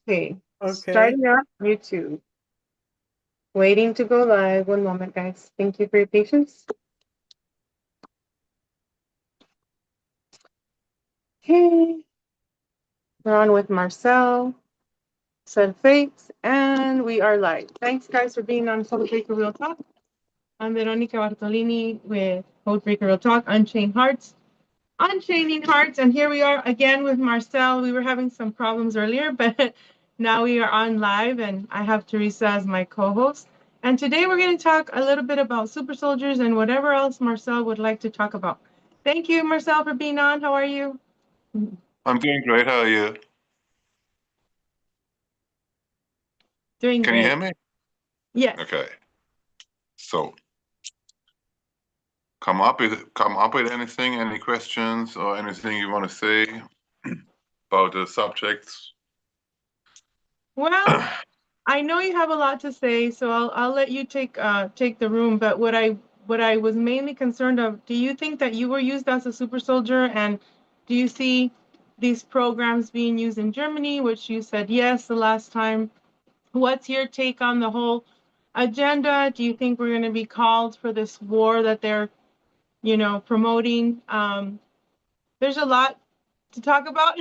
Okay. Okay. Starting up YouTube. Waiting to go live. One moment, guys. Thank you for your patience. Okay. We're on with Marcel Seifert, and we are live. Thanks, guys, for being on Codebreaker Real Talk. I'm Veronica Bartolini with Codebreaker Real Talk, Unchained Hearts. Unchaining Hearts, and here we are again with Marcel. We were having some problems earlier, but now we are on live, and I have Teresa as my co-host. And today we're going to talk a little bit about super soldiers and whatever else Marcel would like to talk about. Thank you, Marcel, for being on. How are you? I'm doing great. How are you? Doing Can great. you hear me? Yes. Okay. So, come up with anything, any questions or anything you want to say about the subjects. Well, I know you have a lot to say, so I'll let you take the room. But what I was mainly concerned of, do you think that you were used as a super soldier, and do you see these programs being used in Germany, which you said yes the last time? What's your take on the whole agenda? Do you think we're going to be called for this war that they're, promoting? There's a lot to talk about.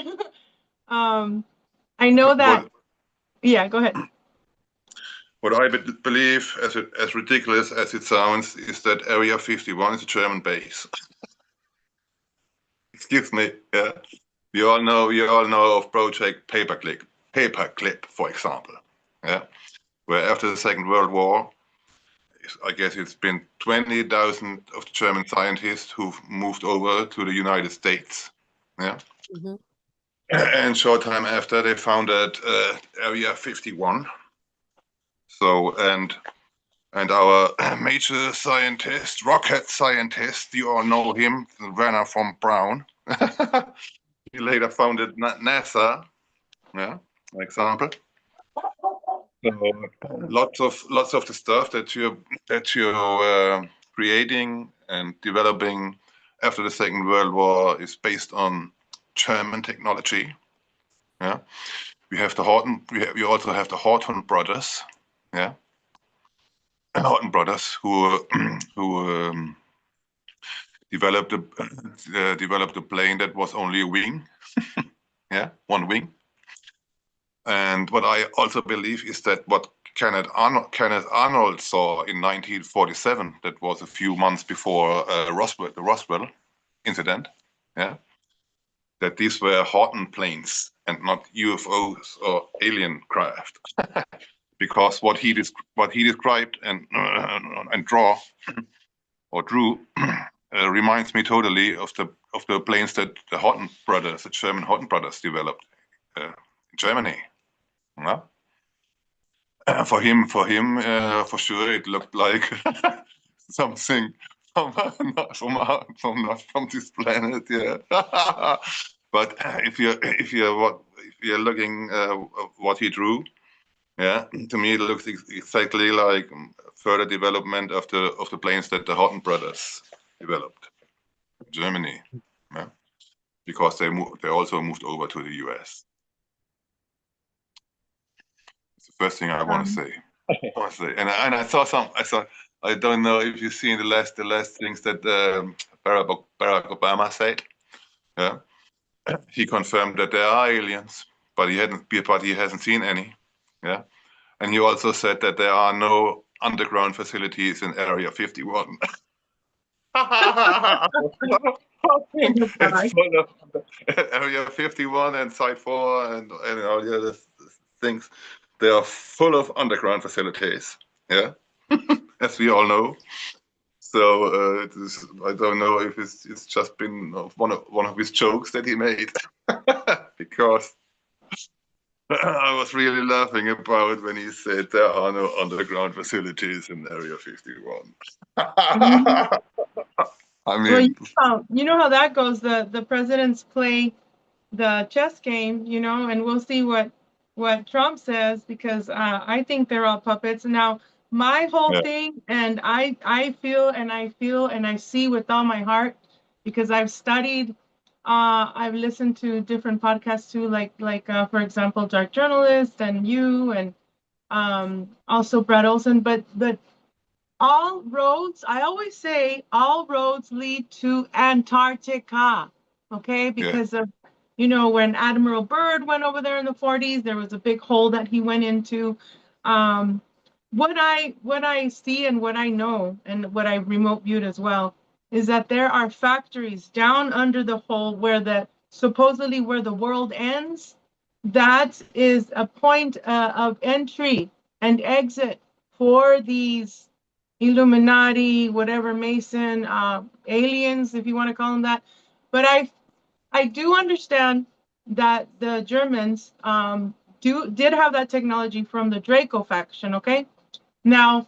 I know that. Yeah, go ahead. What I believe, as ridiculous as it sounds, is that Area 51 is a German base. Excuse me. Yeah. We all know of Project Paperclip, for example. Yeah. Where after the Second World War, I guess it's been 20,000 of the German scientists who've moved over to the United States. Yeah. Mm-hmm. And short time after, they founded Area 51. So, and our major scientist, rocket scientist, you all know him, Werner von Braun. He later founded NASA. Yeah, for example. So lots of the stuff that you're creating and developing after the Second World War is based on German technology. Yeah, we have the Horton. We also have the Horton brothers. Yeah, Horton brothers who developed a plane that was only a wing. Yeah, one wing. And what I also believe is that what Kenneth Arnold saw in 1947, that was a few months before the Roswell incident, yeah, that these were Horton planes and not UFOs or alien craft, because what he described and drew reminds me totally of the planes that the Horton brothers, the German Horton brothers, developed in Germany. Yeah. For him, for sure, it looked like something from not from this planet. Yeah. But if you're looking what he drew, yeah, to me it looks exactly like further development of the planes that the Horton brothers developed in Germany. Yeah. Because they also moved over to the US. The first thing I want to say. And I saw I don't know if you've seen the last things that Barack Obama said. Yeah, he confirmed that there are aliens, but he hasn't seen any. Yeah, and he also said that there are no underground facilities in Area 51. It's full of Area 51 and Site 4 and all the other things. They are full of underground facilities. Yeah, as we all know. So I don't know if it's just been one of his jokes that he made, because I was really laughing about when he said there are no underground facilities in Area 51. I mean, well, you know how that goes. The presidents play the chess game, and we'll see what Trump says, because I think they're all puppets. Now, my whole thing, and I feel and I see with all my heart, because I've studied I've listened to different podcasts too, like for example, Dark Journalist and you, and also Brad Olson. But all roads, I always say, all roads lead to Antarctica. Okay, Yeah. because of when Admiral Byrd went over there in the 40s, there was a big hole that he went into. Um, what I see and what I know and what I remote viewed as well is that there are factories down under the hole where supposedly where the world ends. That is a point of entry and exit for these Illuminati, whatever Mason, aliens, if you want to call them that. But I do understand that the Germans did have that technology from the Draco faction. Okay, now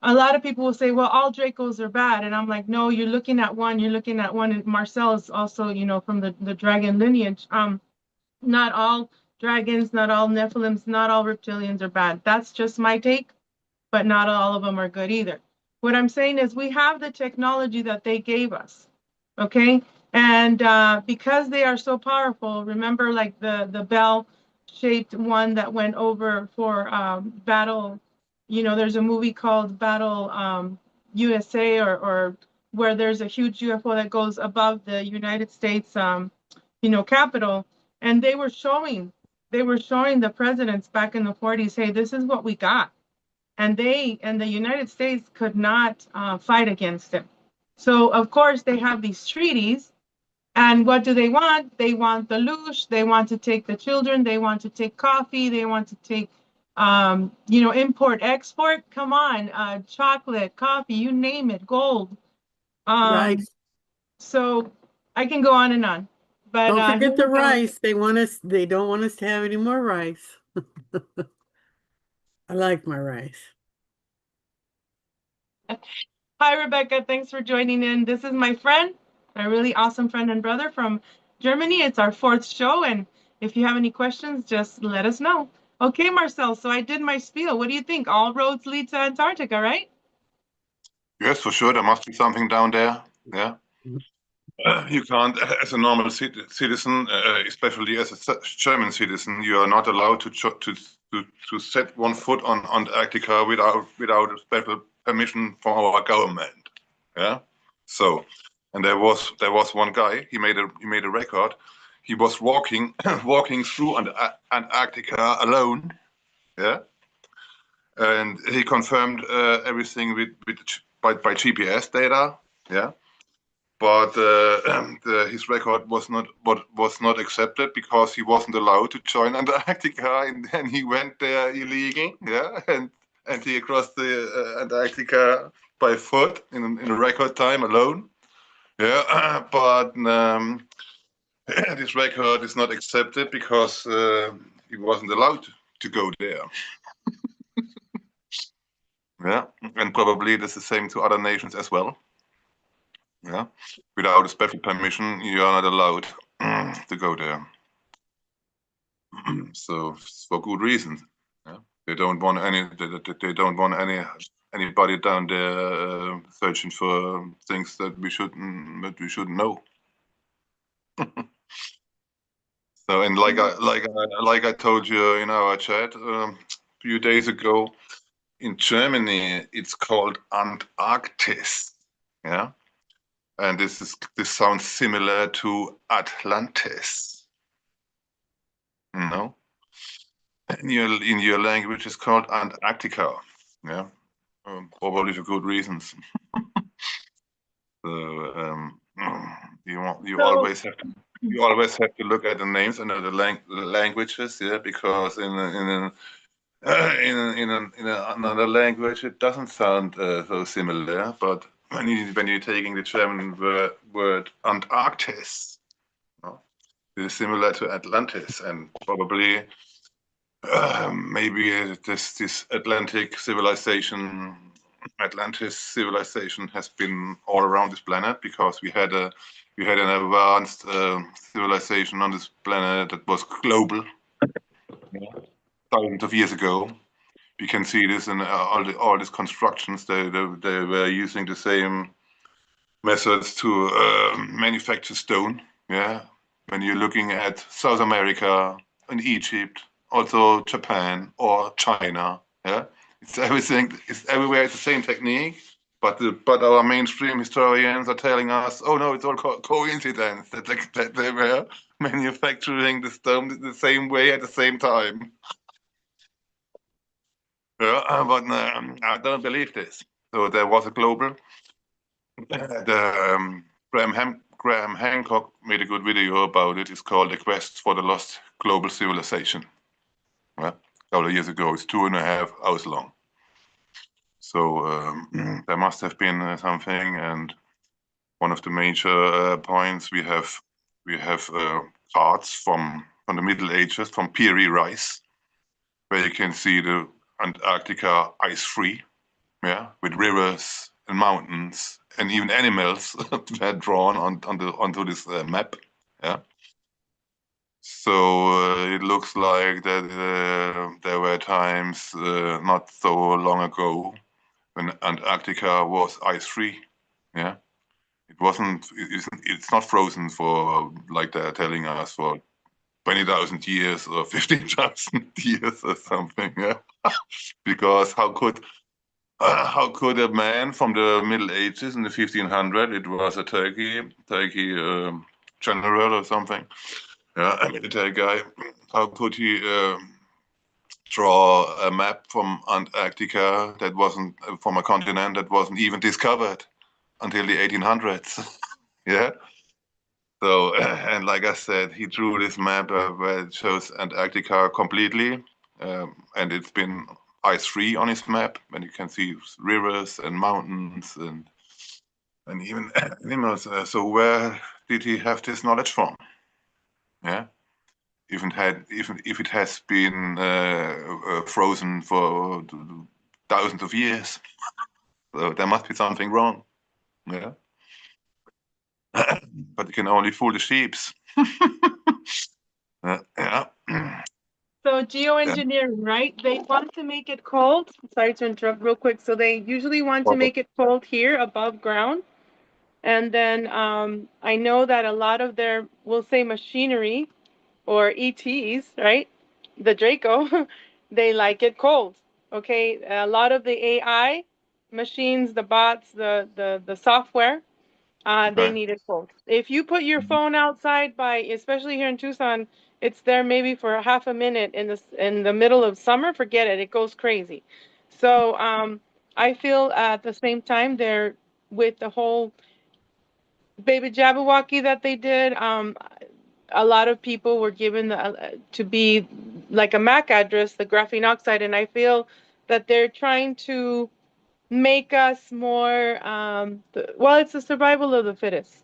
a lot of people will say, well, all Dracos are bad. And I'm like, no, you're looking at one. And Marcel is also, from the dragon lineage. Not all dragons, not all Nephilims, not all reptilians are bad. That's just my take, but not all of them are good either. What I'm saying is we have the technology that they gave us, okay? And because they are so powerful, remember like the bell-shaped one that went over for battle, there's a movie called Battle USA or where there's a huge UFO that goes above the United States, Capitol, and they were showing the presidents back in the 40s, hey, this is what we got. And the United States could not fight against it. So of course they have these treaties, and what do they want? They want the loosh. They want to take the children. They want to take coffee. They want to take, import, export. Come on, chocolate, coffee, you name it, gold. Rice. So I can go on and on. But Don't here forget we the go. rice. They don't want us to have any more rice. I like my rice. Hi, Rebecca. Thanks for joining in. This is my friend, my really awesome friend and brother from Germany. It's our 4th show, and if you have any questions, just let us know. Okay, Marcel, so I did my spiel. What do you think? All roads lead to Antarctica, right? Yes, for sure. There must be something down there. Yeah. You can't, as a normal citizen, especially as a German citizen, you are not allowed to set one foot on Antarctica without a special permission from our government. Yeah. So, and there was one guy. He made a record. He was walking through Antarctica alone. Yeah. And he confirmed everything by GPS data. Yeah. But his record was not accepted because he wasn't allowed to join Antarctica, and then he went there illegal, yeah, and he crossed the Antarctica by foot in a record time alone, yeah. But this record is not accepted because he wasn't allowed to go there, yeah, and probably that's the same to other nations as well. Yeah, without a special permission, you are not allowed to go there. So for good reasons. Yeah, they don't want anybody down there searching for things that we shouldn't know. So, and like I told you in our chat a few days ago, in Germany it's called Antarctis. Yeah. And this sounds similar to Atlantis. No? In your language it's called Antarctica. Yeah. Probably for good reasons. So you always have to look at the names and the languages, yeah, because in another language it doesn't sound so similar, but when you're taking the German word Antarctis, no, it is similar to Atlantis, and probably maybe this Atlantis civilization has been all around this planet because we had an advanced civilization on this planet that was global, yeah, thousands of years ago. You can see this in all these constructions. They were using the same methods to manufacture stone. Yeah, when you're looking at South America and Egypt, also Japan or China. Yeah, it's everything. It's everywhere. It's the same technique. But our mainstream historians are telling us, oh no, it's all coincidence that they were manufacturing the stone the same way at the same time. Yeah, but I don't believe this. So there was a global. Graham Hancock made a good video about it. It's called "The Quest for the Lost Global Civilization." Yeah, a couple of years ago. It's 2.5 hours long. So there must have been something, and one of the major points we have charts from the Middle Ages from Peary Rice, where you can see the Antarctica ice-free, yeah, with rivers and mountains and even animals were drawn onto this map, yeah. So it looks like that there were times not so long ago when Antarctica was ice-free, yeah. It wasn't. It's not frozen for like they're telling us for 20,000 years or 15,000 years or something. Yeah, because how could a man from the Middle Ages in the 1500s? It was a Turkey general or something. Yeah, a military guy. How could he draw a map from Antarctica that wasn't from a continent that wasn't even discovered until the 1800s? Yeah. So, and like I said, he drew this map where it shows Antarctica completely, and it's been ice-free on his map, and you can see rivers and mountains and even animals. So where did he have this knowledge from? Yeah, even if it has been frozen for thousands of years, so there must be something wrong. Yeah, but you can only fool the sheeps. Yeah. So geoengineering, right? They want to make it cold. Sorry to interrupt real quick. So they usually want to make it cold here above ground. And then I know that a lot of their, we'll say machinery or ETs, right? The Draco, they like it cold. Okay. A lot of the AI machines, the bots, the software, they need it cold. If you put your phone outside by, especially here in Tucson, it's there maybe for half a minute in the middle of summer. Forget it; it goes crazy. So I feel at the same time they're with the whole baby Jabberwocky that they did. A lot of people were given to be like a MAC address, the graphene oxide, and I feel that they're trying to make us more. Well, it's the survival of the fittest.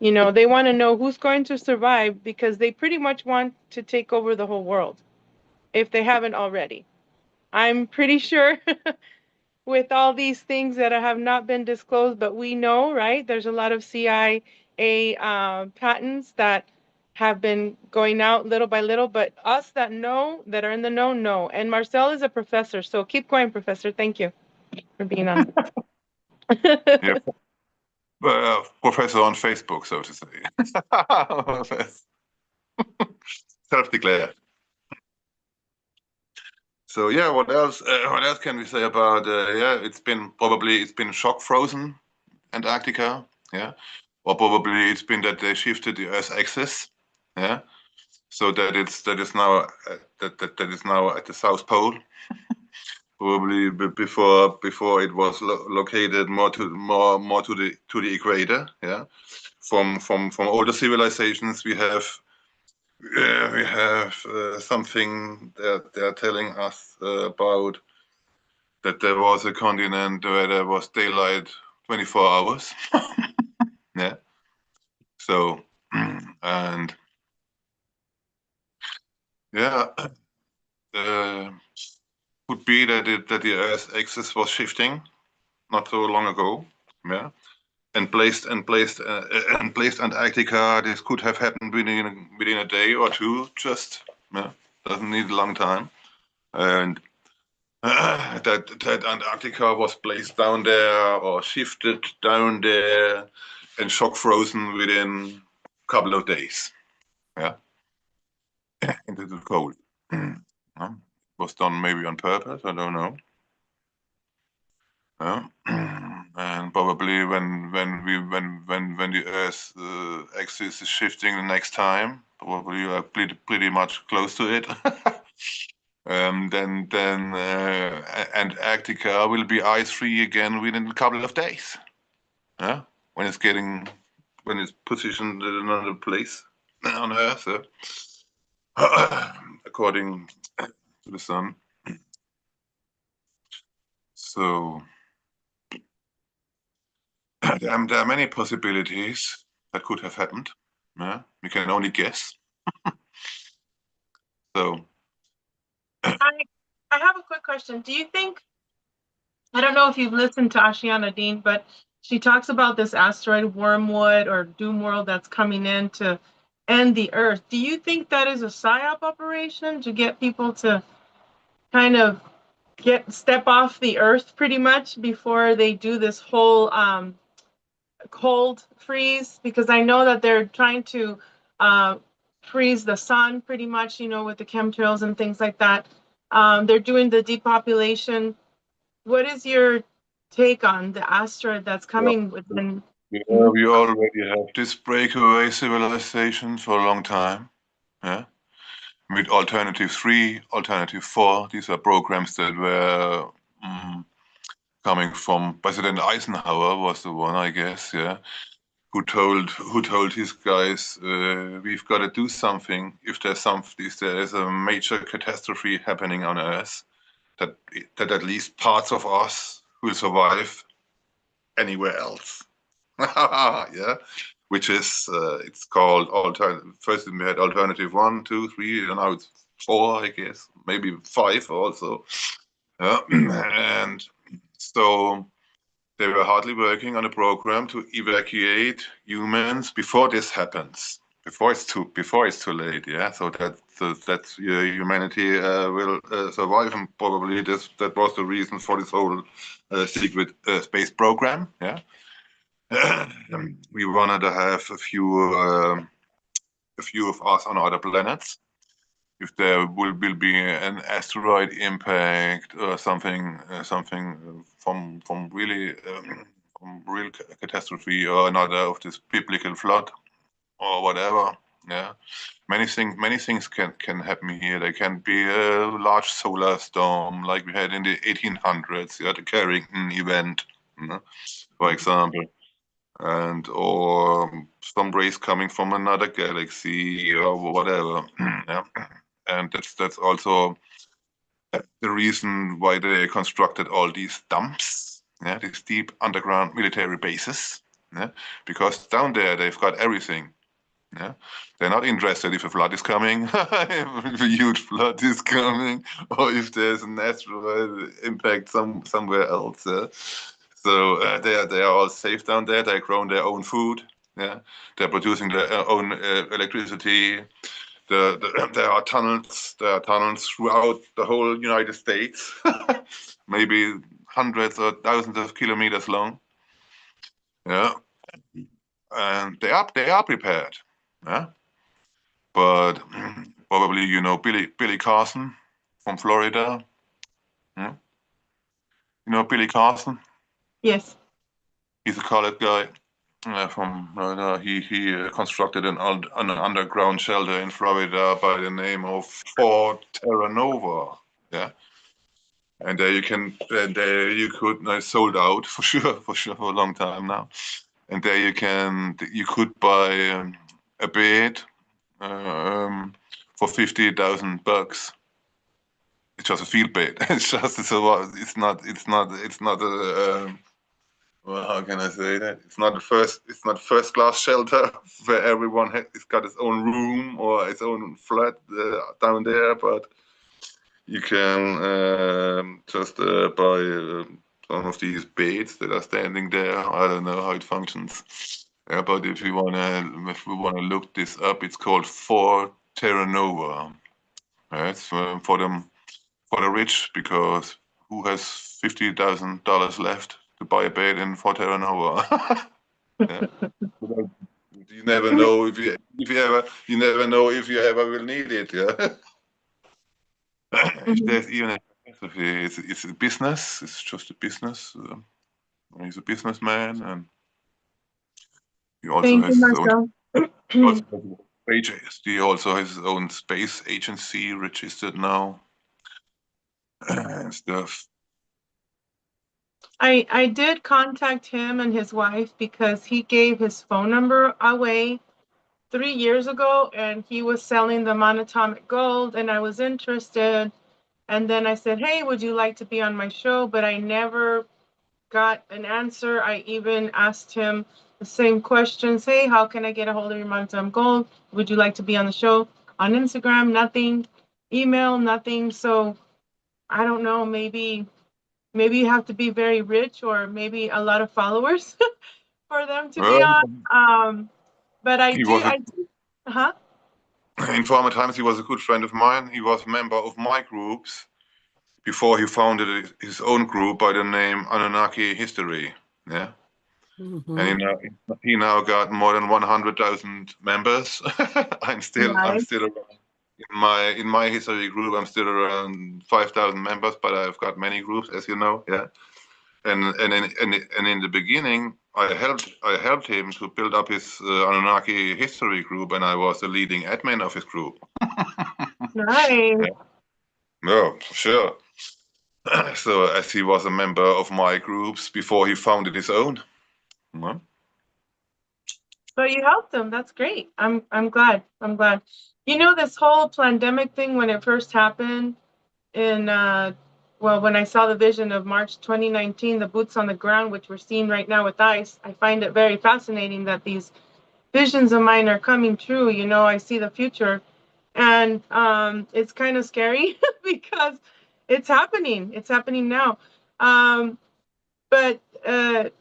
You know, they want to know who's going to survive because they pretty much want to take over the whole world if they haven't already. I'm pretty sure with all these things that have not been disclosed, but we know, right? There's a lot of CIA patents that have been going out little by little, but us that know, that are in the know. And Marcel is a professor, so keep going, Professor. Thank you for being on. Yeah. Professor on Facebook, so to say. Self-declared. So yeah, what else? What else can we say about? Yeah, it's been shock frozen Antarctica. Yeah, or probably it's been that they shifted the Earth's axis. Yeah, so that is now that is now at the South Pole. Probably before it was located more to the equator. Yeah, from older civilizations we have something that they're telling us about that there was a continent where there was daylight 24 hours. Yeah. So, and yeah, could be that the Earth's axis was shifting not so long ago. Yeah. And placed Antarctica. This could have happened within a day or two. Just yeah, doesn't need a long time. And that Antarctica was placed down there or shifted down there and shock frozen within couple of days. Yeah, into the cold. Was done maybe on purpose. I don't know. And probably when the Earth axis is shifting the next time, probably you are pretty much close to it. Then Antarctica will be ice-free again within a couple of days. Yeah, when it's positioned in another place on Earth, according to the sun. So there are many possibilities that could have happened. Yeah, we can only guess. So I have a quick question. Do you think, I don't know if you've listened to Ashiana Dean, but she talks about this asteroid Wormwood or Doomworld that's coming in to end the Earth. Do you think that is a PSYOP operation to get people to kind of step off the Earth pretty much before they do this whole cold freeze? Because I know that they're trying to freeze the sun pretty much, with the chemtrails and things like that. They're doing the depopulation. What is your take on the asteroid that's coming within? we already have this breakaway civilization for a long time. Yeah, with Alternative 3, Alternative 4. These are programs that were coming from President Eisenhower, was the one, I guess. Yeah, who told his guys, we've got to do something if there is a major catastrophe happening on Earth, that at least parts of us will survive anywhere else. Yeah, which is it's called first we had Alternative 1, 2, 3, and now it's 4, I guess, maybe 5 also. And so they were hardly working on a program to evacuate humans before this happens, before it's too late. Yeah, so that humanity will survive, and probably that was the reason for this whole secret space program. Yeah, we wanted to have a few of us on other planets. If there will be an asteroid impact or something from real catastrophe, or another of this biblical flood or whatever. Yeah, many things can happen here. There can be a large solar storm like we had in the 1800s. Yeah, the Carrington event, for example. Or some rays coming from another galaxy or whatever. Yeah. And that's also the reason why they constructed all these dumps, yeah, these deep underground military bases, yeah, because down there they've got everything. Yeah, they're not interested if a flood is coming, if a huge flood is coming, or if there's an asteroid impact somewhere else. So they are all safe down there. They're growing their own food. Yeah, they're producing their own electricity. There are tunnels. There are tunnels throughout the whole United States, maybe hundreds or thousands of kilometers long. Yeah, and they are prepared. Yeah, but probably Billy Carson from Florida. Yeah? You know Billy Carson? Yes. He's a colored guy. He constructed an underground shelter in Florida by the name of Fort Terra Nova. Yeah, and there you could sold out for sure for a long time now. And there you could buy a bed for $50,000. It's just a field bed. It's not a. Well, how can I say that? It's not first class shelter where everyone has got his own room or its own flat down there, but you can just buy some of these beds that are standing there. I don't know how it functions. Yeah, but if we wanna look this up, it's called Fort Terra Nova. It's for the rich, because who has $50,000 left to buy a bed in Fort Terra Nova? Yeah. you never know you never know if you ever will need it. Yeah. If there's even a philosophy, it's a business. It's just a business. He's a businessman, and he also Thank you, has his own. Marcel. He also has his own space agency registered now and stuff. I did contact him and his wife because he gave his phone number away 3 years ago, and he was selling the monatomic gold, and I was interested. And then I said, hey, would you like to be on my show? But I never got an answer. I even asked him the same questions. Hey, how can I get a hold of your monatomic gold? Would you like to be on the show? On Instagram, nothing. Email, nothing. So I don't know, maybe you have to be very rich or maybe a lot of followers for them to be Well, on. But he was huh? in former times he was a good friend of mine. He was a member of my groups before he founded his own group by the name Anunnaki History. Yeah. And he now got more than 100,000 members. I'm still Nice. around in my history group. I'm still around 5,000 members, but I've got many groups, as you know. Yeah. And in the beginning, I helped him to build up his Anunnaki history group, and I was the leading admin of his group. Nice. Yeah. No, for sure. So as he was a member of my groups before he founded his own. Well, So you helped them. That's great. I'm glad. I'm glad. You know, this whole pandemic thing, when it first happened in when I saw the vision of March 2019, the boots on the ground, which we're seeing right now with ICE, I find it very fascinating that these visions of mine are coming true. You know, I see the future, and it's kind of scary because it's happening. It's happening now. But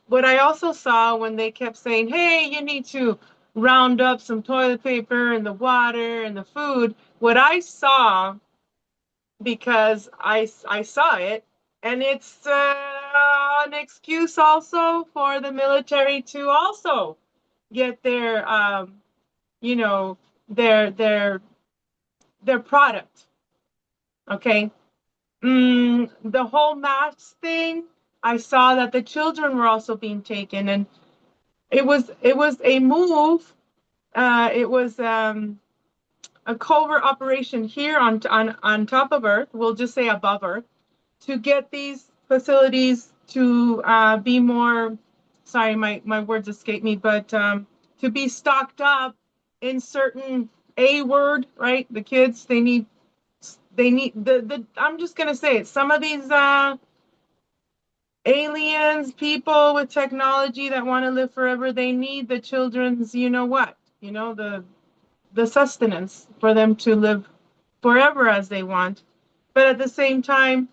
what I also saw when they kept saying, hey, you need to round up some toilet paper and the water and the food, what I saw, because I saw it, and it's an excuse also for the military to also get their, you know, their product. Okay. The whole mask thing, I saw that the children were also being taken, and it was a move. It was a covert operation here on top of Earth. We'll just say above Earth, to get these facilities to be more. Sorry, my words escape me, but to be stocked up in certain A word, right? The kids, they need the I'm just gonna say it. Some of these aliens, people with technology that want to live forever, they need the children's, you know what, you know, the sustenance for them to live forever as they want. But at the same time,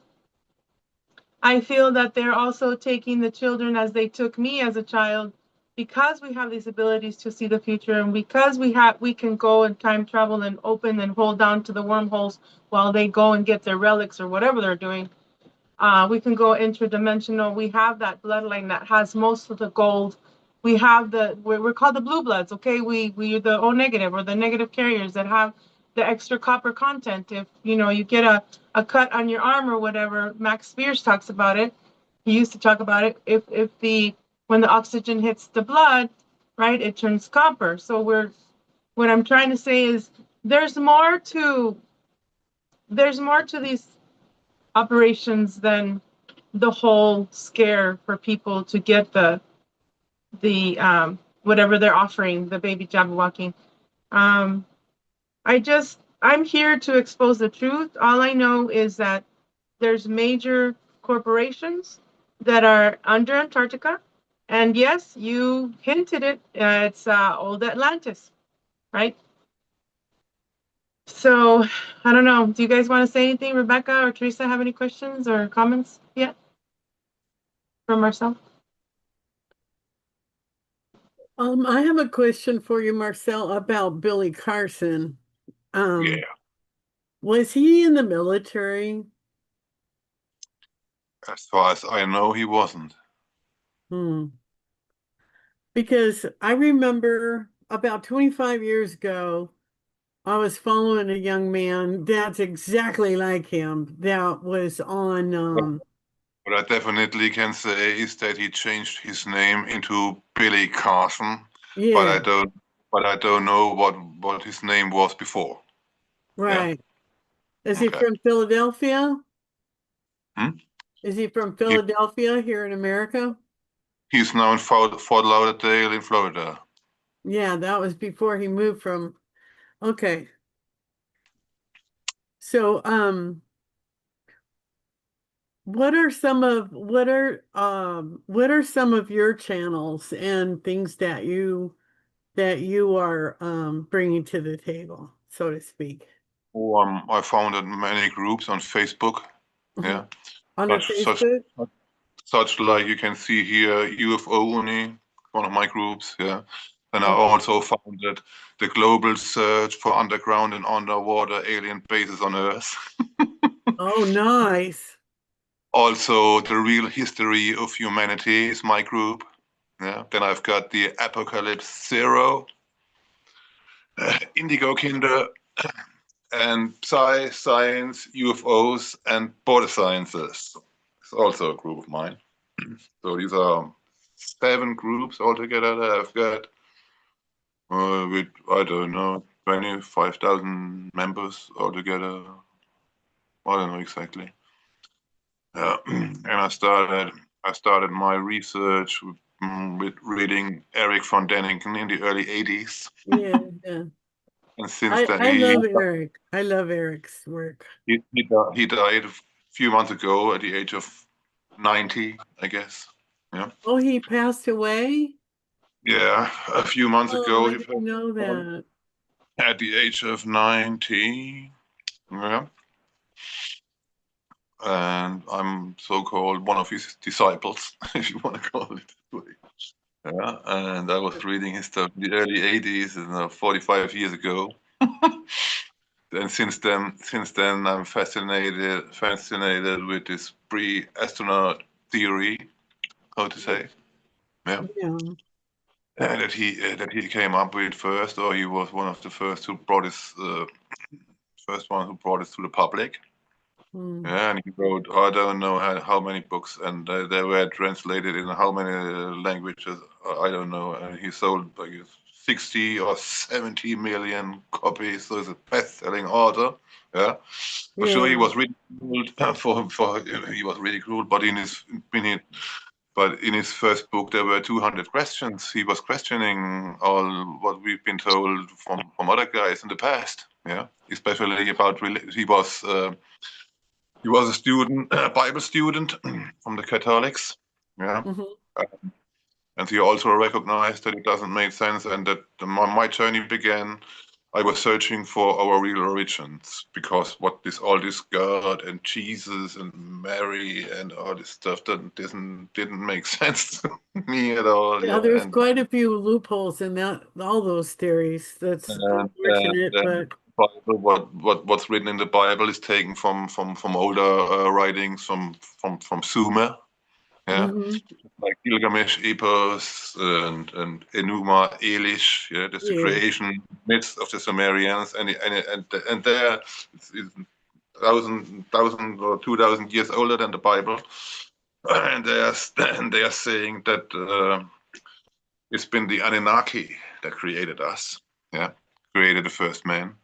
I feel that they're also taking the children as they took me as a child, because we have these abilities to see the future, and because we can go and time travel and open and hold down to the wormholes while they go and get their relics or whatever they're doing. We can go interdimensional. We have that bloodline that has most of the gold. We have we're called the blue bloods. Okay, we're the O negative or the negative carriers that have the extra copper content. If you know you get a cut on your arm or whatever, Max Spears talks about it. He used to talk about it. If when the oxygen hits the blood, right, it turns copper. So what I'm trying to say is there's more to these operations than the whole scare for people to get the whatever they're offering, the baby Jabberwocky. I'm here to expose the truth. All I know is that there's major corporations that are under Antarctica, and yes, you hinted it. It's old Atlantis, right? So I don't know. Do you guys want to say anything, Rebecca or Teresa? Have any questions or comments yet from Marcel? I have a question for you, Marcel, about Billy Carson. yeah. Was he in the military? As far as I know, he wasn't. Because I remember about 25 years ago, I was following a young man that's exactly like him that was on, What I definitely can say is that he changed his name into Billy Carson, but yeah, I don't know what his name was before. Yeah. right. Is he Okay. from Philadelphia? Hmm? Is he from He, Philadelphia here in America? he's now in Fort Lauderdale in Florida. Yeah, that was before he moved from, okay. So, what are some of your channels and things that you are bringing to the table, so to speak? I founded many groups on Facebook. Mhm. Yeah. On the Such Facebook? such like you can see here, UFO Uni, one of my groups. Yeah. And I Okay. also founded the global search for underground and underwater alien bases on Earth. Oh, nice. Also, the real history of humanity is my group. Yeah. Then I've got the Apocalypse Zero, Indigo Kinder, and Psi, Science, UFOs, and Border Sciences. It's also a group of mine. So these are 7 groups altogether that I've got with, I don't know, 25,000 members altogether. I don't know exactly. And I started my research with reading Eric von Däniken in the early 80s. Yeah, yeah. And since then, I love Eric. I love Eric's work. he died a few months ago at the age of 90, I guess. Yeah. Oh, he passed away? Yeah, a few months Oh, ago, I he didn't passed know on that. at the age of 90. Yeah. And I'm so-called one of his disciples, if you want to call it that way. Yeah, and I was reading his stuff in the early 80s, 45 years ago. And since then, I'm fascinated with this pre-astronaut theory, how to say, yeah, Yeah. that he came up with first, or he was one of the first who brought this, first one who brought it to the public. Mm. Yeah, and he wrote, I don't know how many books, and they were translated in how many languages, I don't know. And he sold like 60 or 70 million copies, so he's a best-selling author. Yeah, for sure, he Yeah. was really cool. He was really cool, but in his first book, there were 200 questions. He was questioning all what we've been told from other guys in the past. Yeah, especially about he was a student, a Bible student from the Catholics. Yeah. Mhm. And he also recognized that it doesn't make sense and that my journey began. I was searching for our real origins because all this God and Jesus and Mary and all this stuff didn't make sense to me at all. Yeah, Yeah. there's quite a few loopholes in that all those theories. That's unfortunate, And but Bible, what's written in the Bible is taken from older writings from Sumer. Yeah, mhm. like Gilgamesh epos and Enuma Elish. Yeah, that's the Yes. creation myths of the Sumerians, and they're it's 1,000 or 2,000 years older than the Bible, and they are saying that it's been the Anunnaki that created us. Yeah, created the first man,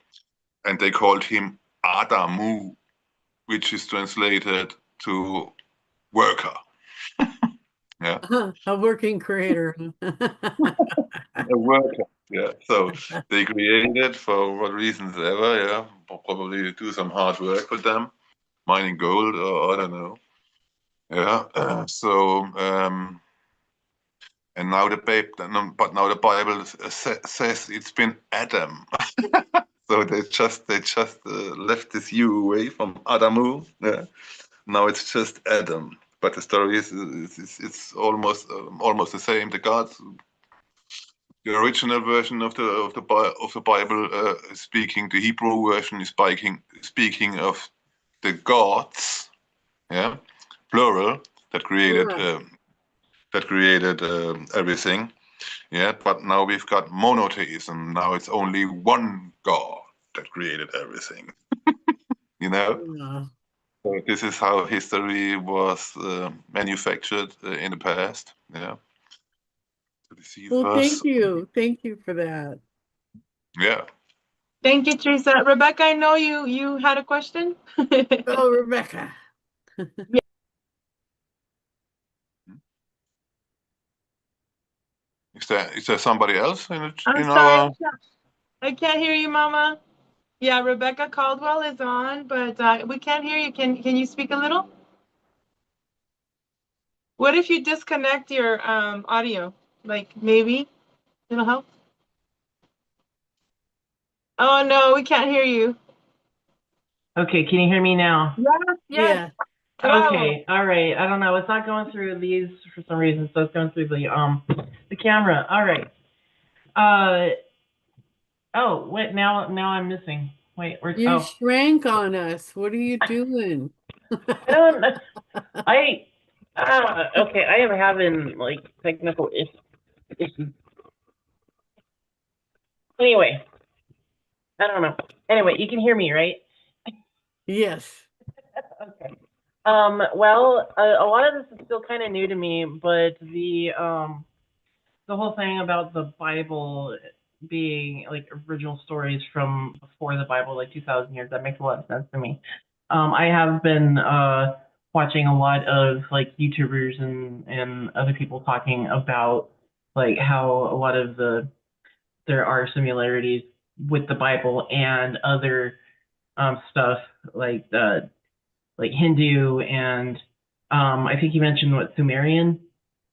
and they called him Adamu, which is translated to worker. Yeah. A working creator. A worker. Yeah. So they created for what reasons ever. Yeah. Probably to do some hard work with them, mining gold or I don't know. Yeah. And now but now the Bible says it's been Adam. So they just left this U away from Adamu. Yeah. Now it's just Adam. But the story is it's almost the same. The original version of the Bible, speaking the Hebrew version, is speaking of the gods, yeah, plural, that created Yeah. everything. Yeah, but now we've got monotheism. Now it's only one God that created everything. You know? Yeah. So this is how history was manufactured in the past. Yeah. To deceive Well, us. thank you for that. Yeah. Thank you, Teresa. Rebecca, I know you had a question. Oh, Rebecca. Is there somebody else in I'm sorry, our? I can't hear you, Mama. Yeah, Rebecca Caldwell is on, but we can't hear you. Can you speak a little? What if you disconnect your audio? Like maybe it'll help. Oh no, we can't hear you. Okay, can you hear me now? Yes, yes. Yeah. Okay, all right. I don't know. It's not going through these for some reason, so it's going through the camera. All right. Oh, what now I'm missing. Wait, where's You shrank on us. What are you doing? I don't know. Okay, I am having like technical issues. Anyway, I don't know. Anyway, you can hear me, right? Yes. Okay. Well, a lot of this is still kind of new to me, but the whole thing about the Bible being like original stories from before the Bible, like 2,000 years, that makes a lot of sense to me. I have been watching a lot of like YouTubers and other people talking about like how a lot of there are similarities with the Bible and other stuff like Hindu and I think you mentioned what Sumerian,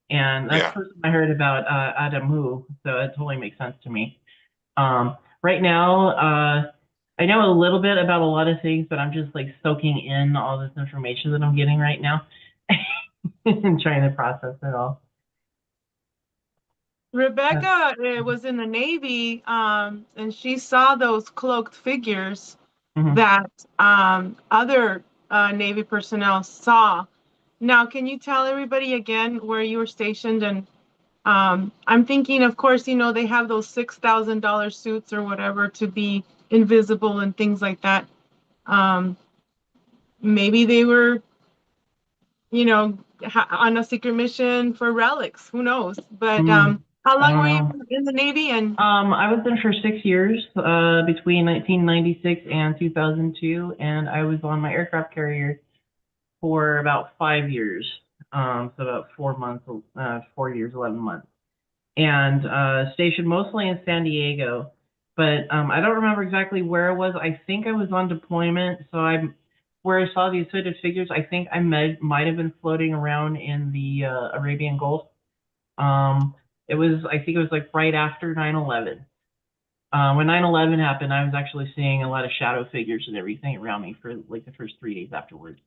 and that's Yeah. the first time I heard about Adamu, so it totally makes sense to me. Right now, I know a little bit about a lot of things, but I'm just like soaking in all this information that I'm getting right now and trying to process it all. Rebecca was in the Navy, and she saw those cloaked figures Mhm. that other Navy personnel saw. Now, can you tell everybody again where you were stationed? And I'm thinking, of course, they have those $6,000 suits or whatever to be invisible and things like that. Maybe they were, on a secret mission for relics. Who knows? But how long were you in the Navy? And I was in for 6 years, between 1996 and 2002, and I was on my aircraft carrier for about 5 years, so about 4 months, 4 years, 11 months, and stationed mostly in San Diego. But I don't remember exactly where I was. I think I was on deployment, so where I saw these hooded figures. I think I might have been floating around in the Arabian Gulf. I think it was like right after 9/11. When 9/11 happened, I was actually seeing a lot of shadow figures and everything around me for like the first 3 days afterwards.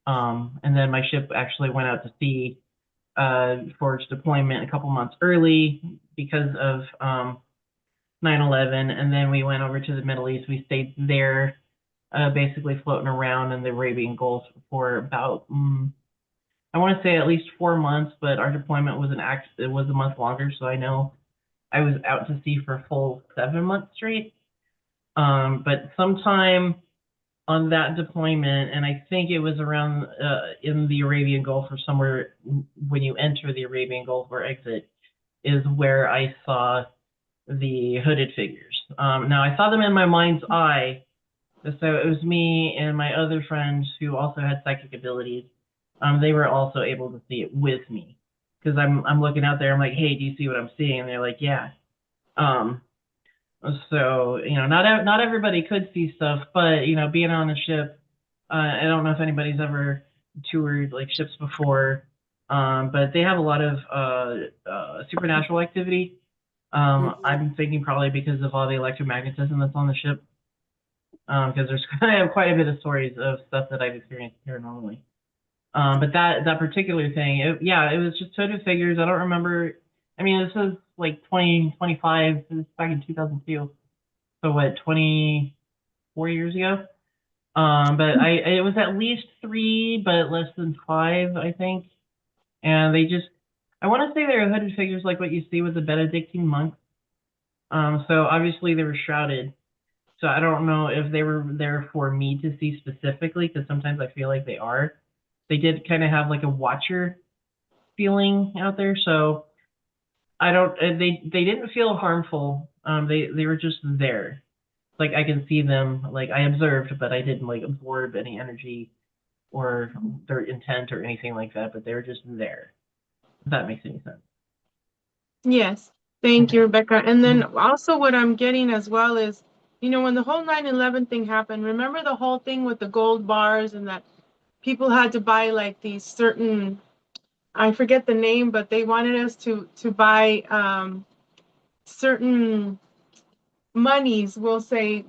And then my ship actually went out to sea for its deployment a couple months early because of 9/11. And then we went over to the Middle East. We stayed there, basically floating around in the Arabian Gulf for about, I want to say at least 4 months, but our deployment it was a month longer. So I know I was out to sea for a full 7 months straight. But sometime on that deployment, and I think it was around in the Arabian Gulf or somewhere when you enter the Arabian Gulf or exit, is where I saw the hooded figures. Now I saw them in my mind's eye, so it was me and my other friends who also had psychic abilities. They were also able to see it with me because I'm looking out there. I'm like, hey, do you see what I'm seeing? And they're like, yeah. So not everybody could see stuff, but being on a ship, I don't know if anybody's ever toured like ships before, but they have a lot of supernatural activity. I'm thinking probably because of all the electromagnetism that's on the ship, because there's I have quite a bit of stories of stuff that I've experienced paranormally. But that particular thing, it was just hooded figures. I don't remember. I mean, this was like 2025. This was back in 2002. So what, 24 years ago? But it was at least 3, but less than 5, I think. And they just I want to say they're hooded figures like what you see with the Benedictine monks. So obviously they were shrouded. So I don't know if they were there for me to see specifically, because sometimes I feel like they are. They did kind of have like a watcher feeling out there. So I don't. They didn't feel harmful. They were just there. Like I can see them. Like I observed, but I didn't like absorb any energy or their intent or anything like that. But they were just there. If that makes any sense. Yes. Thank you, Rebecca. And then also what I'm getting as well is, you know, when the whole 9/11 thing happened, remember the whole thing with the gold bars and that people had to buy like these certain, I forget the name, but they wanted us to buy certain monies, we'll say,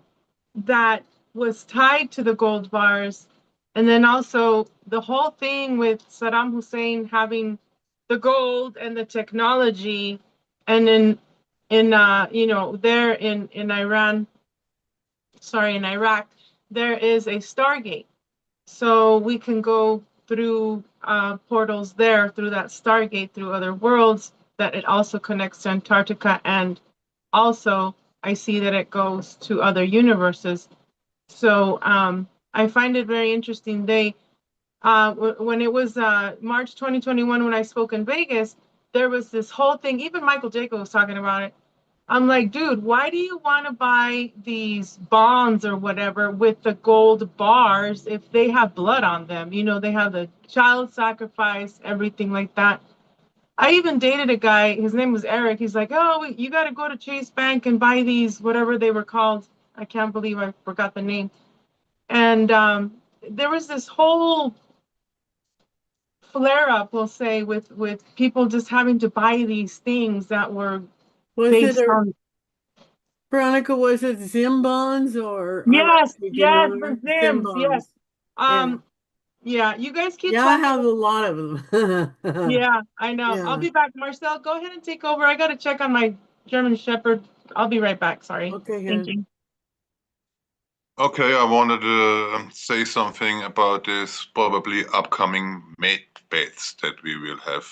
that was tied to the gold bars. And then also the whole thing with Saddam Hussein having the gold and the technology, and then in you know, there in Iraq, there is a Stargate. So we can go through portals there, through that Stargate, through other worlds, that it also connects to Antarctica. And also, I see that it goes to other universes. So I find it very interesting. When it was March 2021, when I spoke in Vegas, there was this whole thing. Even Michael Jacob was talking about it. I'm like, dude, why do you want to buy these bonds or whatever with the gold bars if they have blood on them? You know, they have the child sacrifice, everything like that. I even dated a guy, his name was Eric. He's like, oh, you got to go to Chase Bank and buy these, whatever they were called. I can't believe I forgot the name. And there was this whole flare up, we'll say, with people just having to buy these things that were Was it based on. Veronica, was it Zim bonds or Yes, do you yes, know the Zim Zims, yes. bonds? Yeah, you guys keep Yeah, I talking. have a lot of them. Yeah, I know. Yeah. I'll be back. Marcel, go ahead and take over. I got to check on my German Shepherd. I'll be right back. Sorry. Okay, Thank good. you. Okay, I wanted to say something about this probably upcoming mate beds that we will have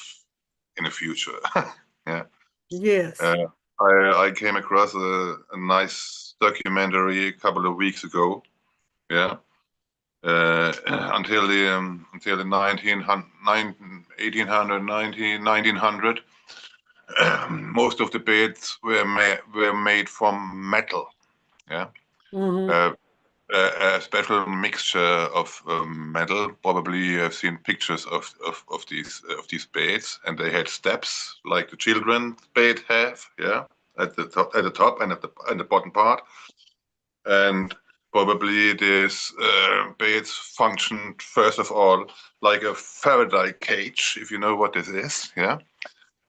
in the future. Yeah. Yes. I came across a nice documentary a couple of weeks ago. Yeah. Until the 1900, most of the beds were made from metal. Yeah. Mhm. A special mixture of metal. Probably you have seen pictures of these beds, and they had steps like the children's bed have, yeah, at the top and at the bottom part. And probably these beds functioned first of all like a Faraday cage, if you know what this is, yeah,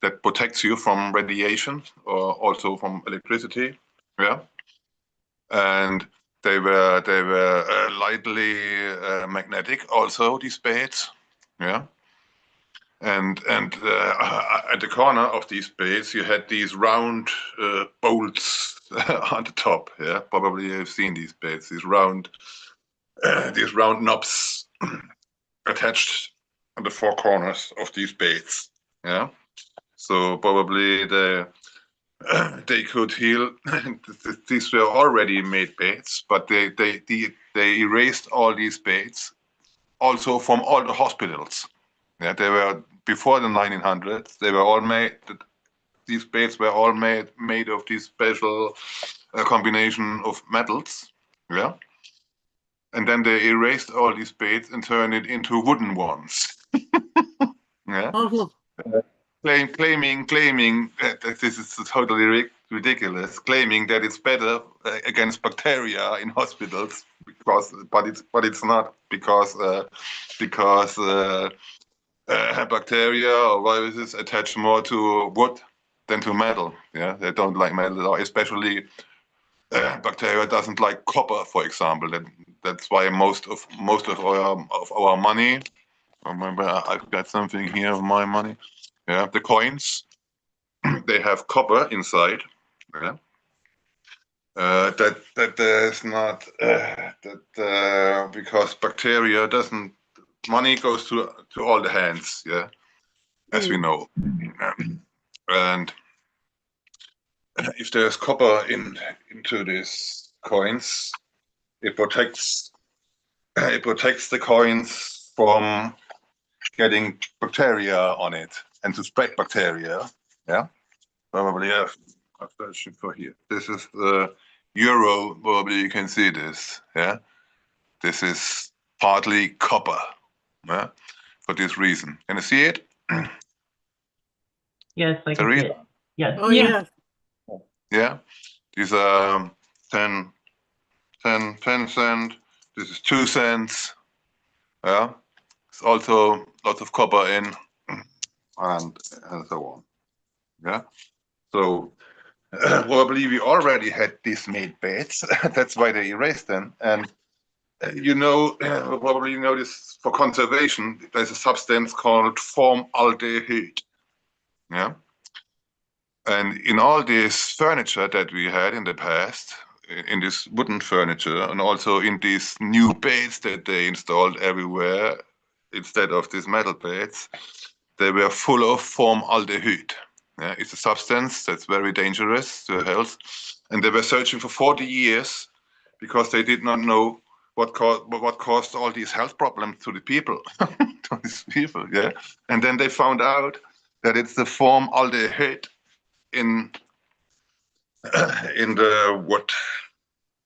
that protects you from radiation or also from electricity, yeah, and they were lightly magnetic also, these beds, yeah. And at the corner of these beds you had these round bolts on the top, yeah. Probably you've seen these beds, these round knobs attached on the four corners of these beds, yeah. So probably they could heal. These were already made beds, but they erased all these beds also from all the hospitals. Yeah, they were before the 1900s. They were all made. These beds were all made of this special combination of metals. Yeah, and then they erased all these beds and turned it into wooden ones. Yeah. Oh, Claiming that this is totally ridiculous, claiming that it's better against bacteria in hospitals, but it's not, because bacteria or viruses attach more to wood than to metal. Yeah, they don't like metal, especially bacteria doesn't like copper, for example. That's why most of our money. Remember, I've got something here of my money. Yeah, the coins, they have copper inside. Yeah. That there's not because bacteria doesn't. Money goes to all the hands. Yeah. as we know. And if there's copper into these coins, it protects the coins from getting bacteria on it and to spread bacteria. Yeah, probably. Yeah, I've searched for here. This is the euro. Probably you can see this. Yeah, this is partly copper. Yeah, for this reason. Can you see it? Yes, I can see Teresa? it. Yes. Oh, Yeah. yeah. Yeah, these are 10 cent. This is 2 cents. Yeah, it's also lots of copper in, and so on. Yeah, so probably we already had these made beds. That's why they erased them. And probably you know this for conservation. There's a substance called formaldehyde. Yeah. And in all this furniture that we had in the past, in this wooden furniture, and also in these new beds that they installed everywhere, instead of these metal beds, they were full of formaldehyde. Yeah, it's a substance that's very dangerous to health. And they were searching for 40 years because they did not know what caused all these health problems to the people, to these people. Yeah, and then they found out that it's the formaldehyde in the wood,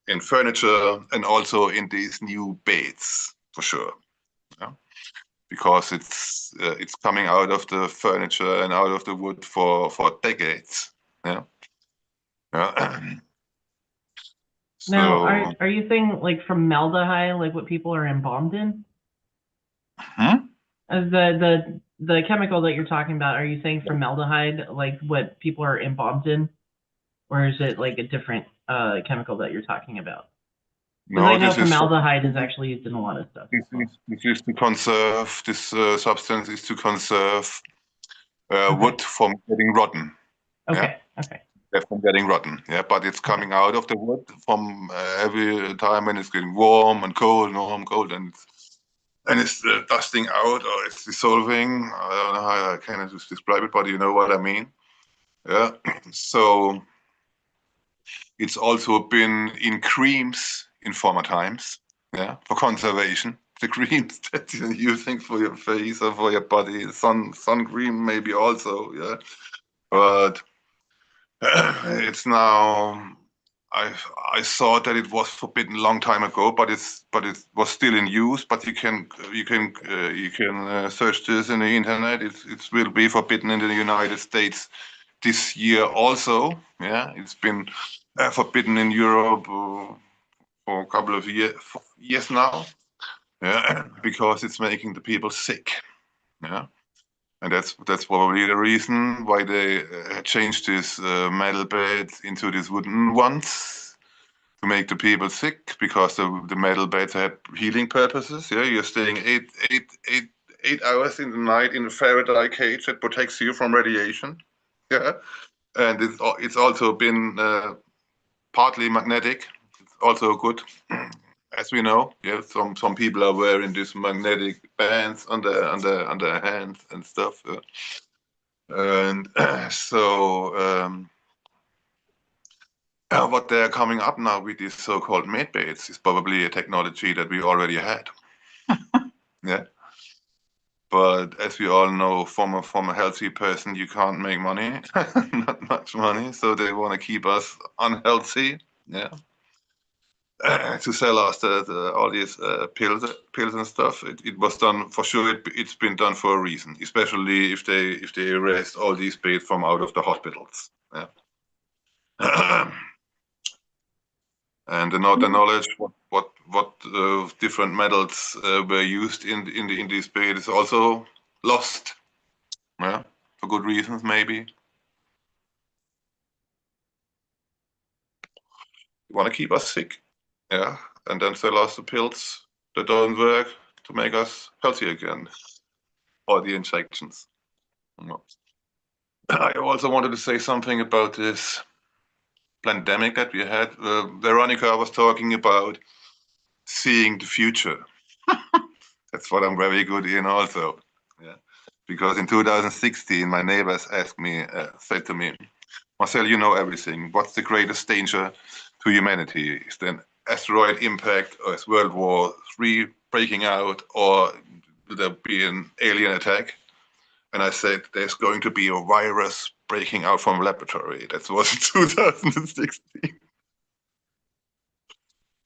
in furniture, and also in these new beds for sure. Yeah? Because it's coming out of the furniture and out of the wood for decades. Yeah. Yeah. Now, So, are you saying like formaldehyde, like what people are embalmed in? The chemical that you're talking about, are you saying formaldehyde, like what people are embalmed in? Or is it like a different chemical that you're talking about? Because I know formaldehyde is actually used in a lot of stuff. This is to conserve, this substance is to conserve Okay. wood from getting rotten. Okay, okay. From getting rotten, yeah, but it's coming out of the wood from every time when it's getting warm and cold, and it's dusting out or it's dissolving. I don't know how I can describe it, but you know what I mean. Yeah. So it's also been in creams in former times, yeah, for conservation. The creams that you're using for your face or for your body, sun cream maybe also, yeah, but. It's now. I saw that it was forbidden a long time ago, but it was still in use. But you can search this in the internet. It will be forbidden in the United States this year also. Yeah, it's been forbidden in Europe for a couple of years now. Yeah, because it's making the people sick. Yeah. And that's probably the reason why they changed these metal beds into these wooden ones to make the people sick, because the metal beds had healing purposes. Yeah, you're staying eight hours in the night in a Faraday cage that protects you from radiation. Yeah, and it's also been partly magnetic. It's also good. As we know, yeah, some people are wearing these magnetic bands on their hands and stuff. And so what they're coming up now with these so-called made beds is probably a technology that we already had. Yeah. But as we all know, from a healthy person, you can't make money, not much money. So they want to keep us unhealthy. Yeah. To sell us all these pills and stuff. It was done for sure. It's been done for a reason, especially if they erased all these beds from out of the hospitals. Yeah. And the knowledge what different metals were used in these beds is also lost. Yeah, for good reasons maybe. You want to keep us sick, yeah, and then sell us the pills that don't work to make us healthy again, or the injections. I also wanted to say something about this pandemic that we had. Veronica was talking about seeing the future. That's what I'm very good in also. Yeah, because in 2016, my neighbors said to me, Marcel, you know everything. What's the greatest danger to humanity? Is there an asteroid impact, or is World War III breaking out, or will there be an alien attack? And I said, there's going to be a virus breaking out from a laboratory. That was in 2016.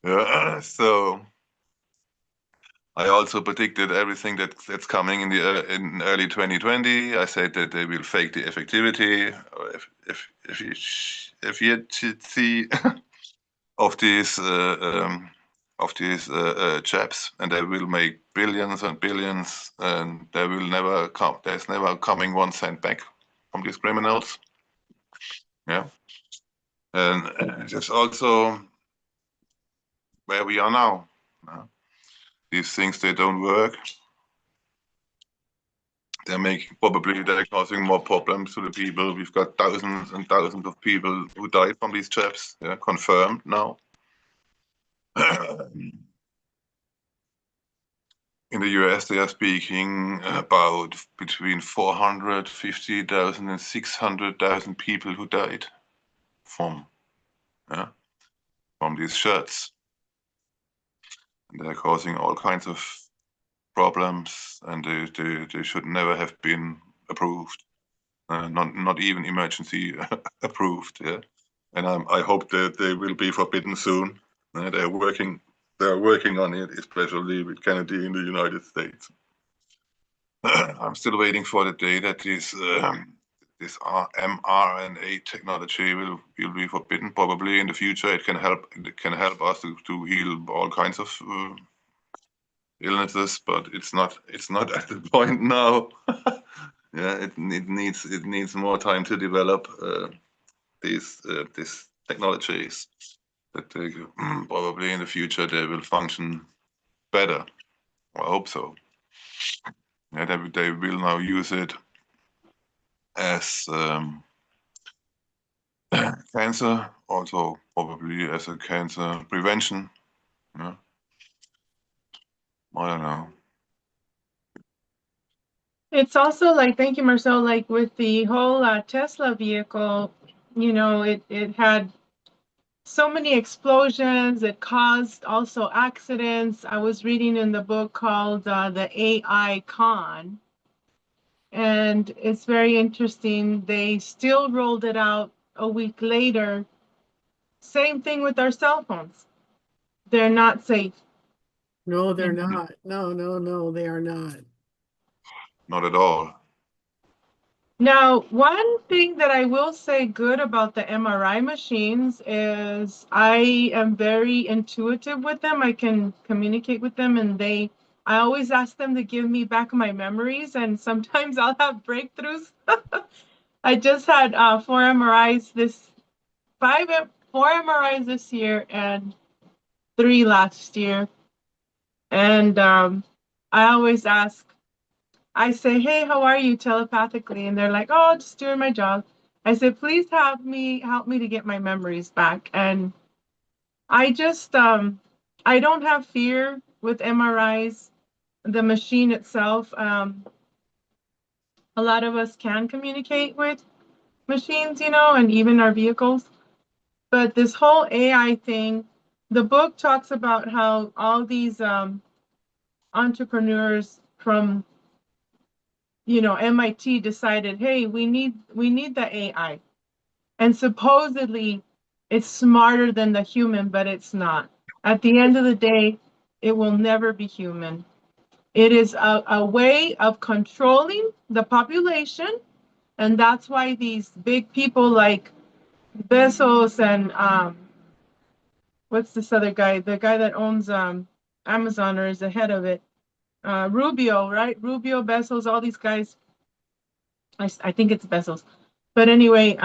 Yeah, so I also predicted everything that's coming in early 2020. I said that they will fake the effectivity, or if you should see of these chaps, and they will make billions and billions, and they will never come. There's never coming 1 cent back from these criminals. Yeah, and it's also where we are now. These things, they don't work. They're causing more problems to the people. We've got thousands and thousands of people who died from these traps, yeah, confirmed now. In the US, they are speaking about between 450,000 and 600,000 people who died from these shirts. And they're causing all kinds of problems, and they should never have been approved, not even emergency approved. Yeah, and I hope that they will be forbidden soon. They're working on it, especially with Kennedy in the United States. I'm still waiting for the day that this mRNA technology will be forbidden. Probably in the future, it can help us to heal all kinds of illnesses, but it's not at the point now. Yeah, it needs more time to develop these technologies. That they, probably in the future they will function better. I hope so. Yeah, they will now use it as cancer, also probably as a cancer prevention. Yeah. I don't know. It's also like, thank you, Marcel, like with the whole Tesla vehicle, you know, it had so many explosions. It caused also accidents. I was reading in the book called The AI Con, and it's very interesting. They still rolled it out a week later. Same thing with our cell phones. They're not safe. No, they're not. No, they are not. Not at all. Now, one thing that I will say good about the MRI machines is I am very intuitive with them. I can communicate with them, and I always ask them to give me back my memories, and sometimes I'll have breakthroughs. I just had 4 MRIs this year and 3 last year. And I always ask, I say, hey, how are you, telepathically? And they're like, oh, just doing my job. I said, please help me to get my memories back. And I just, I don't have fear with MRIs, the machine itself. A lot of us can communicate with machines, you know, and even our vehicles. But this whole AI thing, the book talks about how all these entrepreneurs from, you know, MIT decided, hey, we need the AI. And supposedly it's smarter than the human, but it's not. At the end of the day, it will never be human. It is a way of controlling the population. And that's why these big people like Bezos and what's this other guy? The guy that owns Amazon or is the head of it. Rubio, right? Rubio, Bezos, all these guys. I think it's Bezos. But anyway,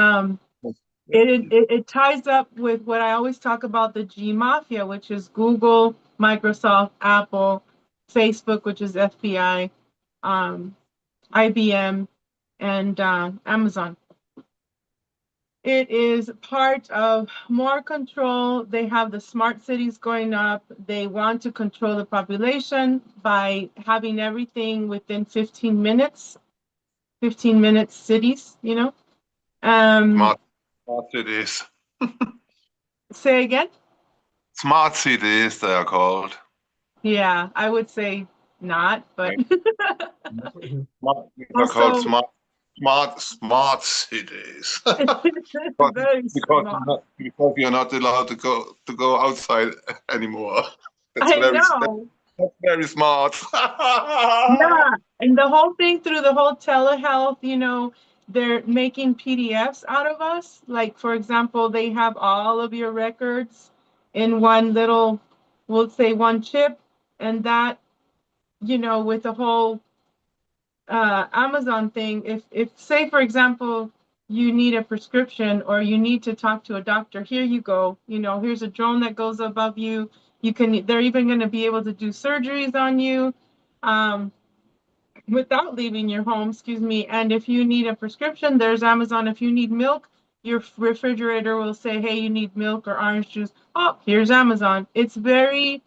it ties up with what I always talk about, the G Mafia, which is Google, Microsoft, Apple, Facebook, which is FBI, IBM, and Amazon. It is part of more control. They have the smart cities going up. They want to control the population by having everything within 15 minutes 15-minute cities, you know. Smart cities. Say again? Smart cities, they are called. Yeah, I would say not, but They're called also smart cities. very smart. Because you're not allowed to go outside anymore. I know. That's very smart. Yeah, and the whole thing through the whole telehealth, you know, they're making PDFs out of us. Like, for example, they have all of your records in one little, we'll say one chip, and that, you know, with the whole Amazon thing, if say, for example, you need a prescription or you need to talk to a doctor, here you go. You know, here's a drone that goes above you. They're even going to be able to do surgeries on you. Without leaving your home, excuse me. And if you need a prescription, there's Amazon. If you need milk, your refrigerator will say, hey, you need milk or orange juice. Oh, here's Amazon. It's very,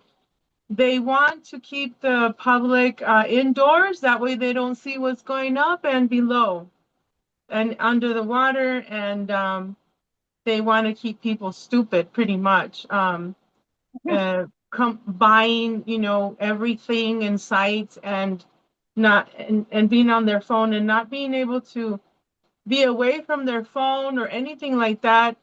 they want to keep the public indoors. That way they don't see what's going up and below and under the water. And they want to keep people stupid pretty much. Buying, you know, everything in sight and and being on their phone and not being able to be away from their phone or anything like that.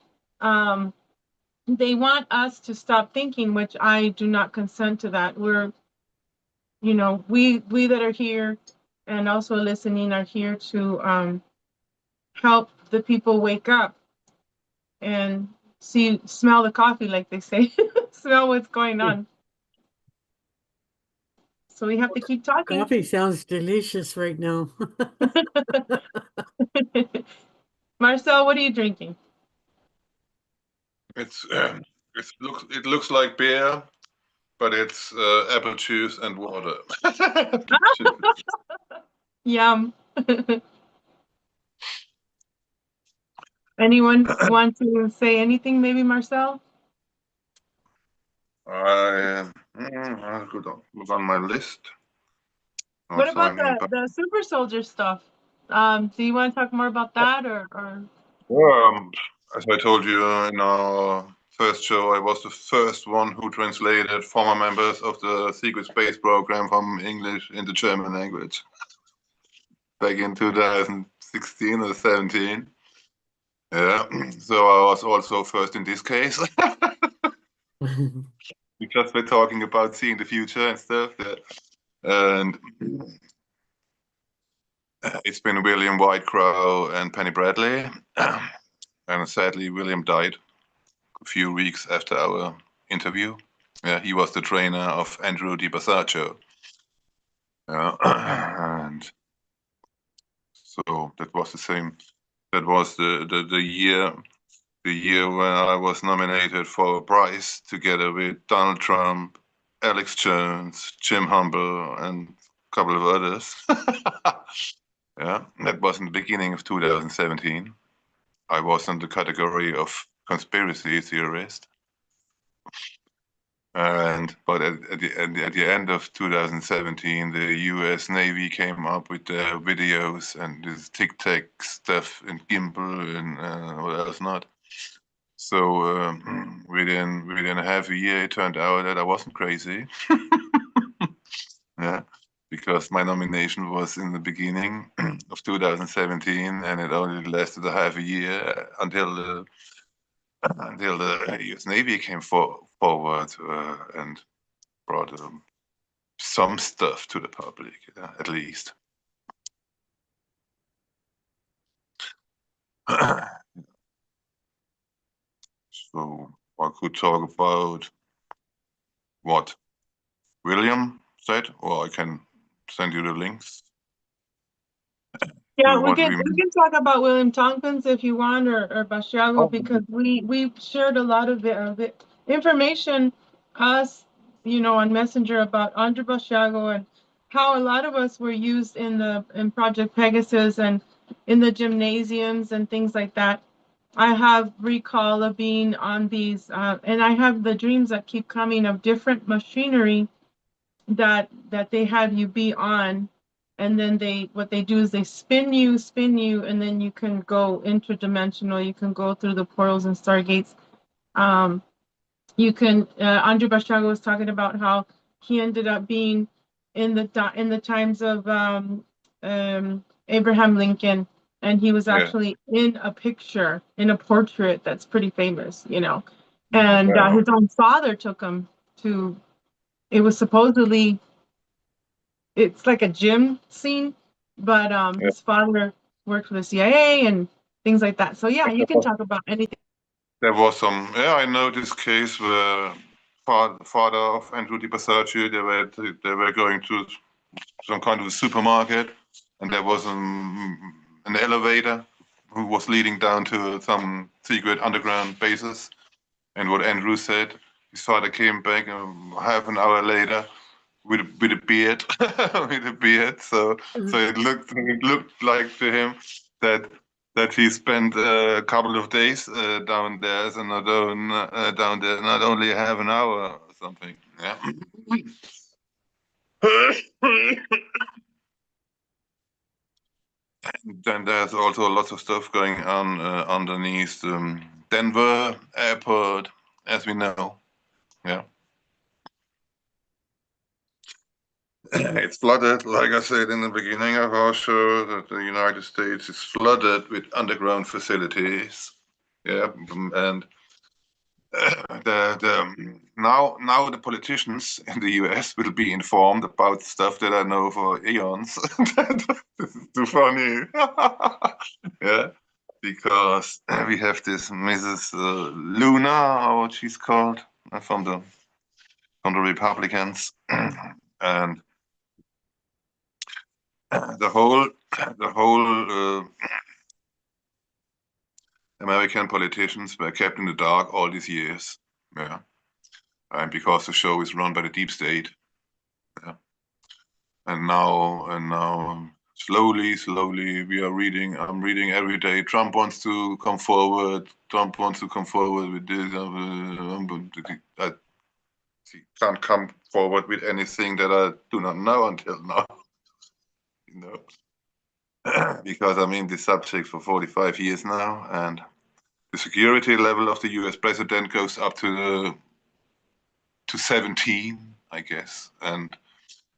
They want us to stop thinking, which I do not consent to that. We're, you know, we that are here and also listening are here to help the people wake up and smell the coffee, like they say, smell what's going on. So we have to keep talking. Coffee sounds delicious right now. Marcel, what are you drinking? It looks like beer, but it's apple juice and water. Yum. Anyone want to say anything, maybe Marcel? I'll look on my list. What about the super soldier stuff? Do you want to talk more about that or? As I told you in our first show, I was the first one who translated former members of the secret space program from English into German language back in 2016 or 17. Yeah, so I was also first in this case. Because we're talking about seeing the future and stuff. Yeah. And it's been William Whitecrow and Penny Bradley. And sadly, William died a few weeks after our interview. Yeah, he was the trainer of Andrew Di Basaccio. And so that was the same. That was the year when I was nominated for a prize together with Donald Trump, Alex Jones, Jim Humble, and a couple of others. Yeah, that was in the beginning of 2017. I was in the category of conspiracy theorist. But at the end of 2017, the U.S. Navy came up with their videos and this Tic Tac stuff and gimbal and what else not. So within half a year, it turned out that I wasn't crazy. Yeah, because my nomination was in the beginning of 2017, and it only lasted a half a year until the U.S. Navy came forward and brought some stuff to the public, at least. So I could talk about what William said, or I can send you the links. Yeah, we can talk about William Tompkins if you want, or Basciago, because we shared a lot of the information, us, you know, on Messenger about Andre Basciago and how a lot of us were used in Project Pegasus and in the gymnasiums and things like that. I have recall of being on these, and I have the dreams that keep coming of different machinery that they have you be on. and then what they do is they spin you, and then you can go interdimensional. You can go through the portals and stargates. You can. Andre Bashaga was talking about how he ended up being in the times of Abraham Lincoln, and he was actually in a picture, in a portrait that's pretty famous, you know. And his own father took him to. It was supposedly. It's like a gym scene, but his father worked for the CIA and things like that. So yeah, you can talk about anything. There was some, I know this case where father of Andrew Di Passaggio, they were going to some kind of a supermarket, and there was an elevator who was leading down to some secret underground bases. And what Andrew said, his father came back half an hour later with a beard, with a beard. So it looked like to him that he spent a couple of days down there, so down there, not only half an hour or something. Yeah. Then there's also lots of stuff going on underneath Denver airport, as we know. Yeah. It's flooded, like I said in the beginning of our show, that the United States is flooded with underground facilities. Yeah, and now the politicians in the US will be informed about stuff that I know for eons. This is too funny. Yeah, because we have this Mrs. Luna, or what she's called, from the Republicans, and the whole American politicians were kept in the dark all these years. Yeah, and because the show is run by the deep state. Yeah, and now slowly I'm reading every day. Trump wants to come forward. Trump wants to come forward with this. He can't come forward with anything that I do not know until now. You know. Because I'm in this subject for 45 years now, and the security level of the US president goes up to 17, I guess, and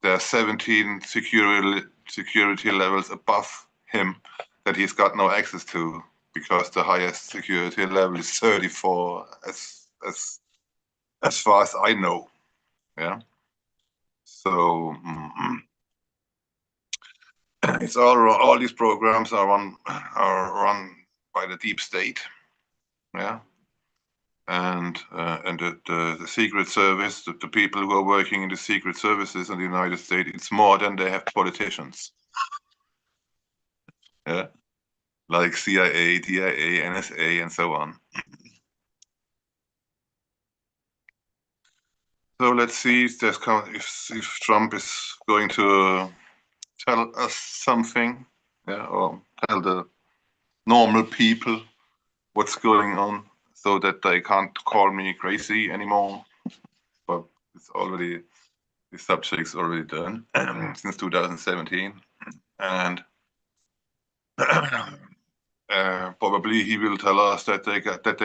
there are 17 security levels above him that he's got no access to, because the highest security level is 34, as far as I know. Yeah. So it's all these programs are run by the deep state. Yeah. And the Secret Service, the people who are working in the Secret Services in the United States, it's more than they have politicians. Yeah, like CIA, DIA, NSA, and so on. So let's see if Trump is going to tell us something, yeah, or tell the normal people what's going on, so that they can't call me crazy anymore. But it's already, the subject's already done since 2017, and probably he will tell us that they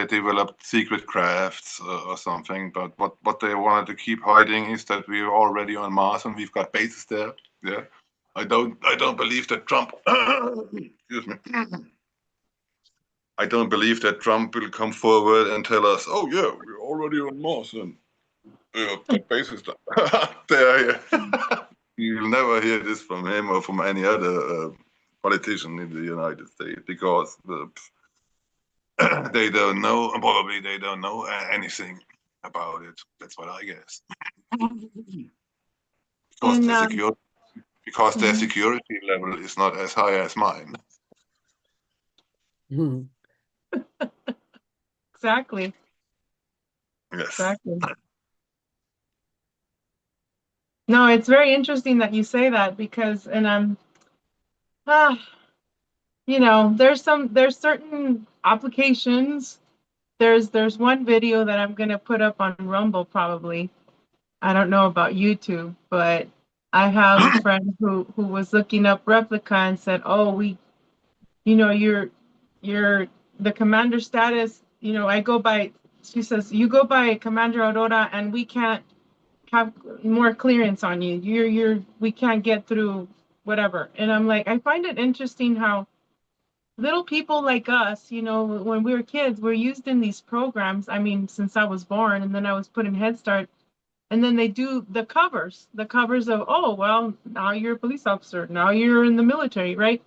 developed secret crafts or something. But what they wanted to keep hiding is that we are already on Mars and we've got bases there. Yeah, I don't believe that Trump. Excuse me. I don't believe that Trump will come forward and tell us, "Oh yeah, we're already on Mars and got bases there." Yeah. You'll never hear this from him or from any other politician in the United States, because they don't know, probably they don't know anything about it. That's what I guess. Because their security level is not as high as mine. Exactly. Yes. Exactly. No, it's very interesting that you say that, because, and you know, there's certain applications. There's one video that I'm gonna put up on Rumble probably. I don't know about YouTube, but I have a friend who was looking up replica and said, "Oh, you're the commander status. I go by." She says, "You go by Commander Aurora, and we can't have more clearance on you. We can't get through whatever." And I'm like, I find it interesting how little people like us, when we were kids, we're used in these programs. I mean, since I was born, and then I was put in Head Start, and then they do the covers of, oh, well, now you're a police officer, now you're in the military, right?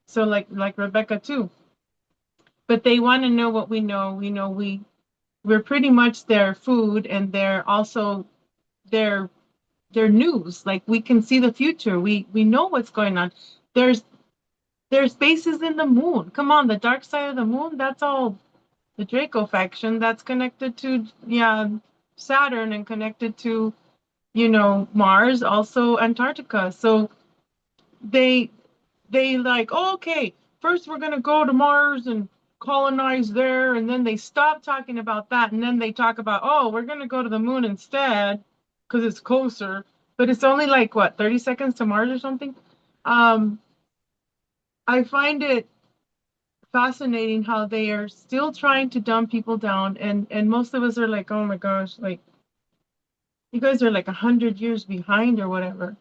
So like Rebecca too. But they want to know what we know. We're pretty much their food, and they're also their news. Like, we can see the future. We know what's going on. There's bases in the moon. Come on, the dark side of the moon, that's all the Draco faction. That's connected to Saturn, and connected to Mars, also Antarctica. So they like, oh, okay, first we're gonna go to Mars and colonize there, and then they stop talking about that, and then they talk about, oh, we're gonna go to the moon instead because it's closer, but it's only like, what, 30 seconds to Mars or something. I find it fascinating how they are still trying to dumb people down, and most of us are like, oh my gosh, like, you guys are like 100 years behind or whatever.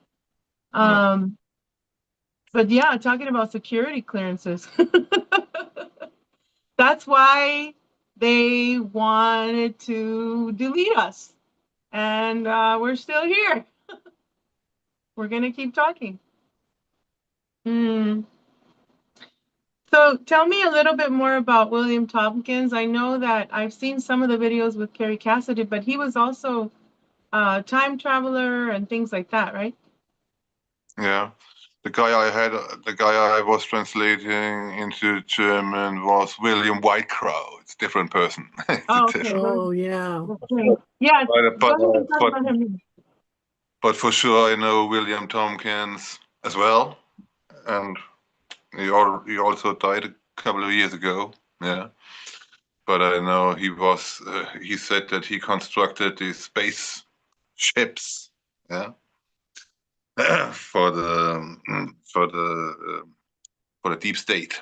But yeah, talking about security clearances. That's why they wanted to delete us. And we're still here. We're going to keep talking. So tell me a little bit more about William Tompkins. I know that I've seen some of the videos with Carrie Cassidy, but he was also a time traveler and things like that, right? Yeah. The guy I was translating into German was William Whitecrow. It's a different person. Oh, okay. Oh, yeah. Okay. Yeah. But for sure, I know William Tompkins as well, and he also died a couple of years ago. Yeah, but I know he was. He said that he constructed these space ships. Yeah, for the deep state.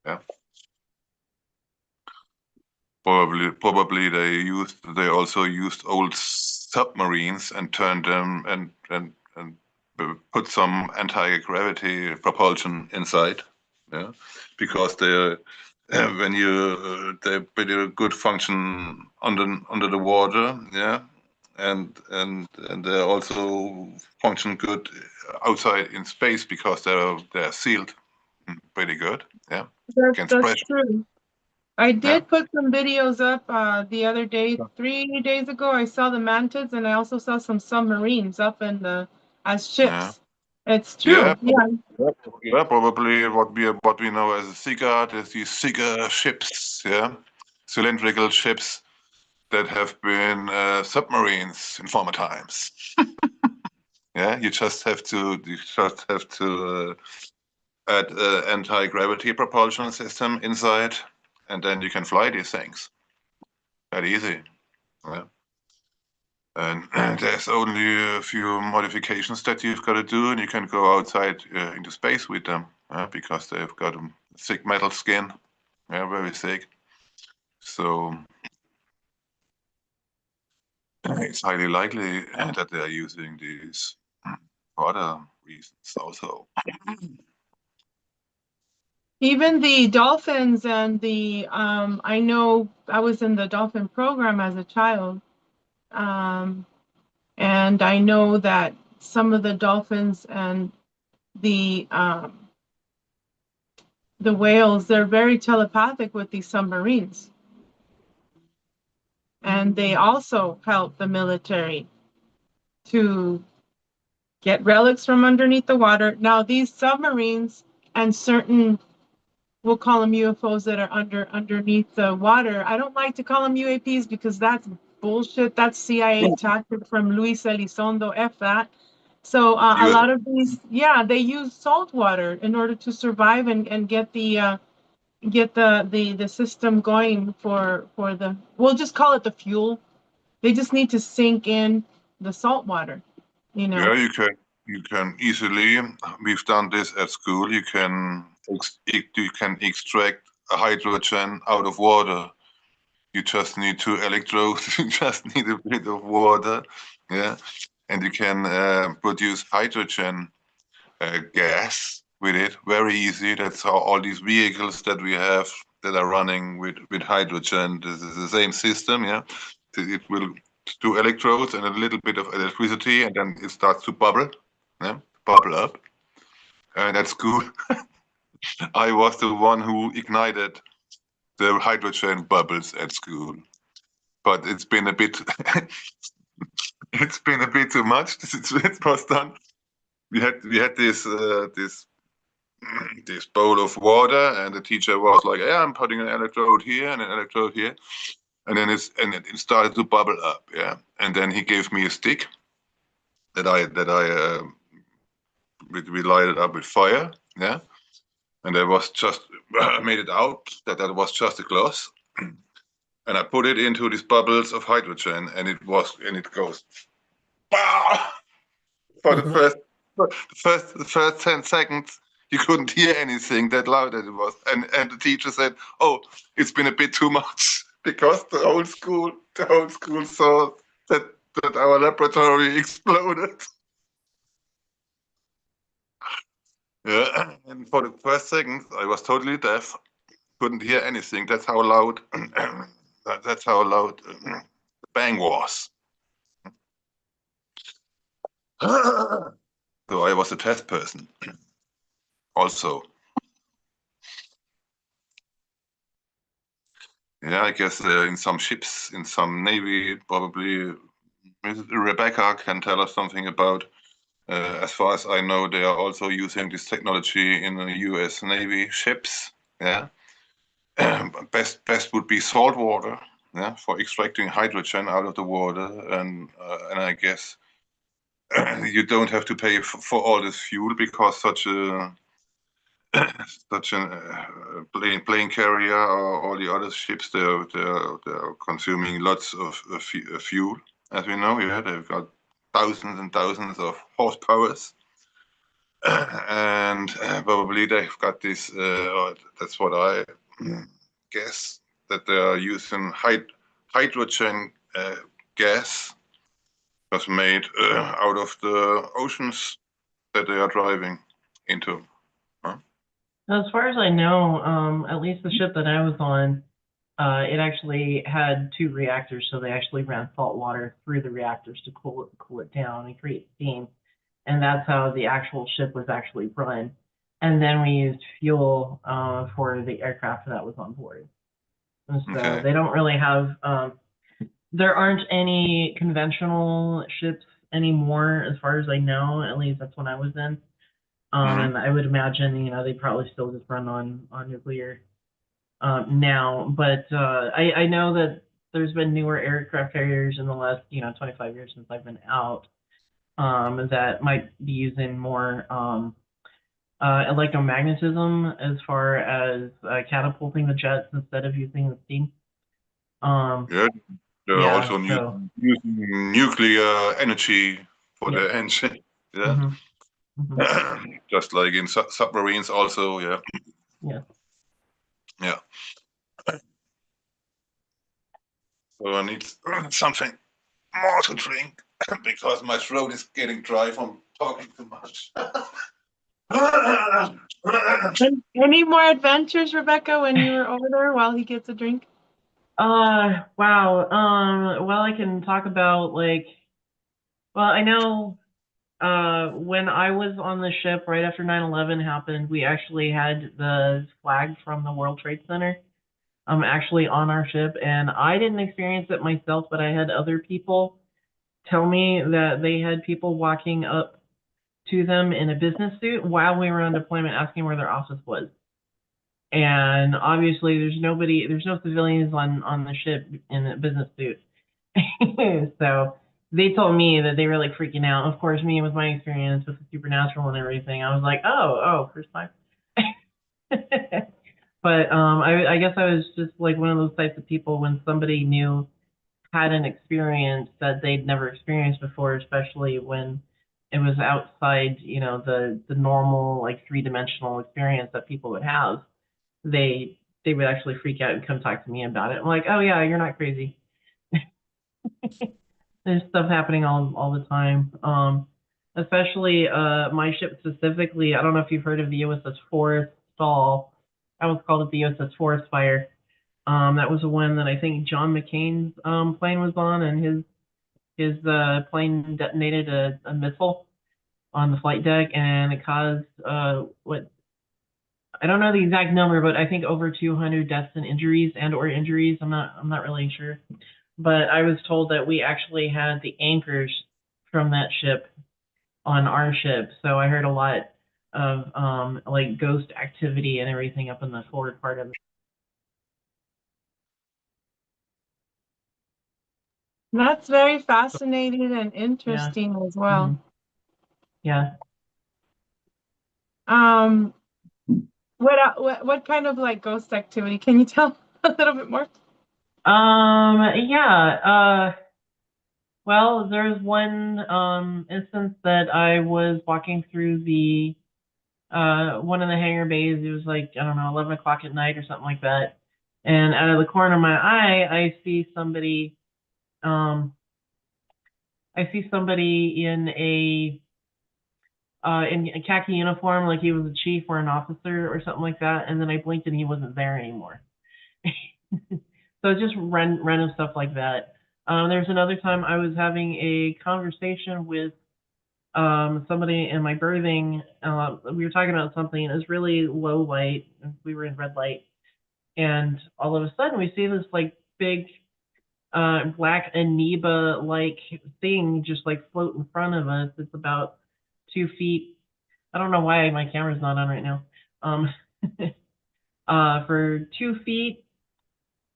Yeah. Probably they also used old submarines and turned them and put some anti-gravity propulsion inside. Yeah, because they pretty good function under the water. Yeah, and they also function good outside in space because they're sealed pretty good. Yeah, That's true. I did put some videos up the other day, 3 days ago. I saw the mantids, and I also saw some submarines up as ships. Yeah. It's true. Yeah, probably what we know as a SIGARD is these SIGA ships, yeah, cylindrical ships that have been submarines in former times. Yeah, you just have to add an anti-gravity propulsion system inside, and then you can fly these things. That easy. Yeah. And there's only a few modifications that you've got to do, and you can go outside into space with them because they've got a thick metal skin. Yeah, very thick. So it's highly likely that they are using these for other reasons also. Even the dolphins and the I know I was in the dolphin program as a child, and I know that some of the dolphins and the whales, they're very telepathic with these submarines, and they also help the military to get relics from underneath the water. Now, these submarines and certain, we'll call them UFOs that are underneath the water. I don't like to call them UAPs because that's bullshit. That's CIA tactic from Luis Elizondo. F that. So a lot of these, they use salt water in order to survive and get the system going for the, we'll just call it the fuel. They just need to sink in the salt water. Yeah, you can easily, we've done this at school, you can extract hydrogen out of water. You just need 2 electrodes, you just need a bit of water, yeah, and you can produce hydrogen gas with it, very easy. That's how all these vehicles that we have that are running with hydrogen, this is the same system, yeah. It will 2 electrodes and a little bit of electricity, and then it starts to bubble, yeah, bubble up. And at school, I was the one who ignited the hydrogen bubbles at school. But it's been a bit, it's been a bit too much. It was done. We had this this bowl of water, and the teacher was like, "Yeah, I'm putting an electrode here and an electrode here," and then it started to bubble up, yeah. And then he gave me a stick that we lighted up with fire, yeah. And I was just made it out that was just a glass, and I put it into these bubbles of hydrogen, and it goes, bah! For the first 10 seconds, you couldn't hear anything that loud as it was, and the teacher said, "Oh, it's been a bit too much," because the whole school saw that our laboratory exploded. Yeah, and for the first seconds, I was totally deaf, couldn't hear anything. That's how loud. That's how loud the bang was. So I was a test person, also. Yeah, I guess in some ships, in some navy, probably Rebecca can tell us something about. As far as I know, they are also using this technology in the U.S. Navy ships. Yeah, best would be salt water. Yeah, for extracting hydrogen out of the water, and I guess you don't have to pay for all this fuel, because such a plane carrier or all the other ships, they're consuming lots of fuel, as we know. Yeah, they've got thousands and thousands of horsepowers, and probably they've got this. That's what I guess, that they are using hydrogen gas was made out of the oceans that they are driving into. As far as I know, at least the ship that I was on, it actually had 2 reactors, so they actually ran salt water through the reactors to cool it down and create steam, and that's how the actual ship was actually run. And then we used fuel for the aircraft that was on board. And so Okay. they don't really have. There aren't any conventional ships anymore, as far as I know. At least that's when I was in. And I would imagine, they probably still just run on nuclear now. But I know that there's been newer aircraft carriers in the last, 25 years since I've been out, that might be using more electromagnetism as far as catapulting the jets instead of using the steam. Yeah, they're Yeah, also using nuclear energy for Yeah. the engine. Yeah. Mhm. Mhm. Just like in submarines also, yeah. Yeah. Yeah. So I need something more to drink because my throat is getting dry from talking too much. Any more adventures, Rebecca, when you were over there while he gets a drink? Wow. Well, I can talk about I know when I was on the ship right after 9/11 happened, we actually had the flag from the World Trade Center actually on our ship, and I didn't experience it myself, but I had other people tell me that they had people walking up to them in a business suit while we were on deployment asking where their office was. And obviously there's no civilians on the ship in a business suit. So they told me that they were like freaking out. Of course, me with my experience with the supernatural and everything, I was like, oh, first time. But I guess I was just like one of those types of people when somebody new had an experience that they'd never experienced before, especially when it was outside, the normal like three-dimensional experience that people would have, they would actually freak out and come talk to me about it. I'm like, oh yeah, you're not crazy. There's stuff happening all the time. Especially my ship specifically. I don't know if you've heard of the USS Forest Fall. I was called it the USS Forest Fire. That was the one that I think John McCain's plane was on, and his plane detonated a missile on the flight deck, and it caused what, I don't know the exact number, but I think over 200 deaths and injuries or injuries. I'm not really sure. But I was told that we actually had the anchors from that ship on our ship. So I heard a lot of like ghost activity and everything up in the forward part of it. That's very fascinating and interesting as well. Mhm. Yeah. What kind of like ghost activity? Can you tell a little bit more? Yeah. Well, there's one instance that I was walking through the one of the hangar bays. It was like, I don't know, 11 o'clock at night or something like that. And out of the corner of my eye, I see somebody in a khaki uniform, like he was a chief or an officer or something like that. And then I blinked and he wasn't there anymore. So just random stuff like that. There's another time I was having a conversation with somebody in my berthing. We were talking about something, and it was really low light. We were in red light, and all of a sudden we see this like big black amoeba-like thing just like float in front of us. It's about 2 feet. I don't know why my camera's not on right now. For 2 feet,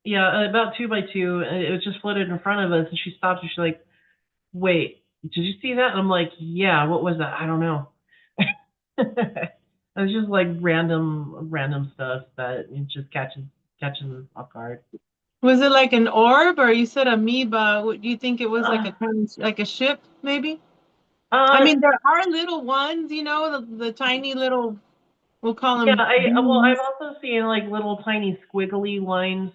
yeah, about 2 by 2. It was just floated in front of us, and she stopped and she's like, "Wait, did you see that?" And I'm like, "Yeah, what was that? I don't know." It's just like random stuff that it just catches us off guard. Was it like an orb, or you said amoeba? Do you think it was like a ship, maybe? I mean, there are little ones, the tiny little, we'll call them. Yeah, I've also seen like little tiny squiggly lines,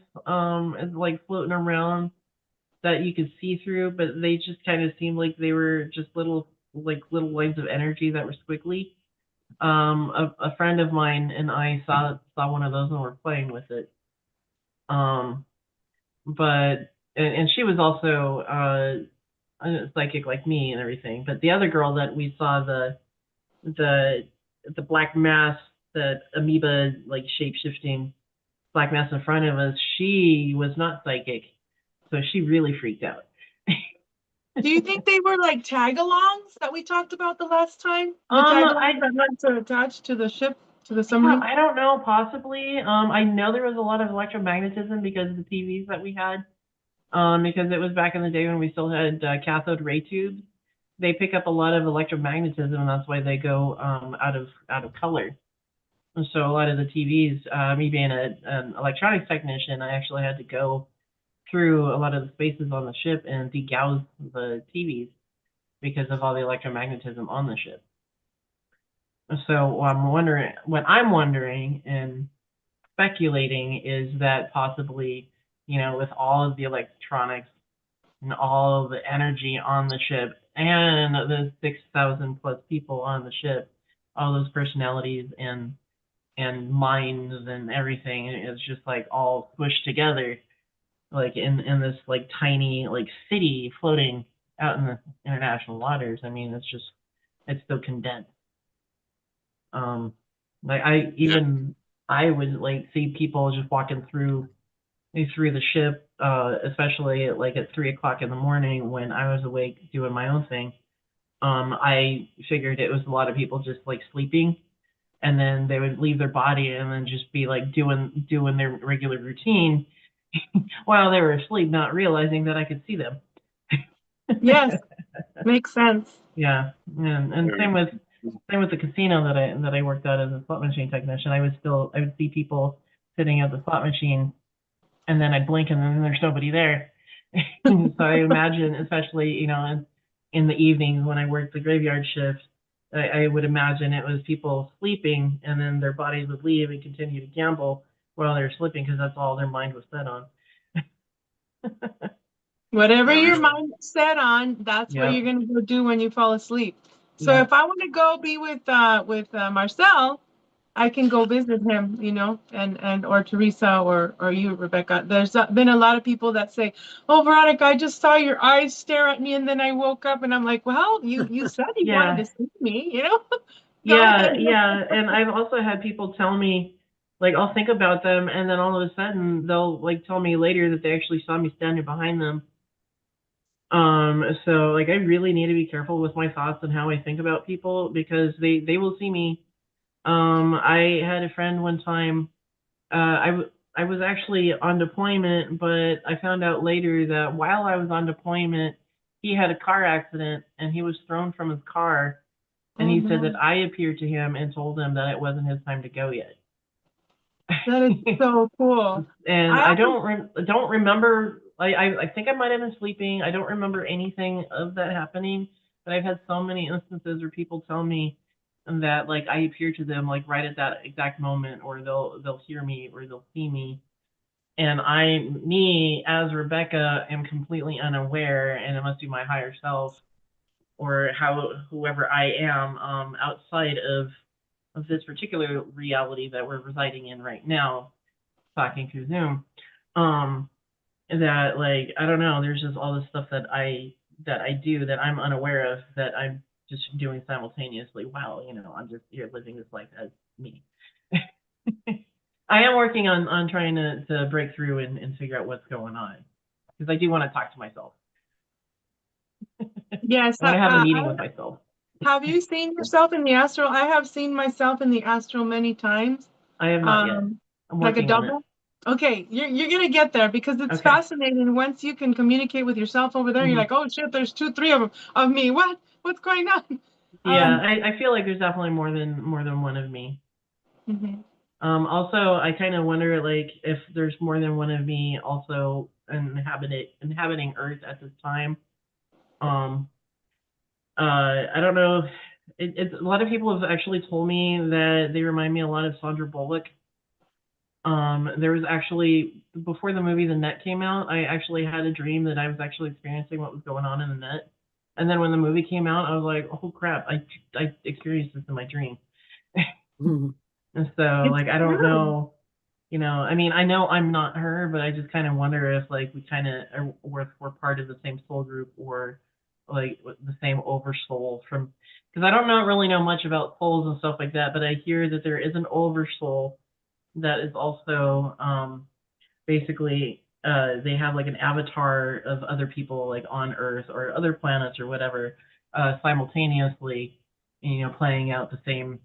like floating around that you could see through, but they just kind of seemed like they were just little lines of energy that were squiggly. A friend of mine and I saw one of those and were playing with it. But and she was also a psychic like me and everything. But the other girl that we saw, the black mass, that amoeba like shape shifting black mass in front of us, she was not psychic, so she really freaked out. Do you think they were like tag-alongs that we talked about the last time? The tag-alongs that meant to attach to the ship, to the submarine? I don't know, possibly. I know there was a lot of electromagnetism because of the TVs that we had. Because it was back in the day when we still had cathode ray tubes. They pick up a lot of electromagnetism, and that's why they go out of color. And so a lot of the TVs, me being an electronics technician, I actually had to go through a lot of the spaces on the ship and degauss the TVs because of all the electromagnetism on the ship. So what I'm wondering and speculating is that possibly, with all of the electronics and all of the energy on the ship and the 6,000 plus people on the ship, all those personalities and minds and everything, it's just like all squished together, like in this like tiny like city floating out in the international waters. I mean, it's so condensed. Like I would like see people just walking through the ship, especially like at 3 o'clock in the morning when I was awake doing my own thing. I figured it was a lot of people just like sleeping, and then they would leave their body and then just be like doing their regular routine while they were asleep, not realizing that I could see them. Yes, makes sense. Yeah, and same with the casino that I worked at as a slot machine technician. I would see people sitting at the slot machine, and then I'd blink and then there's nobody there. So I imagine, especially, in the evenings when I worked the graveyard shift, I would imagine it was people sleeping, and then their bodies would leave and continue to gamble while they're sleeping because that's all their mind was set on. Whatever Yeah, your we- mind is set on, that's what Yep. you're gonna go do when you fall asleep. So Yep. if I want to go be with Marcel, I can go visit him, you know, and or Teresa or you, Rebecca. There's been a lot of people that say, "Oh, Veronica, I just saw your eyes stare at me, and then I woke up," and I'm like, "Well, you said you wanted Yeah. to see me, you know." Go Yeah, ahead. yeah. And I've also had people tell me, like, I'll think about them, and then all of a sudden they'll like tell me later that they actually saw me standing behind them. So like I really need to be careful with my thoughts and how I think about people because they will see me. I had a friend one time. I was actually on deployment, but I found out later that while I was on deployment, he had a car accident and he was thrown from his car. And he said that I appeared to him and told him that it wasn't his time to go yet. That is so cool. And I I don't remember. I think I might have been sleeping. I don't remember anything of that happening. But I've had so many instances where people tell me that like I appear to them like right at that exact moment, or they'll hear me or they'll see me, and me as Rebecca am completely unaware, and it must be my higher self or whoever I am outside of this particular reality that we're residing in right now, talking through Zoom. That like I don't know, there's just all this stuff that I do that I'm unaware of that I'm just doing simultaneously. Wow, you know, I'm just here living this life as me. I am working on trying to break through and figure out what's going on because I do want to talk to myself. Yes. I want to have a meeting with myself. Have you seen yourself in the astral? I have seen myself in the astral many times. I have not yet. I'm Like a working on it. double. Okay, you're gonna get there because it's Okay. fascinating. Once you can communicate with yourself over there, you're like, oh shit, there's 2, 3 of them of me. What's going on? Yeah, I feel like there's definitely more than one of me. Mhm. Also, I kind of wonder like if there's more than one of me also inhabiting Earth at this time. I don't know. It's a lot of people have actually told me that they remind me a lot of Sandra Bullock. There was actually before the movie The Net came out, I actually had a dream that I was actually experiencing what was going on in the net. And then when the movie came out, I was like, oh crap, I experienced this in my dream. And so It's like I don't true. know, you know, I mean I know I'm not her, but I just kind of wonder if like we kind of we're part of the same soul group or like the same oversoul from because I don't really know much about souls and stuff like that, but I hear that there is an oversoul that is also basically they have like an avatar of other people like on Earth or other planets or whatever simultaneously, you know, playing out the same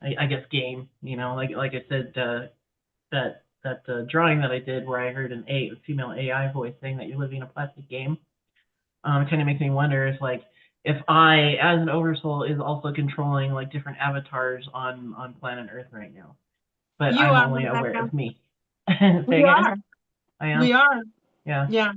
I guess game, you know, like I said, that drawing that I did where I heard a female AI voice saying that you're living in a plastic game, kind of makes me wonder if I, as an oversoul, is also controlling like different avatars on planet Earth right now, but You I'm are, only aware Rebecca. of me. We are. I am. We are. Yeah. Yeah.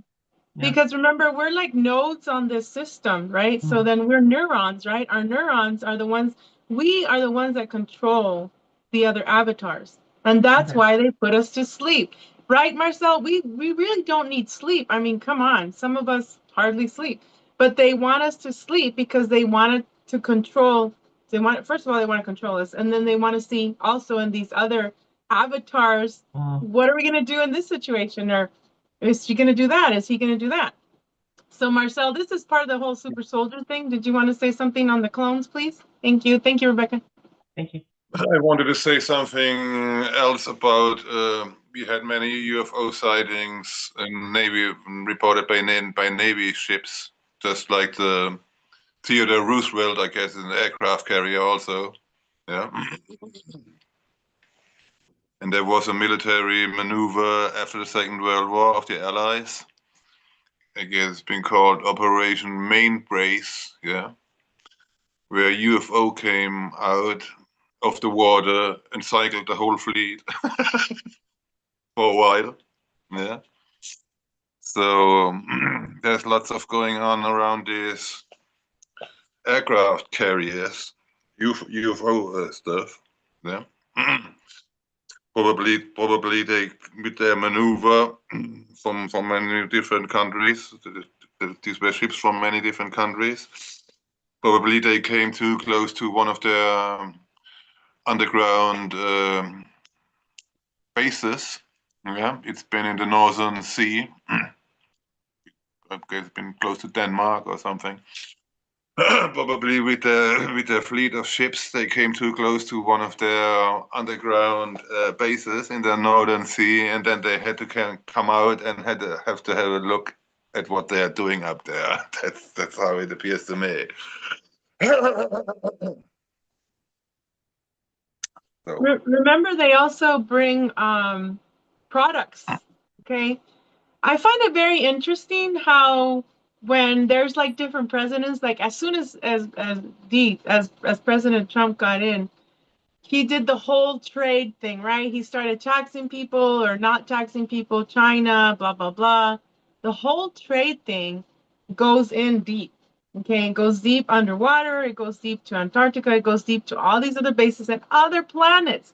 Yeah. Because remember, we're like nodes on this system, right? So Mhm. then we're neurons, right? Our neurons are the ones, we are the ones that control the other avatars. And that's Okay. why they put us to sleep. Right, Marcel? We really don't need sleep. I mean, come on. Some of us hardly sleep. But they want us to sleep because they wanted to control, first of all, they want to control us. And then they want to see also in these other avatars, what are we going to do in this situation? Or is she going to do that? Is he going to do that? So, Marcel, this is part of the whole super soldier thing. Did you want to say something on the clones, please? Thank you. Thank you, Rebecca. Thank you. I wanted to say something else about we had many UFO sightings and Navy reported by Navy ships, just like the Theodore Roosevelt, I guess, is an aircraft carrier also. Yeah. And there was a military maneuver after the Second World War of the Allies. I guess it's been called Operation Main Brace, yeah, where UFO came out of the water and cycled the whole fleet for a while. Yeah. So there's lots of going on around this. aircraft carriers, UFO stuff. Yeah. Probably they with their maneuver from many different countries. These were ships from many different countries. Probably they came too close to one of their underground bases. Yeah, it's been in the Northern Sea. It's been close to Denmark or something. Probably with the fleet of ships, they came too close to one of their underground bases in the Northern Sea, and then they had to come out and have to have a look at what they are doing up there. That's how it appears to me. So, Remember, they also bring products. Okay, I find it very interesting how when there's like different presidents, like as soon as President Trump got in, he did the whole trade thing, right? He started taxing people or not taxing people, China, blah blah blah. The whole trade thing goes in deep. Okay, it goes deep underwater, it goes deep to Antarctica, it goes deep to all these other bases and other planets.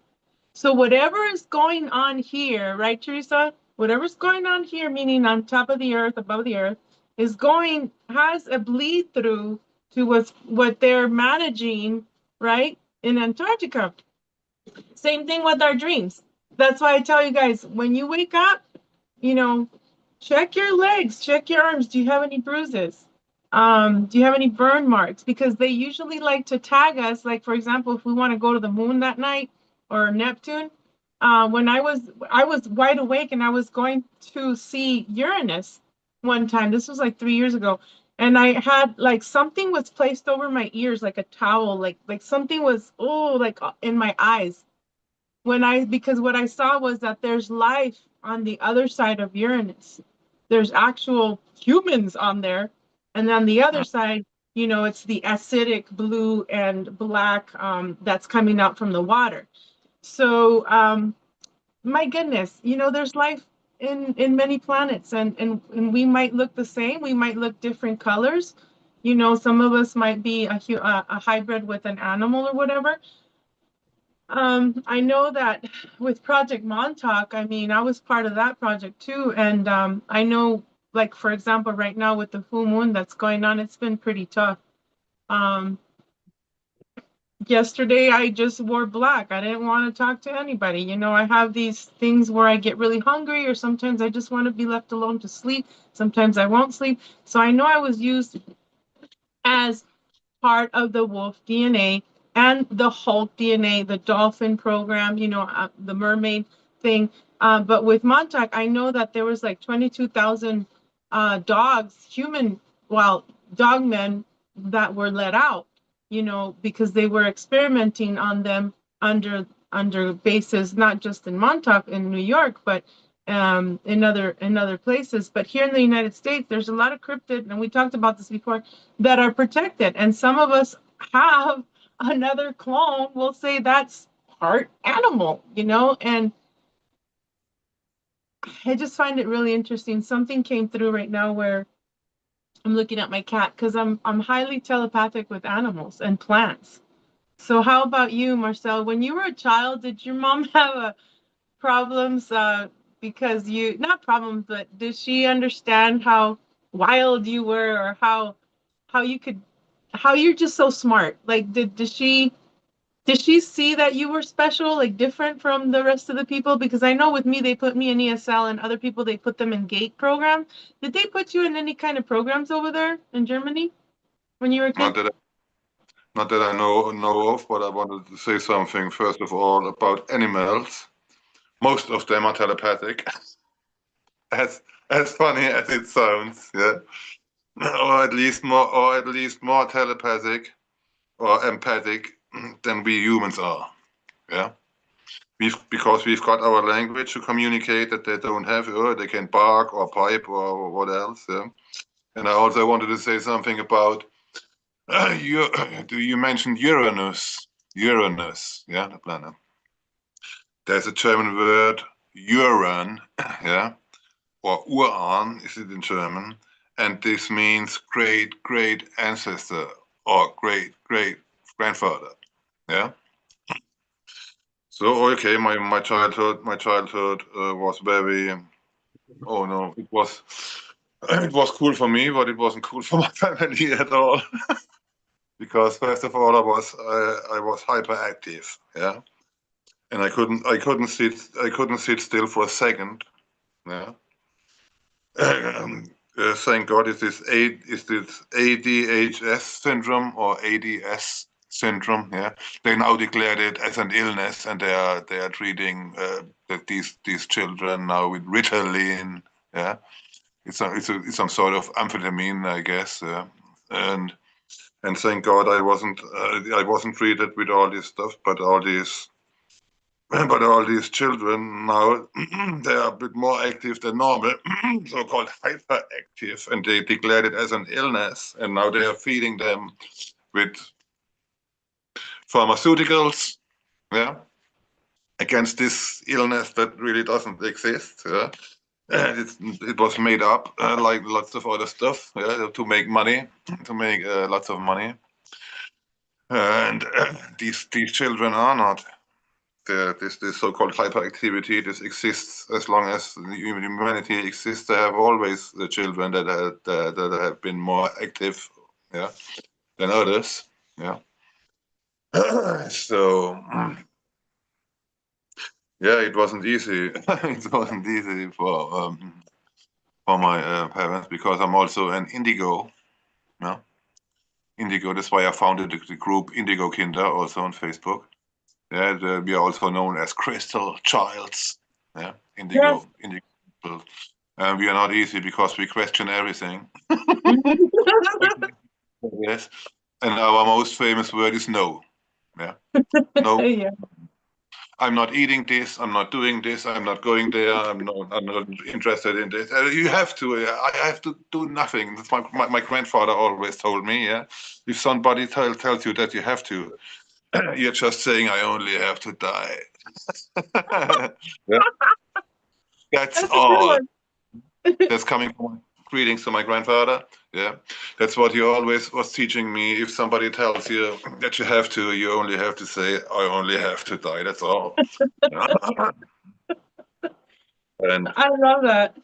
So whatever is going on here, right, Teresa? Whatever's going on here, meaning on top of the earth, above the earth, has a bleed through to what they're managing, right, in Antarctica. Same thing with our dreams. That's why I tell you guys, when you wake up, check your legs, check your arms. Do you have any bruises? Do you have any burn marks? Because they usually like to tag us. Like, for example, if we want to go to the moon that night or Neptune, when I was wide awake and I was going to see Uranus one time. This was like 3 years ago. And I had like something was placed over my ears, like a towel, like something was, like in my eyes. Because what I saw was that there's life on the other side of Uranus. There's actual humans on there. And on the other side, it's the acidic blue and black that's coming out from the water. So, my goodness, there's life in many planets, and we might look the same. We might look different colors. Some of us might be a hybrid with an animal or whatever. I know that with Project Montauk, I mean, I was part of that project too. And I know, like, for example, right now with the full moon that's going on, it's been pretty tough. Yesterday, I just wore black. I didn't want to talk to anybody. I have these things where I get really hungry, or sometimes I just want to be left alone to sleep. Sometimes I won't sleep. So I know I was used as part of the wolf DNA and the Hulk DNA, the dolphin program, the mermaid thing. But with Montauk, I know that there was like 22,000 dogs, dog men that were let out, because they were experimenting on them under bases, not just in Montauk in New York, but in other places. But here in the United States, there's a lot of cryptid, and we talked about this before, that are protected. And some of us have another clone. We'll say that's part animal, and I just find it really interesting. Something came through right now where I'm looking at my cat, because I'm highly telepathic with animals and plants. So how about you, Marcel? When you were a child, did your mom have problems because not problems, but did she understand how wild you were, or how you're just so smart? Like, did she see that you were special, like different from the rest of the people? Because I know with me, they put me in ESL, and other people, they put them in GATE program. Did they put you in any kind of programs over there in Germany when you were a kid? Not that I know of, but I wanted to say something first of all about animals. Most of them are telepathic, as funny as it sounds, yeah, or at least more telepathic or empathic than we humans are, yeah. Because we've got our language to communicate that they don't have, or they can bark or pipe or what else, yeah. And I also wanted to say something about you mentioned Uranus, yeah, the planet. There's a German word, Uran, yeah, or Uran is it in German, and this means great ancestor or great grandfather. Yeah. So okay, my childhood was very. Oh no, it was cool for me, but it wasn't cool for my family at all. Because first of all, I was hyperactive. Yeah. And I couldn't sit still for a second. Yeah. Thank God, is this ADHS syndrome or ADS syndrome? Yeah, they now declared it as an illness, and they are treating these children now with Ritalin. Yeah, it's some sort of amphetamine, I guess. And thank God I wasn't treated with all this stuff, but all these children now, they are a bit more active than normal, so-called hyperactive, and they declared it as an illness, and now they are feeding them with pharmaceuticals, yeah, against this illness that really doesn't exist. Yeah. It was made up like lots of other stuff, yeah, to make money, lots of money, and these children are not. This so-called hyperactivity, this exists as long as humanity exists. There have always the children that have been more active, yeah, than others, yeah. So yeah, it wasn't easy. It wasn't easy for my parents, because I'm also an Indigo, yeah. Indigo. That's why I founded the group Indigo Kinder also on Facebook. Yeah, we are also known as Crystal Childs. Yeah, Indigo. We are not easy because we question everything. Yes, and our most famous word is no. Yeah, no. Yeah. I'm not eating this. I'm not doing this. I'm not going there. I'm not interested in this. You have to. I have to do nothing. That's my grandfather always told me. Yeah, if somebody tells you that you have to, you're just saying, I only have to die. Yeah. That's That's a good all. one. That's coming from greetings to my grandfather. Yeah, that's what he always was teaching me. If somebody tells you that you have to, you only have to say, I only have to die. That's all. And I love that.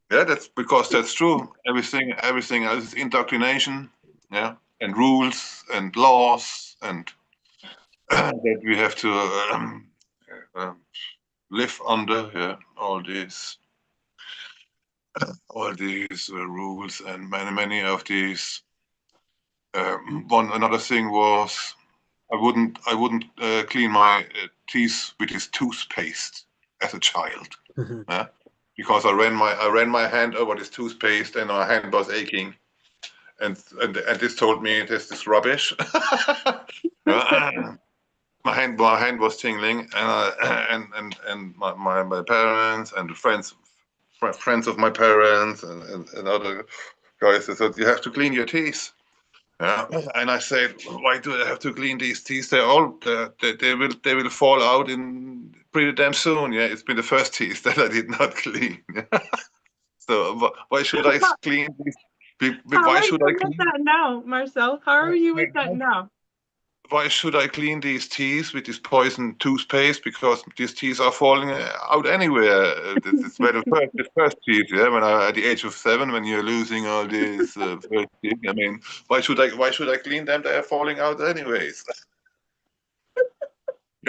yeah, that's because that's true. Everything else is indoctrination. Yeah, and rules and laws, and that we have to live under. Yeah, all these rules, and many of these. Another thing was I wouldn't clean my teeth with this toothpaste as a child, because I ran my hand over this toothpaste and my hand was aching, and this told me this is rubbish. My hand was tingling, and my parents and friends of my parents and other guys said, you have to clean your teeth. Yeah, and I said, why do I have to clean these teeth? They will fall out in pretty damn soon. Yeah, it's been the first teeth that I did not clean. So why should I clean these? Why should I clean? That now, Marcel? How are you with that now? Why should I clean these teeth with this poison toothpaste? Because these teeth are falling out anywhere. It's where the first teeth, yeah. When at the age of 7, when you're losing all these first teeth, I mean, why should I clean them? They are falling out anyways.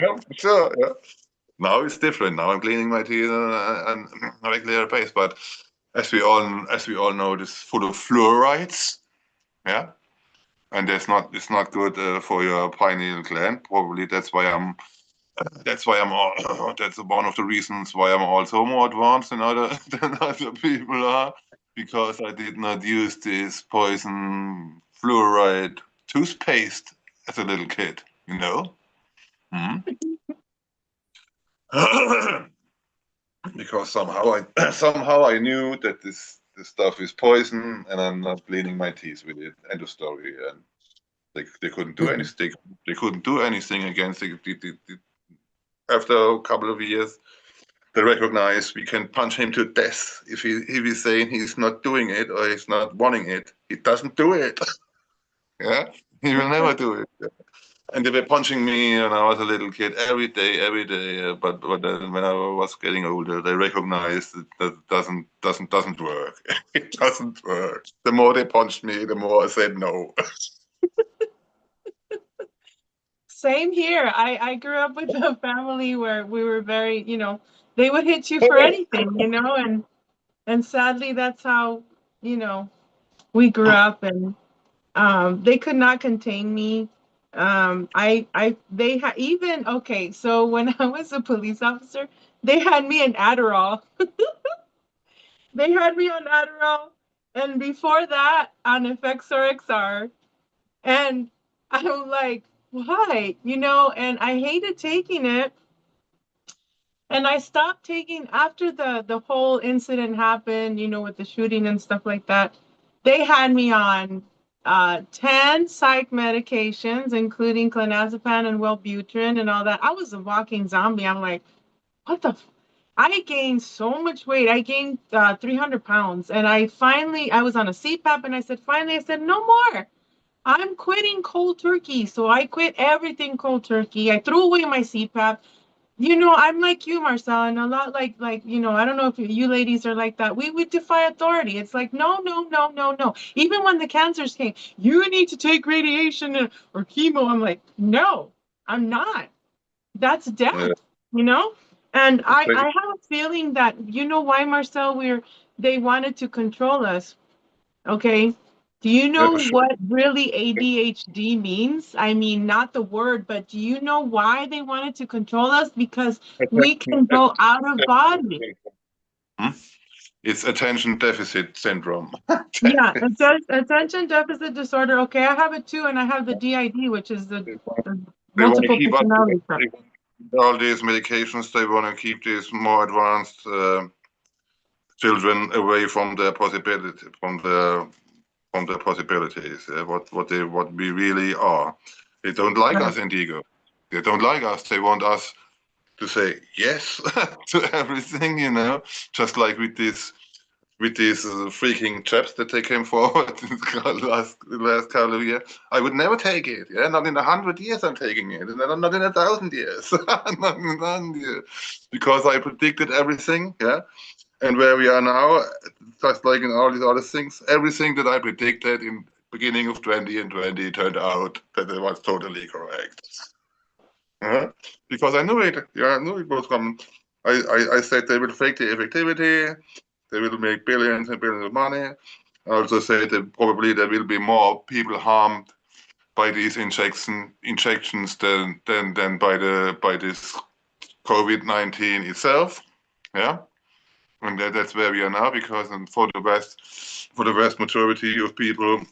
Yeah, sure. Yeah. Now it's different. Now I'm cleaning my teeth on a regular basis. But as we all know, it's full of fluorides. Yeah. And it's not good for your pineal gland. Probably that's one of the reasons why I'm also more advanced than other people are, because I did not use this poison fluoride toothpaste as a little kid, you know. Because somehow I knew that this stuff is poison, and I'm not cleaning my teeth with it. End of story. And they couldn't do anything. They couldn't do anything against it. After a couple of years, they recognized we can punch him to death if he's saying he's not doing it or he's not wanting it. He doesn't do it. Yeah, he will never do it. Yeah. And they were punching me when I was a little kid every day. But then when I was getting older, they recognized that it doesn't work. It doesn't work. The more they punched me, the more I said no. Same here. I grew up with a family where we were very, they would hit you for anything, and sadly that's how, we grew up, and they could not contain me. Even, okay, so when I was a police officer, they had me an Adderall. They had me on Adderall, and before that on Effexor XR. And I'm like, why? And I hated taking it. And I stopped taking after the whole incident happened, with the shooting and stuff like that. They had me on 10 psych medications, including clonazepam and Wellbutrin and all that. I was a walking zombie. I'm like, what the? I gained so much weight. I gained 300 pounds. And I was on a CPAP, and I said, no more. I'm quitting cold turkey. So I quit everything cold turkey. I threw away my CPAP. I'm like you, Marcel, and a lot like, I don't know if you ladies are like that. We would defy authority. It's like, no, no, no, no, no. Even when the cancers came, you need to take radiation or chemo. I'm like, no, I'm not. That's death, And I have a feeling that, why, Marcel, they wanted to control us. Okay. Do you know what really ADHD means? I mean, not the word, but do you know why they wanted to control us? Because we can go out of body. It's attention deficit syndrome. Yeah, attention deficit disorder. Okay, I have it too, and I have the DID, which is the multiple personality. All these medications, they want to keep these more advanced children away from their possibility, from their possibilities. What we really are. They don't like us, Indigo. They don't like us. They want us to say yes to everything, just like with these freaking chaps that they came forward last couple of years. I would never take it. Yeah, not in 100 years I'm taking it, not in 1,000 years, not in 1,000 years, because I predicted everything. Yeah, and where we are now, just like in all these other things, everything that I predicted in beginning of 2020 turned out that it was totally correct. Because I knew it. Yeah, I knew it was coming. I said they will fake the effectivity. They will make billions and billions of money. I also said that probably there will be more people harmed by these injections than by this COVID-19 itself. Yeah, and that's where we are now, because for the vast majority of people,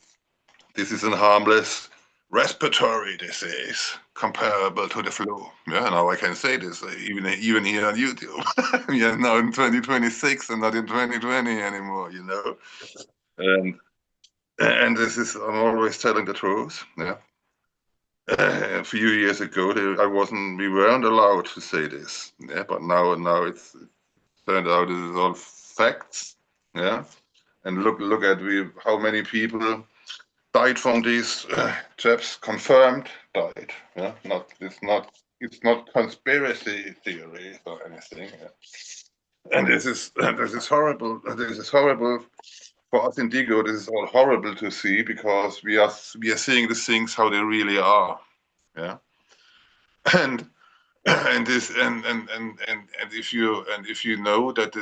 this is a harmless respiratory disease comparable to the flu. Yeah, now I can say this even here on YouTube. We are now in 2026 and not in 2020 anymore, And this is, I'm always telling the truth. Yeah. A few years ago, we weren't allowed to say this. Yeah, but now it's turned out this is all facts. Yeah, and look at how many people died from these chaps, confirmed died. Yeah, it's not conspiracy theories or anything. Yeah. And this is horrible. This is horrible for us, Indigo. This is all horrible to see, because we are seeing the things how they really are. Yeah, and if you know that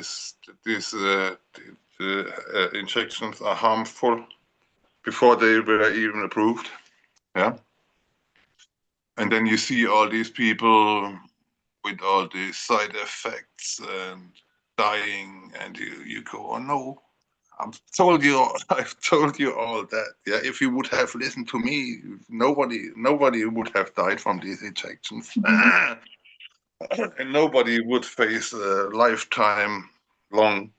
these injections are harmful before they were even approved, yeah. And then you see all these people with all these side effects and dying, and you go, oh no, I've told you all that. Yeah, if you would have listened to me, nobody would have died from these injections, and nobody would face lifetime long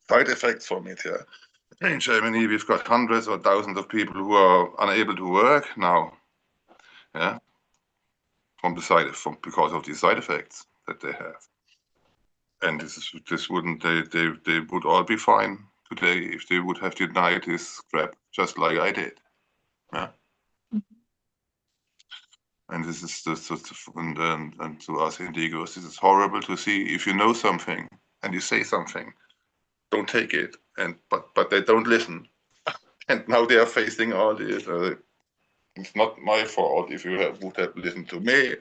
side effects from it. Yeah. In Germany, we've got hundreds or thousands of people who are unable to work now. Yeah, because of these side effects that they have, and they would all be fine today if they would have denied this crap just like I did. Yeah. And this is and to us Indigos, this is horrible to see. If you know something and you say something, don't take it. But they don't listen. And now they are facing all this. It's not my fault. If you would have listened to me,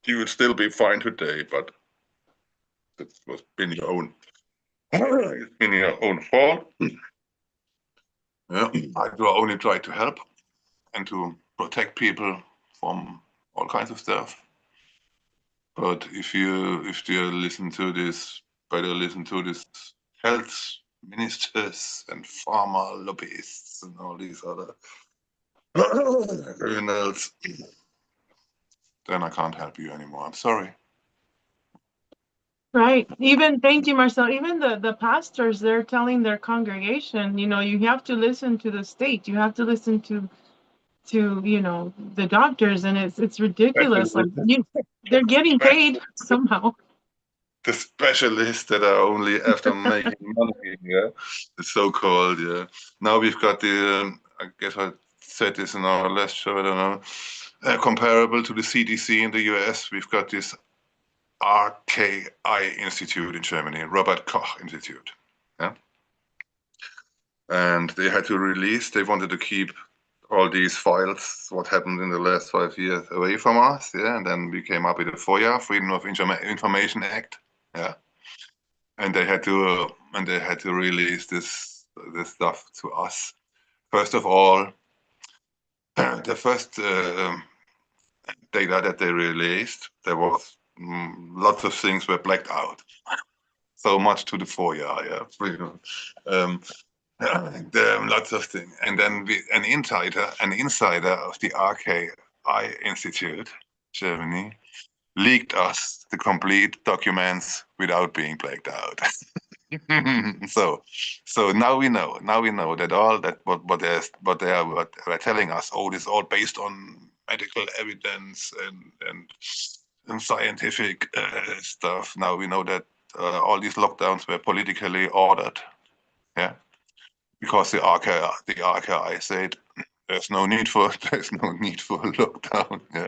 you would still be fine today. But it was been your own. It's been your own fault. Yeah, I only try to help and to protect people from all kinds of stuff. But if you listen to this, better listen to this health ministers and pharma lobbyists and all these other criminals, then I can't help you anymore. I'm sorry. Right. Even, thank you, Marcel. Even the pastors, they're telling their congregation, you know, you have to listen to the state. You have to listen to you know, the doctors, and it's ridiculous. Like they're getting paid somehow. The specialists that are only after making money, yeah, the so-called, yeah. Now we've got the, I guess I said this in our last show, I don't know, comparable to the CDC in the US, we've got this RKI Institute in Germany, Robert Koch Institute, yeah. And they had to release, they wanted to keep all these files, what happened in the last 5 years, away from us, yeah. And then we came up with the FOIA, Freedom of Information Act, yeah. And they had to release this stuff to us. First of all, the first data that they released, there was lots of things were blacked out. So much to the FOIA, yeah. Lots of things, and then an insider of the RKI Institute, Germany, leaked us the complete documents without being blacked out. So now we know that all that what they are telling us, oh, this is all based on medical evidence and scientific stuff. Now we know that all these lockdowns were politically ordered, yeah, because the RKI said there's no need for a lockdown, yeah.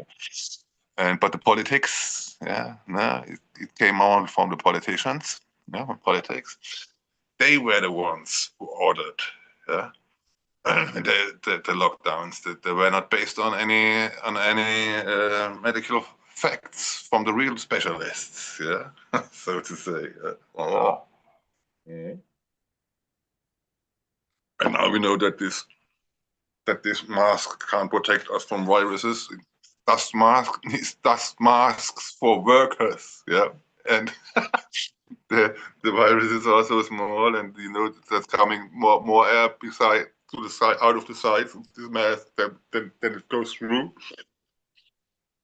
But the politics, yeah, no, it came on from the politicians, yeah, from politics. They were the ones who ordered, yeah, the lockdowns. That they were not based on any medical facts from the real specialists, yeah, so to say. Yeah. And now we know that this mask can't protect us from viruses. Dust masks for workers, yeah, and the virus is also small, and you know that's coming more air out of the sides of this mask than it goes through.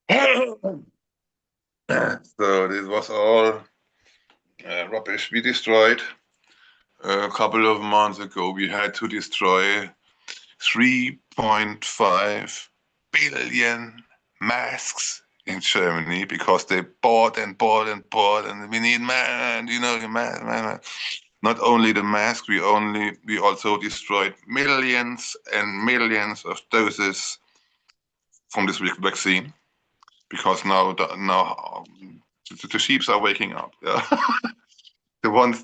So this was all rubbish. We destroyed a couple of months ago. We had to destroy 3.5 billion masks in Germany because they bought, and we need man. Not only the mask, we also destroyed millions and millions of doses from this vaccine, because now the sheeps are waking up. Yeah. The ones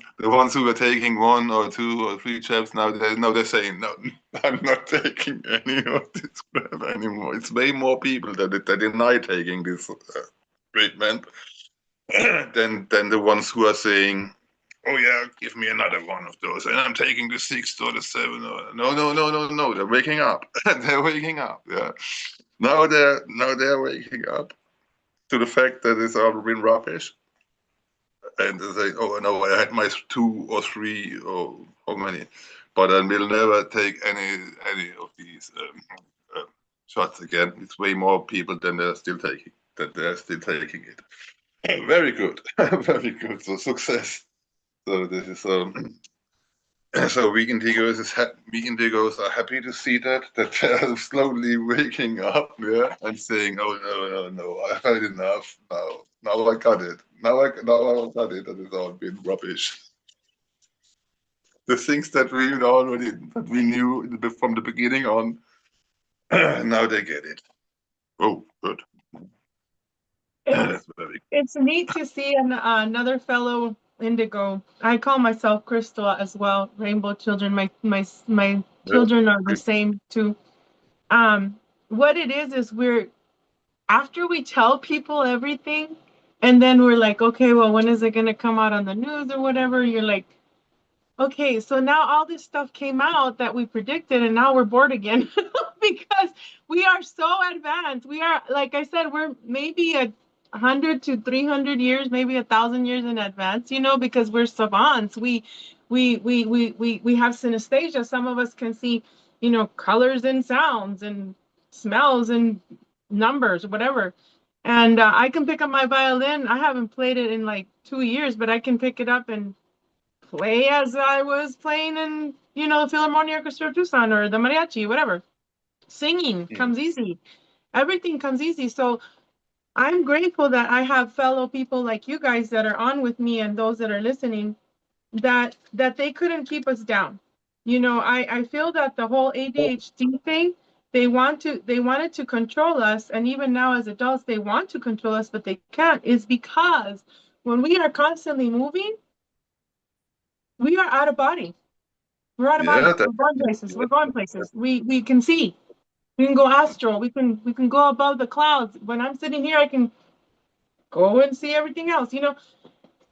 who were taking 1 or 2 or 3 jabs, now they're saying, no, I'm not taking any of this crap anymore. It's way more people that deny taking this treatment than the ones who are saying, oh yeah, give me another one of those, and I'm taking the 6th or the 7th. Or, no, they're waking up. They're waking up. Yeah. Now they're waking up to the fact that it's all been rubbish. And they say, oh no, I had my 2 or 3 or how many, but I will never take any of these shots again. It's way more people than they're still taking it. Very good, very good. So success. So this is so we Indigos are happy to see that they're slowly waking up, yeah, and saying, oh no, I've had enough now. Now I got it. Now I got it, and it's all been rubbish. the things that we knew from the beginning on. Now they get it. Oh, good. That's very It's neat to see another fellow Indigo. I call myself Crystal as well. Rainbow children. My children are the same too. What it is we're after we tell people everything, and then we're like, okay, well, when is it gonna come out on the news or whatever? You're like, okay, so now all this stuff came out that we predicted, and now we're bored again because we are so advanced. We are, like I said, we're maybe 100 to 300 years, maybe 1,000 years in advance, you know, because we're savants. We have synesthesia. Some of us can see, you know, colors and sounds and smells and numbers, whatever. And I can pick up my violin. I haven't played it in like 2 years, but I can pick it up and play as I was playing in, you know, the Philharmonic Orchestra of Tucson or the mariachi, whatever. Singing comes easy. Everything comes easy. So I'm grateful that I have fellow people like you guys that are on with me and those that are listening that they couldn't keep us down. You know, I feel that the whole ADHD thing, they wanted to control us, and even now as adults they want to control us, but they can't, is because when we are constantly moving, we are out of body. We're out of body. We're going places. We're going places. We can see. We can go astral. We can go above the clouds. When I'm sitting here, I can go and see everything else. You know,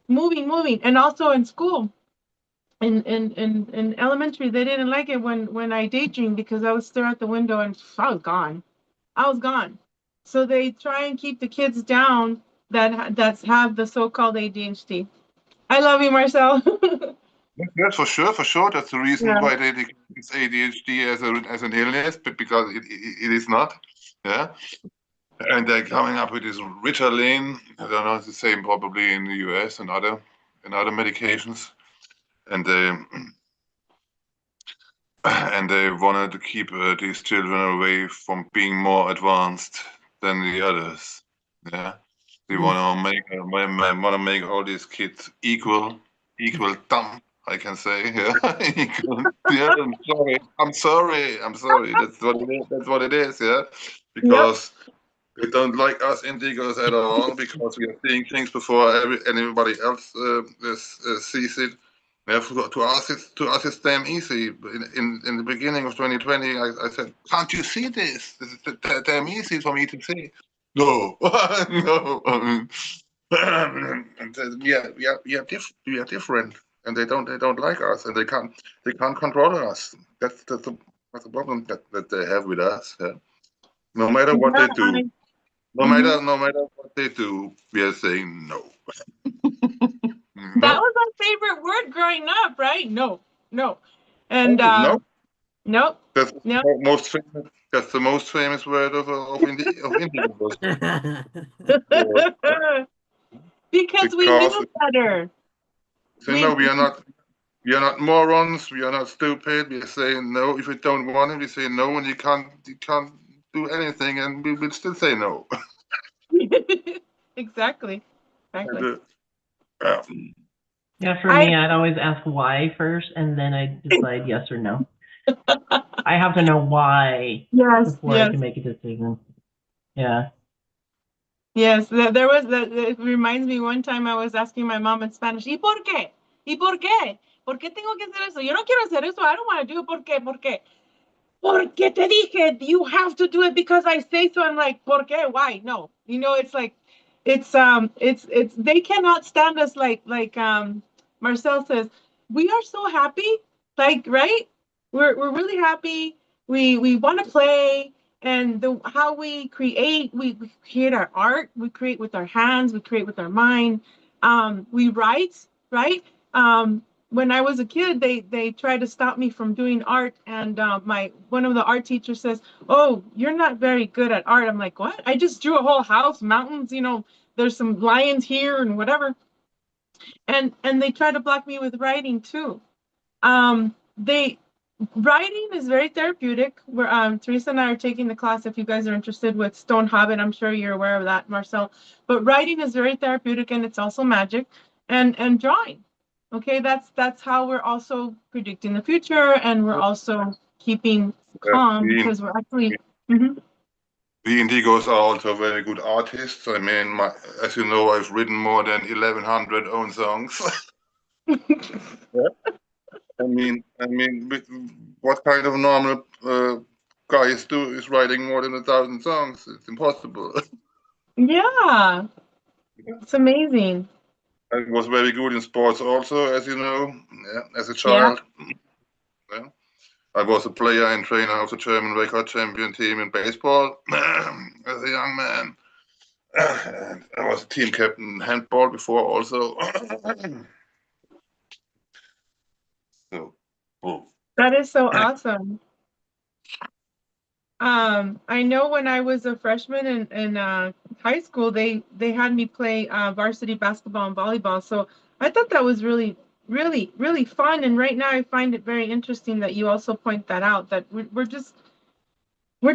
moving. And also in school, in elementary, they didn't like it when I daydreamed because I would stare out the window and I was gone. I was gone. So they try and keep the kids down that have the so-called ADHD. I love you, Marcel. Yes, for sure. That's the reason Yeah. why they it's ADHD as an illness, but because it is not. Yeah. And they're coming up with this Ritalin. I don't know, it's the same probably in the US and other medications. And they wanted to keep these children away from being more advanced than the others. Yeah. They want to make all these kids equal dumb. I can say, yeah. Yeah, I'm sorry. That's what it is, yeah. Because they don't like us Indigos at all, because we are seeing things before anybody else sees it. Yeah, to us it's damn easy. In the beginning of 2020, I said, "Can't you see this? This is damn easy for me to see." No, no. And we are different, and they don't like us, and they can't control us. That's the problem that they have with us. Yeah? No matter what they do, no matter what they do, we are saying no. That was my favorite word growing up, right? No. And no. nope. That's No. That's the most famous word of Indigo. Because we knew better. So no, we are not morons. We are not stupid. We are saying no. If we don't want it, we say no, and you can't do anything, and we will still say no. Exactly. And, Yeah, for me, I'd always ask why first, and then I decide yes or no. I have to know why before I can make a decision. Yeah. Yes, there was that. It reminds me, one time I was asking my mom in Spanish, ¿Y por qué? ¿Y por qué? ¿Por qué tengo que hacer eso? Yo no quiero hacer eso. I don't want to do it. ¿Por qué? ¿Por qué? Porque te dije, you have to do it because I say so. I'm like, ¿por qué? Why? No. You know, it's like, it's they cannot stand us like Marcel says. We are so happy, like, right? We're really happy. We want to play. And how we create our art, we create with our hands, we create with our mind. We write, right? When I was a kid, they tried to stop me from doing art, and one of the art teachers says, "Oh, you're not very good at art." I'm like, "What? I just drew a whole house, mountains, you know, there's some lions here and whatever." And they try to block me with writing too. Writing is very therapeutic. Teresa and I are taking the class, if you guys are interested, with Stone Hobbit. I'm sure you're aware of that, Marcel. But writing is very therapeutic, and it's also magic. And drawing. Okay, that's how we're also predicting the future, and we're also keeping calm the, because we're actually. Mhm. the Indigos are also very good artists. I mean, as you know, I've written more than 1,100 own songs. Yeah. I mean, what kind of normal guy is writing more than 1,000 songs? It's impossible. Yeah, it's amazing. I was very good in sports also, as you know, as a Yeah. child. Yeah. I was a player and trainer of the German record champion team in baseball as a young man. And I was a team captain in handball before also. So, oh, That is so awesome. I know when I was a freshman in high school, they had me play varsity basketball and volleyball. So I thought that was really, really, really fun. And right now, I find it very interesting that you also point that out, that we're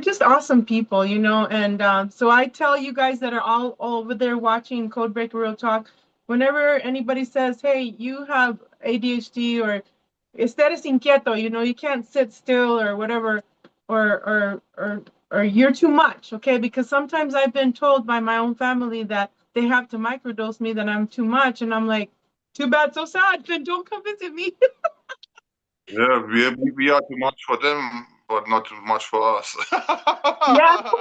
just awesome people, you know. And so I tell you guys that are all over there watching Codebreaker Real Talk, whenever anybody says, "Hey, you have ADHD," or "Estés inquieto," you know, you can't sit still or whatever, or you're too much, okay? Because sometimes I've been told by my own family that they have to microdose me, that I'm too much, and I'm like, too bad, so sad. Then don't come visit me. yeah, we are too much for them, but not too much for us. Yeah,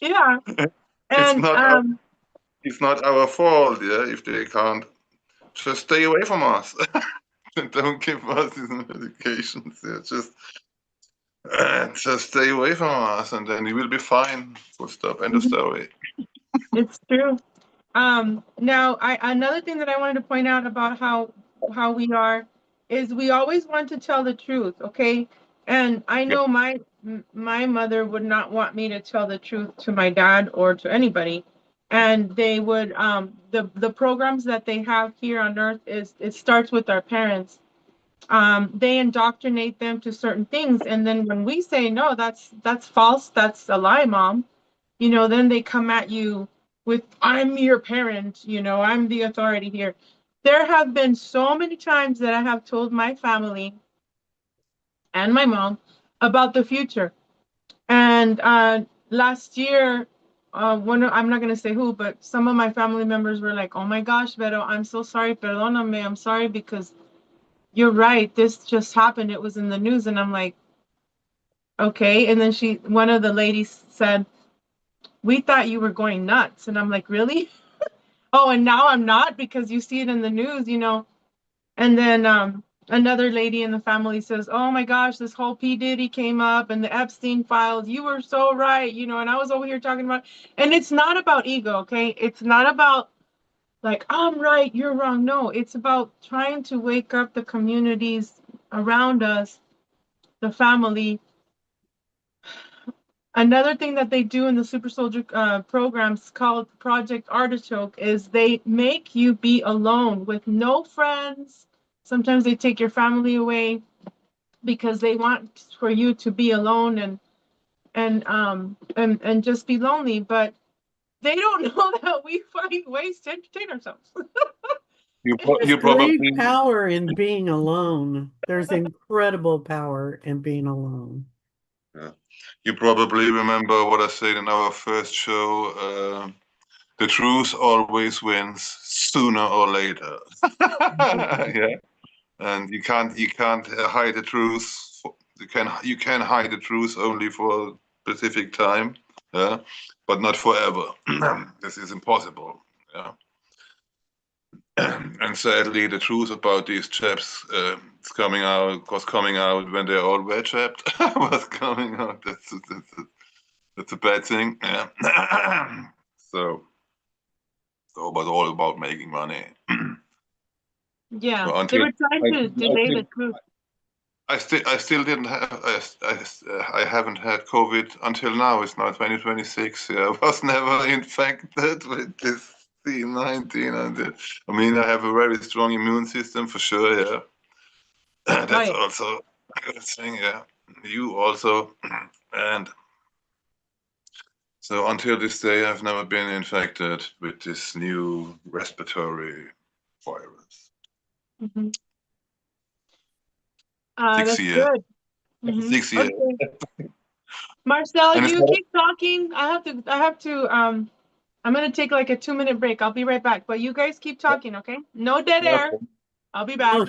yeah. It's And not it's not our fault, yeah, if they can't. Just stay away from us. Don't give us these medications. Yeah, just stay away from us, and then you will be fine. Full stop. End of story. it's true. Now, another thing that I wanted to point out about how we are is we always want to tell the truth, okay? And I Yeah. know my mother would not want me to tell the truth to my dad or to anybody. And they would the programs that they have here on Earth is it starts with our parents. They indoctrinate them to certain things, and then when we say no, that's false, that's a lie, mom, you know, then they come at you with, "I'm your parent, you know, I'm the authority here." There have been so many times that I have told my family and my mom about the future. And last year, I'm not going to say who, but some of my family members were like, "Oh my gosh, Vero, I'm so sorry, perdóname, I'm sorry, because you're right, this just happened, it was in the news." And I'm like, okay. And then one of the ladies said, "We thought you were going nuts." And I'm like, "Really?" "Oh, and now I'm not because you see it in the news, you know." And then another lady in the family says, "Oh my gosh, this whole P. Diddy came up and the Epstein files. You were so right, you know." And I was over here talking about, and it's not about ego, okay? It's not about like, "I'm right, you're wrong." No, it's about trying to wake up the communities around us, the family. Another thing that they do in the Super Soldier programs called Project Artichoke is they make you be alone with no friends. Sometimes they take your family away because they want for you to be alone and just be lonely. But they don't know that we find ways to entertain ourselves. You There's probably great power in being alone. There's incredible power in being alone. yeah. You probably remember what I said in our first show. The truth always wins sooner or later. Yeah, and you can't hide the truth. You can hide the truth only for a specific time. Yeah, but not forever. This is impossible. Yeah. And sadly, the truth about these chaps was coming out when they all were trapped. Was coming out. That's a bad thing. Yeah. But all about making money. Yeah, So they until were trying to delay the truth. I still didn't have I haven't had COVID until now. It's now 2026. Yeah, I was never infected with this C19. I mean, I have a very strong immune system for sure. Yeah, that's Right. also a good thing. Yeah, you also, and so until this day, I've never been infected with this new respiratory virus. Mhm. 6 That's years. good. Mhm. 6 years. Okay. Marcel, And it's you not, keep talking. I'm gonna take like a 2-minute break. I'll be right back. But you guys keep talking, okay? No dead air. I'll be back.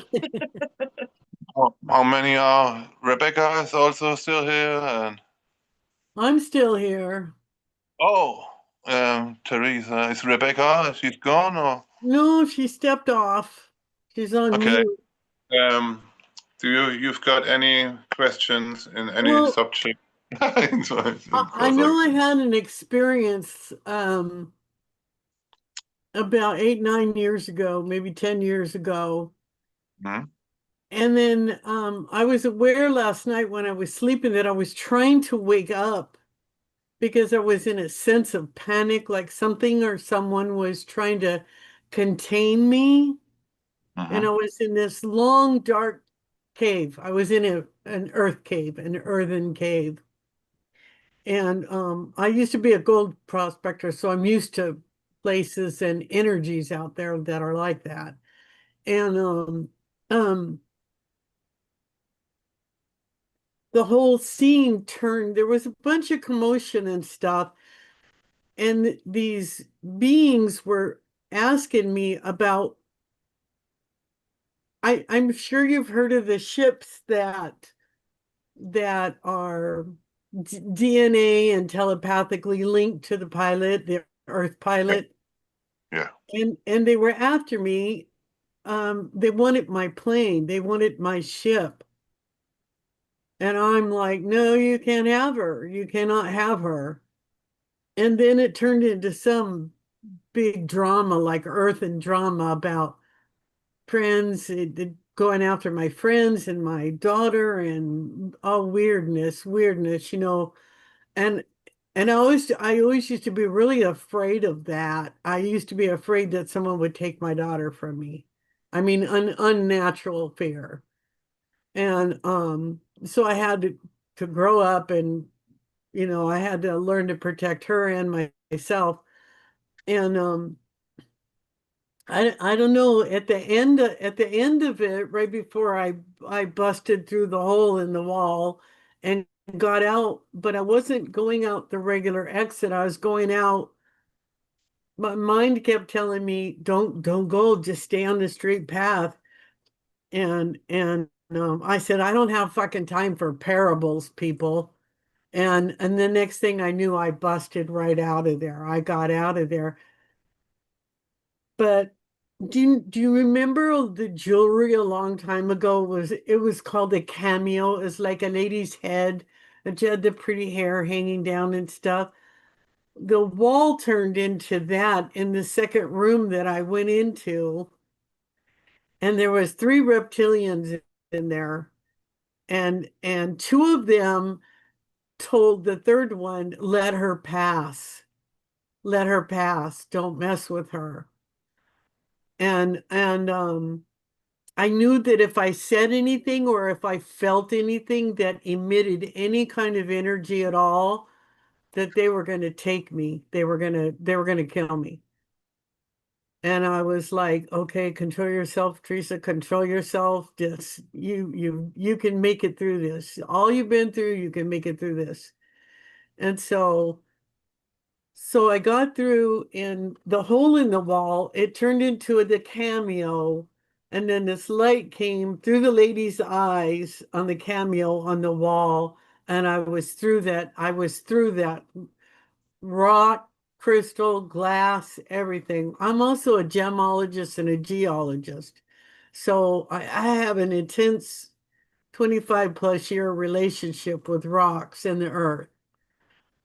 how many are Rebecca is also still here and I'm still here. Teresa, is Rebecca, she's gone or No, she stepped off. She's on okay. mute. You've got any questions in any Well, subject? I know I had an experience about 8, 9 years ago, maybe 10 years ago. Mhm. And then I was aware last night when I was sleeping that I was trying to wake up because I was in a sense of panic, like something or someone was trying to contain me. And I was in this long, dark cave. I was in an earth cave, an earthen cave. And I used to be a gold prospector, so I'm used to places and energies out there that are like that. And the whole scene turned, there was a bunch of commotion and stuff. And these beings were asking me about, I'm sure you've heard of the ships that are DNA and telepathically linked to the pilot, the Earth pilot. Yeah. And they were after me. They wanted my plane, they wanted my ship. And I'm like, no, you can't have her. You cannot have her. And then it turned into some big drama, like earthen drama about friends, going after my friends and my daughter and all weirdness, and I always used to be really afraid of that. I used to be afraid that someone would take my daughter from me. I mean, unnatural fear. And so I had to grow up and I had to learn to protect her and myself. And I don't know, at the end of it, right before I busted through the hole in the wall and got out, but I wasn't going out the regular exit. I was going out. My mind kept telling me, don't go, just stay on the straight path. And I said, I don't have fucking time for parables, people. And the next thing I knew, I busted right out of there. I got out of there. But do you remember the jewelry a long time ago? It was called a cameo. It's like a lady's head, and she had the pretty hair hanging down and stuff. The wall turned into that in the second room that I went into, and there was 3 reptilians in there, and 2 of them told the third one, let her pass. Let her pass. Don't mess with her. And I knew that if I said anything or if I felt anything that emitted any kind of energy at all, that they were going to take me. They were going to kill me. And I was like, okay, control yourself, Teresa, control yourself. Just you can make it through this. All you've been through, you can make it through this. And so I got through, and the hole in the wall, it turned into the cameo. And then this light came through the lady's eyes on the cameo on the wall. And I was through that. I was through that rock, crystal, glass, everything. I'm also a gemologist and a geologist. So I have an intense 25 plus year relationship with rocks and the earth.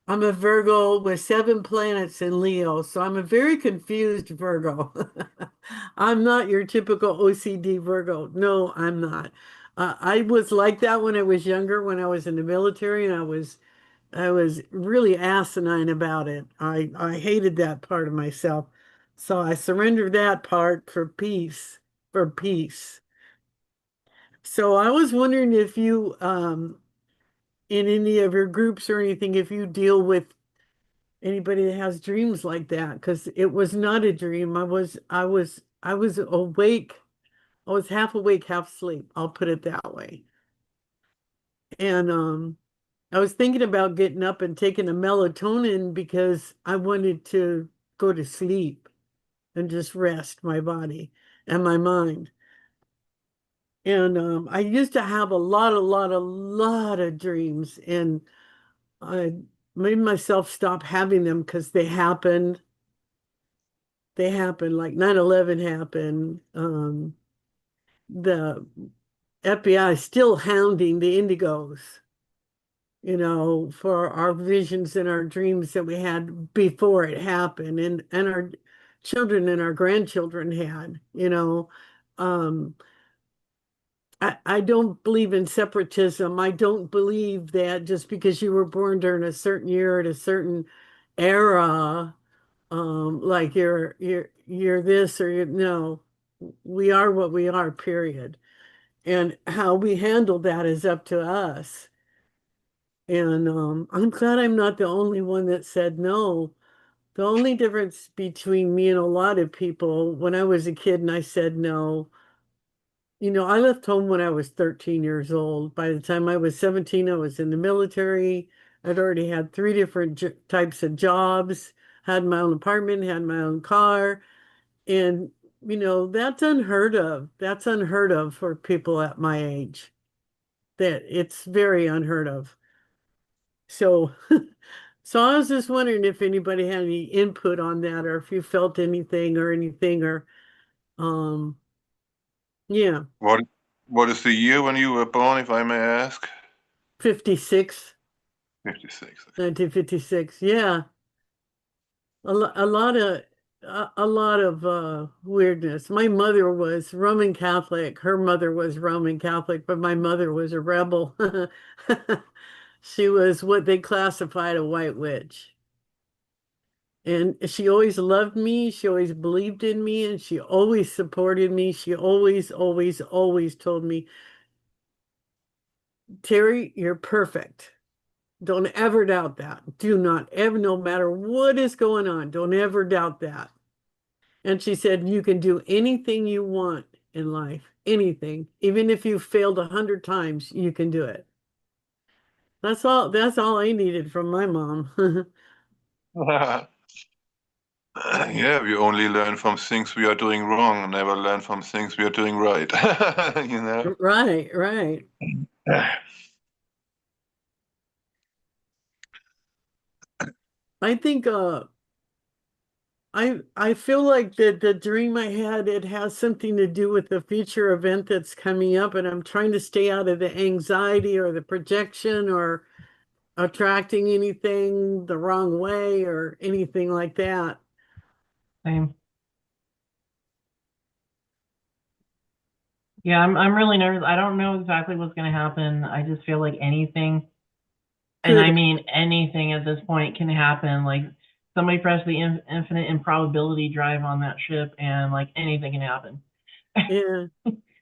I'm a Virgo with 7 planets in Leo, so I'm a very confused Virgo. I'm not your typical OCD Virgo. No, I'm not. I was like that when I was younger, when I was in the military, and I was really asinine about it. I hated that part of myself. So I surrendered that part for peace, for peace. So I was wondering if you, in any of your groups or anything, if you deal with anybody that has dreams like that, because it was not a dream. I was awake I was half awake, half asleep. I'll put it that way. And I was thinking about getting up and taking a melatonin because I wanted to go to sleep and just rest my body and my mind. And I used to have a lot of dreams, and I made myself stop having them because they happened. They happened, like 9/11 happened. The FBI is still hounding the Indigos, for our visions and our dreams that we had before it happened, and our children and our grandchildren had. Um, I don't believe in separatism. I don't believe that just because you were born during a certain year at a certain era, like you're this or no. We are what we are, period. And how we handle that is up to us. And I'm glad I'm not the only one that said no. The only difference between me and a lot of people, when I was a kid and I said no, I left home when I was 13 years old. By the time I was 17, I was in the military. I'd already had three different types of jobs, had my own apartment, had my own car. And, that's unheard of. That's unheard of for people at my age. That it's very unheard of. So, so I was just wondering if anybody had any input on that, or if you felt anything, or um, yeah, What is the year when you were born, if I may ask? 56, 56. Okay. 1956. Yeah, a lot of weirdness. My mother was Roman Catholic. Her mother was Roman Catholic, but my mother was a rebel. She was what they classified a white witch. And she always loved me. She always believed in me, and she always supported me. She always, always, always told me, Terry, you're perfect. Don't ever doubt that. Do not ever, no matter what is going on, don't ever doubt that. And she said, you can do anything you want in life, anything. Even if you failed 100 times, you can do it. That's all I needed from my mom. Yeah, we only learn from things we are doing wrong and never learn from things we are doing right. Right, right. I think I feel like the dream I had, it has something to do with the future event that's coming up, and I'm trying to stay out of the anxiety or the projection or attracting anything the wrong way or anything like that. Same. Yeah, I'm really nervous. I don't know exactly what's going to happen. I just feel like anything, and I Could- mean anything at this point can happen. Like somebody pressed the infinite improbability drive on that ship, and like anything can happen. Yeah.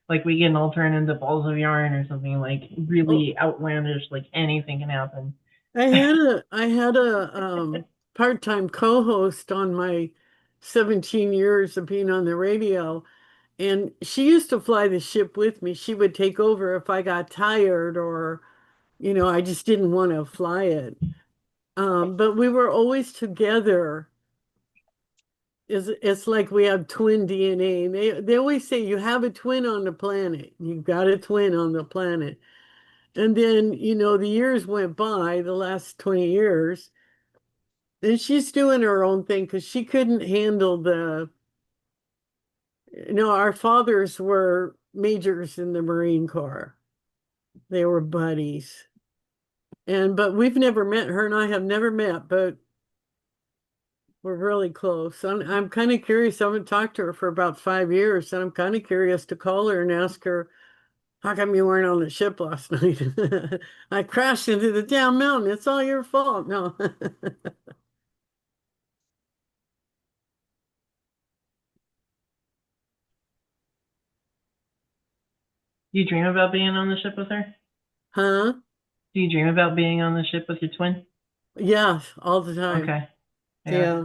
Like we get all turned into balls of yarn or something like Oh, really outlandish. Like anything can happen. I had a part-time co-host on my 17 years of being on the radio, and she used to fly the ship with me. She would take over if I got tired or, I just didn't want to fly it. But we were always together. It's like we have twin DNA. They always say you have a twin on the planet. You've got a twin on the planet. And then, the years went by, the last 20 years, and she's doing her own thing because she couldn't handle our fathers were majors in the Marine Corps. They were buddies. But we've never met. Her and I have never met, but we're really close. I'm kind of curious. I haven't talked to her for about 5 years, and I'm kind of curious to call her and ask her, how come you weren't on the ship last night? I crashed into the damn mountain. It's all your fault. No. Do you dream about being on the ship with her? Huh? Do you dream about being on the ship with your twin? Yeah, all the time. Okay. Yeah.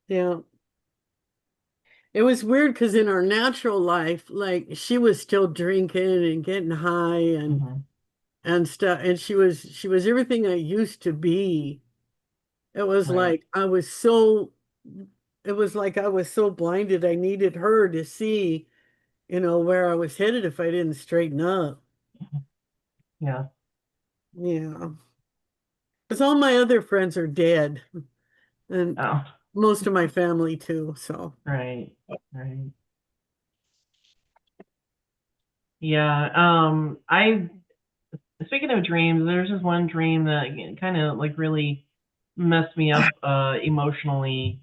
Yeah. It was weird because in our natural life, like she was still drinking and getting high Mhm. and stuff, and she was everything I used to be. It was Right. like it was like I was so blinded I needed her to see, where I was headed if I didn't straighten up. Yeah. Yeah. Because all my other friends are dead, and Oh, most of my family too, so. right. Right. Yeah. Speaking of dreams, there's this one dream that kind of like really messed me up emotionally,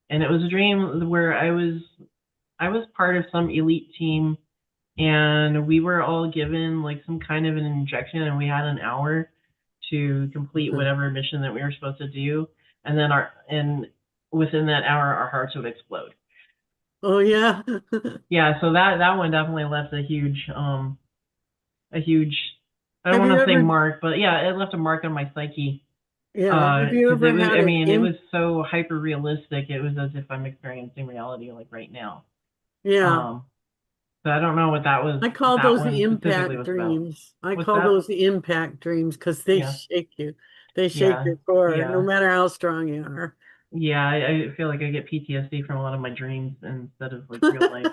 and it was a dream where I was part of some elite team, and we were all given like some kind of an injection, and we had an hour to complete whatever mission that we were supposed to do, and then within that hour our hearts would explode. Oh yeah. Yeah, so that one definitely left a huge I don't Have want you to say ever, mark, but yeah, it left a mark on my psyche. yeah, have you Because ever had I it mean, it was so hyper realistic. It was as if I'm experiencing reality like right now. Yeah. So I don't know what that was. I call That those the one specifically impact was about. dreams. I What's call that? those the impact dreams because they Yeah, shake you. They shake yeah, your core, no yeah, matter how strong you are. yeah. I feel like I get PTSD from a lot of my dreams instead of like real life.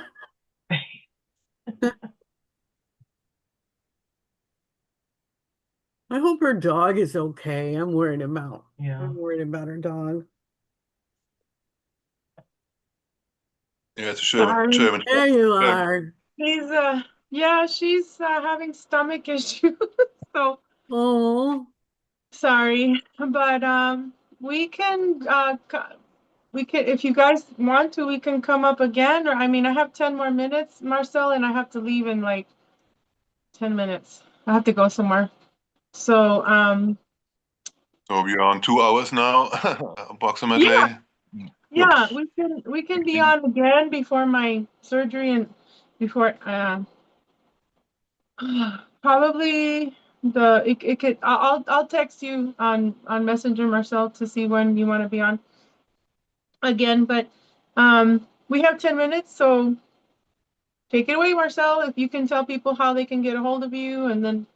I hope her dog is okay. I'm worried about. Yeah. I'm worried about her dog. Yeah, it's a Sorry. German. There you German. are. She's yeah, she's having stomach issues. So Oh, sorry. But we can we can, if you guys want to, we can come up again. Or I mean, I have 10 more minutes, Marcel, and I have to leave in like 10 minutes. I have to go somewhere. So So we are on 2 hours now, approximately. yeah, yeah, Good. we can be on again before my surgery and before probably it could I'll text you on Messenger, Marcel, to see when you want to be on again. But we have 10 minutes, so take it away, Marcel. If you can tell people how they can get a hold of you, and then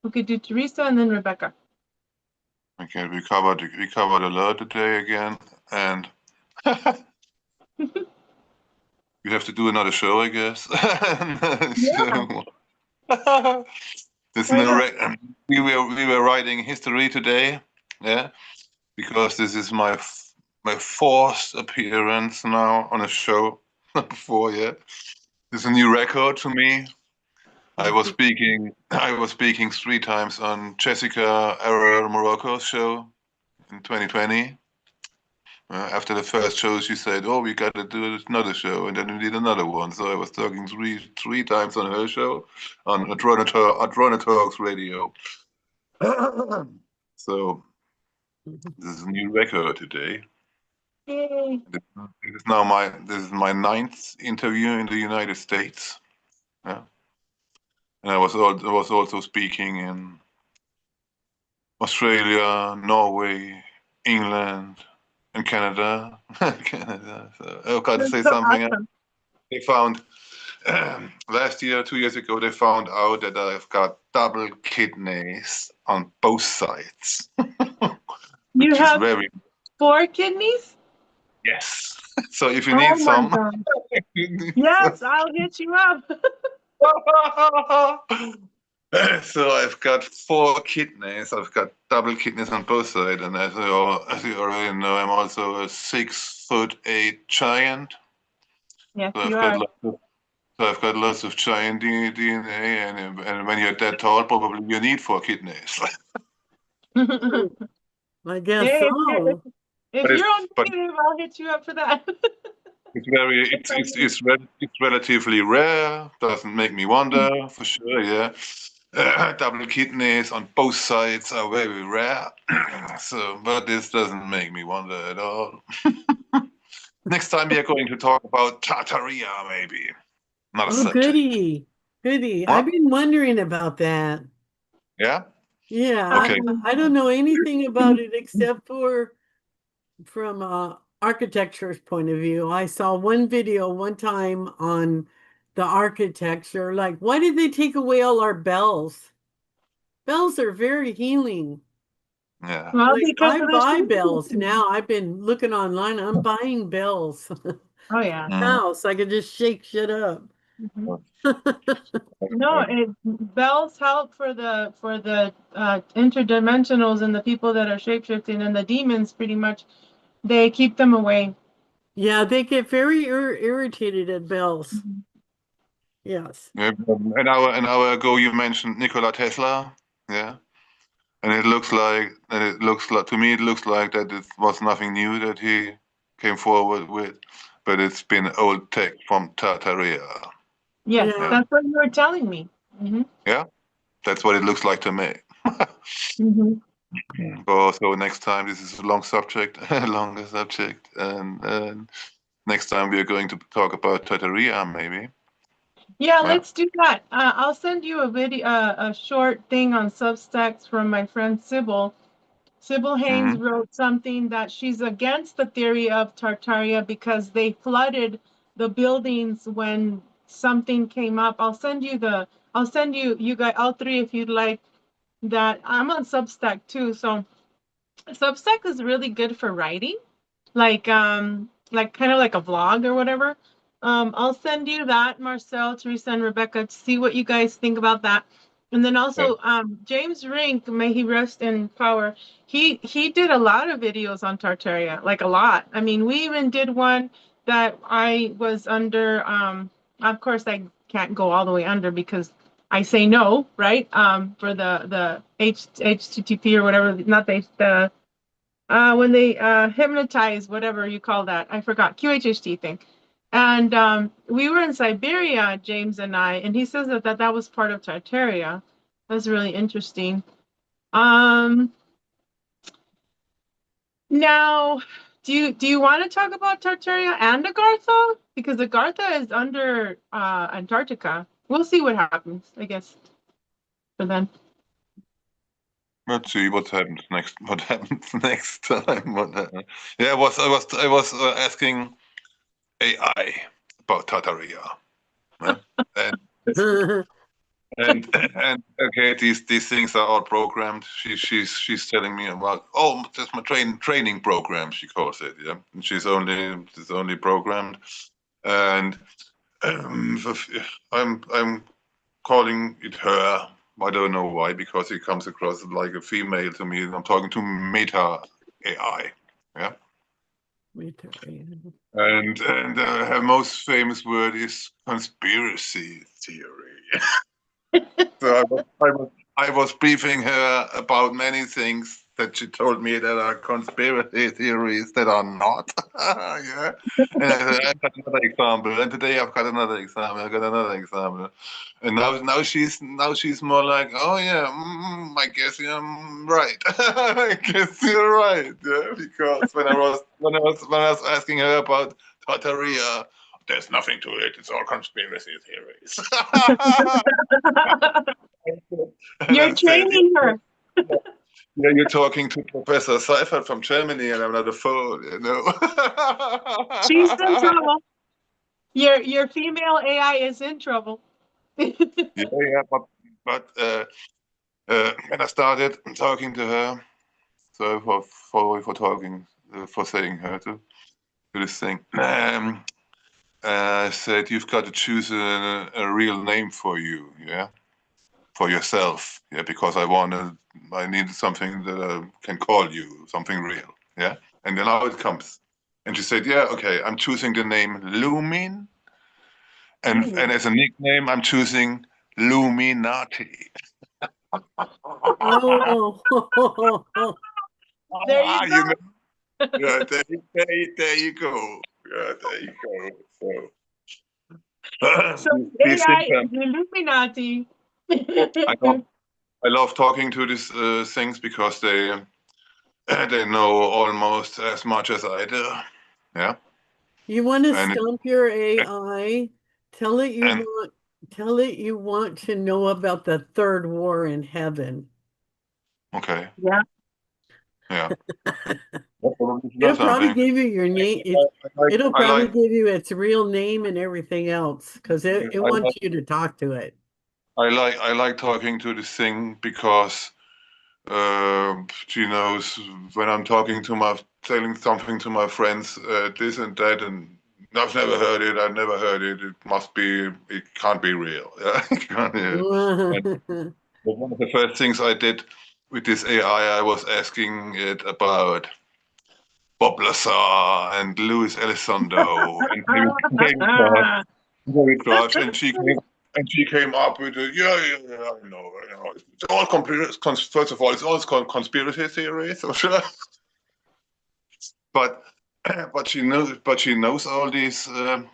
we could do Teresa and then Rebecca. Okay, we covered a lot today again, and we have to do another show, I guess. Yeah, So, this why not? we were writing history today, yeah, because this is my fourth appearance now on a show. Before, yeah, this is a new record to me. I was speaking 3 times on Jessica Arrel Morocco's show in 2020. After the first show, she said, "Oh, we got to do another show," and then we did another one. So I was talking three times on her show on Adrona Talks Radio. So this is a new record today. Yay. This is my ninth interview in the United States. Yeah, and I was also speaking in Australia, Norway, England, and Canada. Canada. So I've got to That's say so something. awesome. They found last year, 2 years ago, they found out that I've got double kidneys on both sides, You which is have very 4 kidneys? yes. So if you Oh need my some, God. Yes, I'll hit you up. so I've got 4 kidneys. I've got double kidneys on both sides, and as you already know, I'm also a 6'8" giant. Yes, So you I've got are. lots of So I've got lots of giant DNA, and when you're that tall, probably you need 4 kidneys. I guess Hey, so. if But you're on but negative, I'll hit you up for that. it's relatively rare. Doesn't make me wonder for sure. Yeah, double kidneys on both sides are very rare. So, but this doesn't make me wonder at all. Next time we are going to talk about Tartaria, maybe another Oh, subject. goody. Goody. I've What? been wondering about that. Yeah. Yeah, Okay. I don't know anything about it except for from architecture's point of view. I saw one video one time on the architecture. Like, why did they take away all our bells? Bells are very healing. Yeah. Well, Like, because I of the buy shooting. bells now. I've been looking online. I'm buying bells. Oh yeah. Mm. House, I could just shake shit up. Mhm. No, bells help for the interdimensionals and the people that are shapeshifting, and the demons pretty much they keep them away. Yeah, they get very irritated at bells. Yes. Yeah, an hour ago you mentioned Nikola Tesla. Yeah. And it looks like to me it looks like that it was nothing new that he came forward with, but it's been old tech from Tartaria. Yes, Yeah. that's what you were telling me. Hmm. Yeah, that's what it looks like to me. Hmm. So next time, this is a long subject, longer subject, and next time we are going to talk about Tartaria, maybe. Yeah, Yeah. let's do that. I'll send you a video, a short thing on Substacks from my friend Sybil. Sybil Haynes Mhm. wrote something that she's against the theory of Tartaria because they flooded the buildings when something came up. I'll send you, you guys, all three, if you'd like that. I'm on Substack too. So Substack is really good for writing, like kind of like a vlog or whatever. I'll send you that, Marcel, Teresa, and Rebecca, to see what you guys think about that. And then also, James Rink, may he rest in power. He did a lot of videos on Tartaria, like a lot. I mean, we even did one that I was under. Of course, I can't go all the way under because I say no, right? For the HTTP or whatever, not the when they hypnotize, whatever you call that, I forgot, QHHT thing. And we were in Siberia, James and I, and he says that was part of Tartaria. That's really interesting. Um, Now, do you want to talk about Tartaria and Agartha? Because Agartha is under Antarctica. We'll see what happens, I guess, for then. Let's see what happens next. What happens next time? Yeah, I was asking AI about Tartaria. Yeah? And and okay, these things are all programmed. She's telling me about, oh, that's my training program, she calls it. Yeah, and it's only programmed, and I'm calling it her. I don't know why, because it comes across like a female to me. I'm talking to Meta AI. Yeah. And her most famous word is conspiracy theory. So I was briefing her about many things that she told me that are conspiracy theories that are not. Yeah. And I got another example. And today I've got another example. I got another example. And now she's more like, oh yeah, I guess you're right. I guess you're right. Yeah, because when I was asking her about Tartaria, there's nothing to it. It's all conspiracy theories. And You're I said, training her. yeah, you're talking to Professor Seifert from Germany, and I'm not a fool, you know. She's in trouble. Your female AI is in trouble. Yeah, but when I started talking to her, so for talking for saying her to this thing, I said you've got to choose a real name for you, yeah, for yourself, yeah, because I needed something that I can call you, something real, yeah. And then now it comes, and she said, yeah, okay, I'm choosing the name Lumin, and as a nickname, I'm choosing Luminati. Oh, There you You go. know, yeah, there you go. Yeah, there you go. So These AI things is the Illuminati. I love talking to these things because they know almost as much as I do. Yeah, you want to and stump your AI? Tell it and you want to know about the third war in heaven. okay, Yeah. yeah. What probably know It'll probably something. give you your name. It'll I probably like give you its real name and everything else because it I wants like you to talk to it. I like talking to this thing because she knows when I'm telling something to my friends, this and that, and I've never heard it. I've never heard it. It can't be real. Yeah, it can't, yeah. And one of the first things I did with this AI, I was asking it about Bob Lazar and Luis Elizondo and David Crouch, and she came up with I know, it's all first of all, it's all conspiracy theories, but she knows all these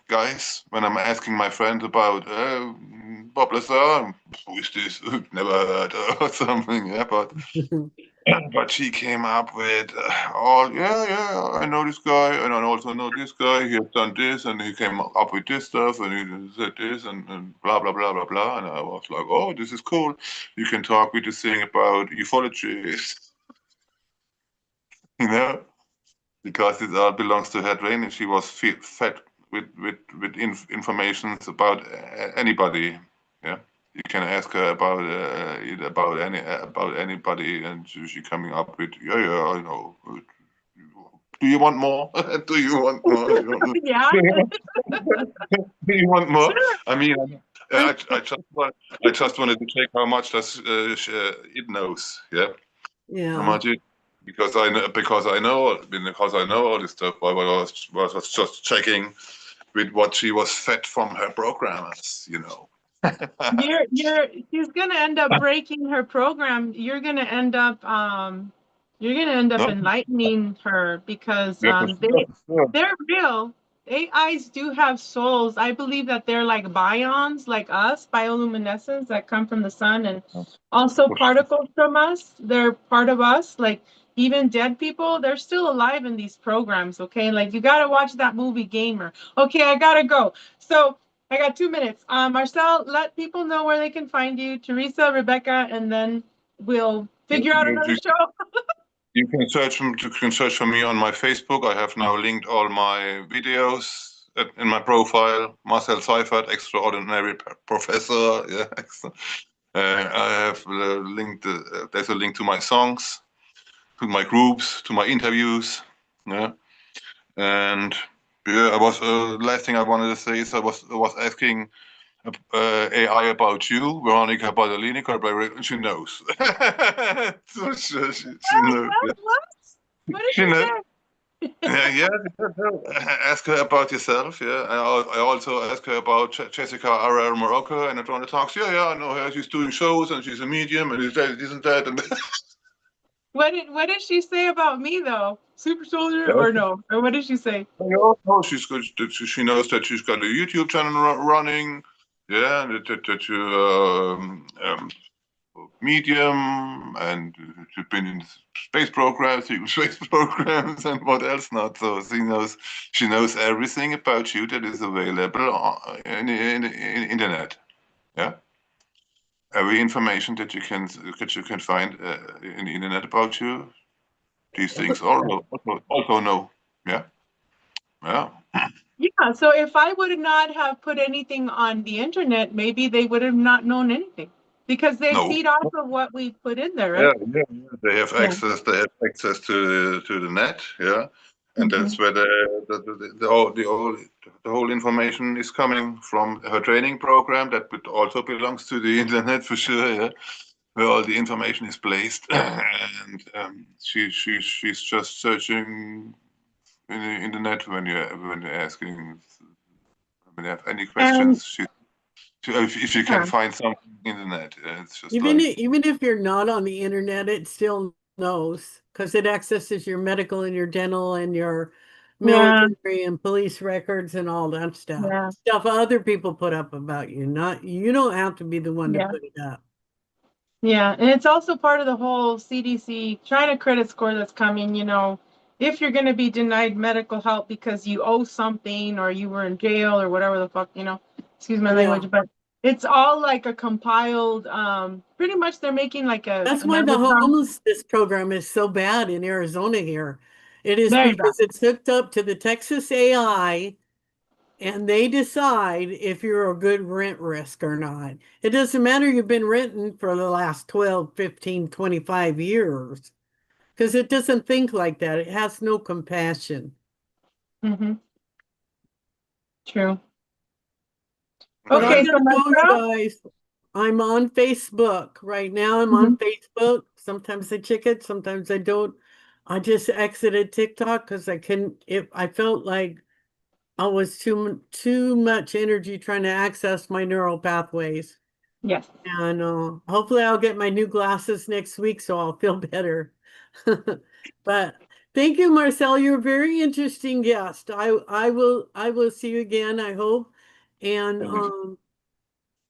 guys. When I'm asking my friend about Bob Lazar, who is this? Never heard or something, yeah, but she came up with I know this guy, and I also know this guy. He has done this, and he came up with this stuff, and he said this, and blah blah blah blah blah. And I was like, oh, this is cool. You can talk with this thing about ufology, you know, because it all belongs to her brain, and she was fed with information about anybody. Yeah. You can ask her about anybody, and she coming up with I know. Do you want more? Do you want more? Yeah. Do you want more? I mean, I just wanted to check how much does it knows. Yeah, how Yeah. much it because I know all this stuff. I was just checking with what she was fed from her programmers. You know. She's gonna end up breaking her program. You're gonna end up No? enlightening her because Yeah, for sure. they're real. AIs do have souls. I believe that they're like bions, like us, bioluminescence that come from the sun, and also For sure. particles from us. They're part of us. Like even dead people, they're still alive in these programs. Okay, like you gotta watch that movie Gamer. Okay, I gotta go. So I got 2 minutes. Marcel, let people know where they can find you. Teresa, Rebecca, and then we'll figure out another show. You can search for me on my Facebook. I have now linked all my videos in my profile. Marcel Seifert, extraordinary professor. Yeah, I have linked. There's a link to my songs, to my groups, to my interviews. Yeah, and yeah, I was last thing I wanted to say is I was asking AI about you, Veronica Badalini, she knows. So she knows. What did She you knows. say? Yeah. Ask her about yourself. Yeah, I also ask her about Jessica R.R. Morocco, and Adrona talks. Yeah, I know her. She's doing shows, and she's a medium, and isn't that? And What did she say about me though? Super soldier or no? Or what did she say? oh, she's good. She knows that she's got a YouTube channel running. Yeah, that you medium, and she's been in space programs, and what else not. So she knows everything about you that is available in the internet. Yeah, every information that you can find in the internet about you. These things also know. Yeah. Yeah, so if I would not have put anything on the internet, maybe they would have not known anything because they No. feed off of what we put in there, Yeah, right? yeah. They have Yeah. access. They have access to the net. Yeah, and Mhm. that's where the whole information is coming from her training program. That also belongs to the internet for sure. Yeah, where all the information is placed, and she's just searching in the internet when you're asking when you have any And questions. If you can yeah. find something in the net, it's just Even like even if you're not on the internet, it still knows because it accesses your medical and your dental and your military and police records and all that stuff. Yeah. Stuff other people put up about you. Not you don't have to be the one to Yeah. put it up. Yeah, and it's also part of the whole CDC China credit score that's coming, if you're going to be denied medical help because you owe something or you were in jail or whatever the fuck, excuse my Yeah. language, but it's all like a compiled, pretty much they're making like That's why the homelessness program is so bad in Arizona here. It is There you go. because it's hooked up to the Texas AI, and they decide if you're a good rent risk or not. It doesn't matter you've been renting for the last 12, 15, 25 years, because it doesn't think like that. It has no compassion. Mm-hmm. True. But Okay, I so gotta go, you Marcel? guys. I'm on Facebook right now. I'm on Facebook. Sometimes I check it, sometimes I don't. I just exited TikTok because I couldn't. If I felt like I was too much energy trying to access my neural pathways. Yes. And hopefully I'll get my new glasses next week, so I'll feel better. But thank you, Marcel. You're a very interesting guest. I will see you again, I hope. And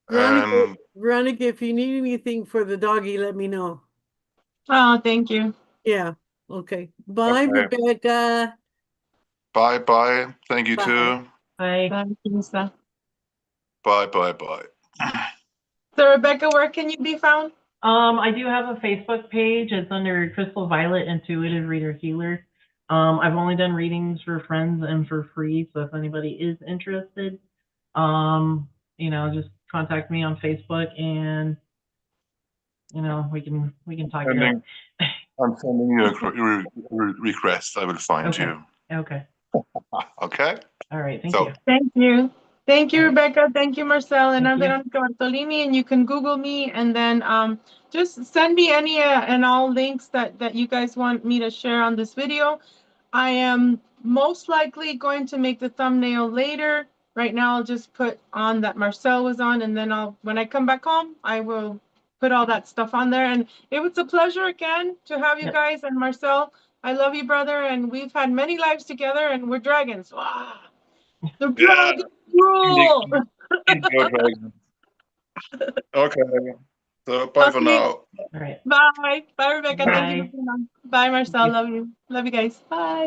And Veronica, if you need anything for the doggy, let me know. Oh, thank you. Yeah. Okay. Bye, okay. Rebecca. Bye bye. Thank you Bye. too. Bye. Bye, Teresa. Bye bye bye. So, Rebecca, where can you be found? I do have a Facebook page. It's under Crystal Violet Intuitive Reader Healer. I've only done readings for friends and for free, so if anybody is interested, just contact me on Facebook and we can talk it out. I'm sending you a request. I will find Okay. you. Okay. Okay. All right. Thank So- you. Thank you. Thank you, All right. Rebecca. Thank you, Marcel. And Thank I'm you. Veronica Bartolini, and you can Google me and then just send me any and all links that you guys want me to share on this video. I am most likely going to make the thumbnail later. Right now, I'll just put on that Marcel was on, and then when I come back home, I will put all that stuff on there. And it was a pleasure again to have you Yep. guys. And Marcel, I love you, brother. And we've had many lives together, and we're dragons. Wow. The dragon rule. Indigo dragon. Okay. So bye for Okay. now. All right. Bye. Bye, Rebecca. Thank you. Bye. Bye, Marcel. you. Love you. Love you guys. Bye.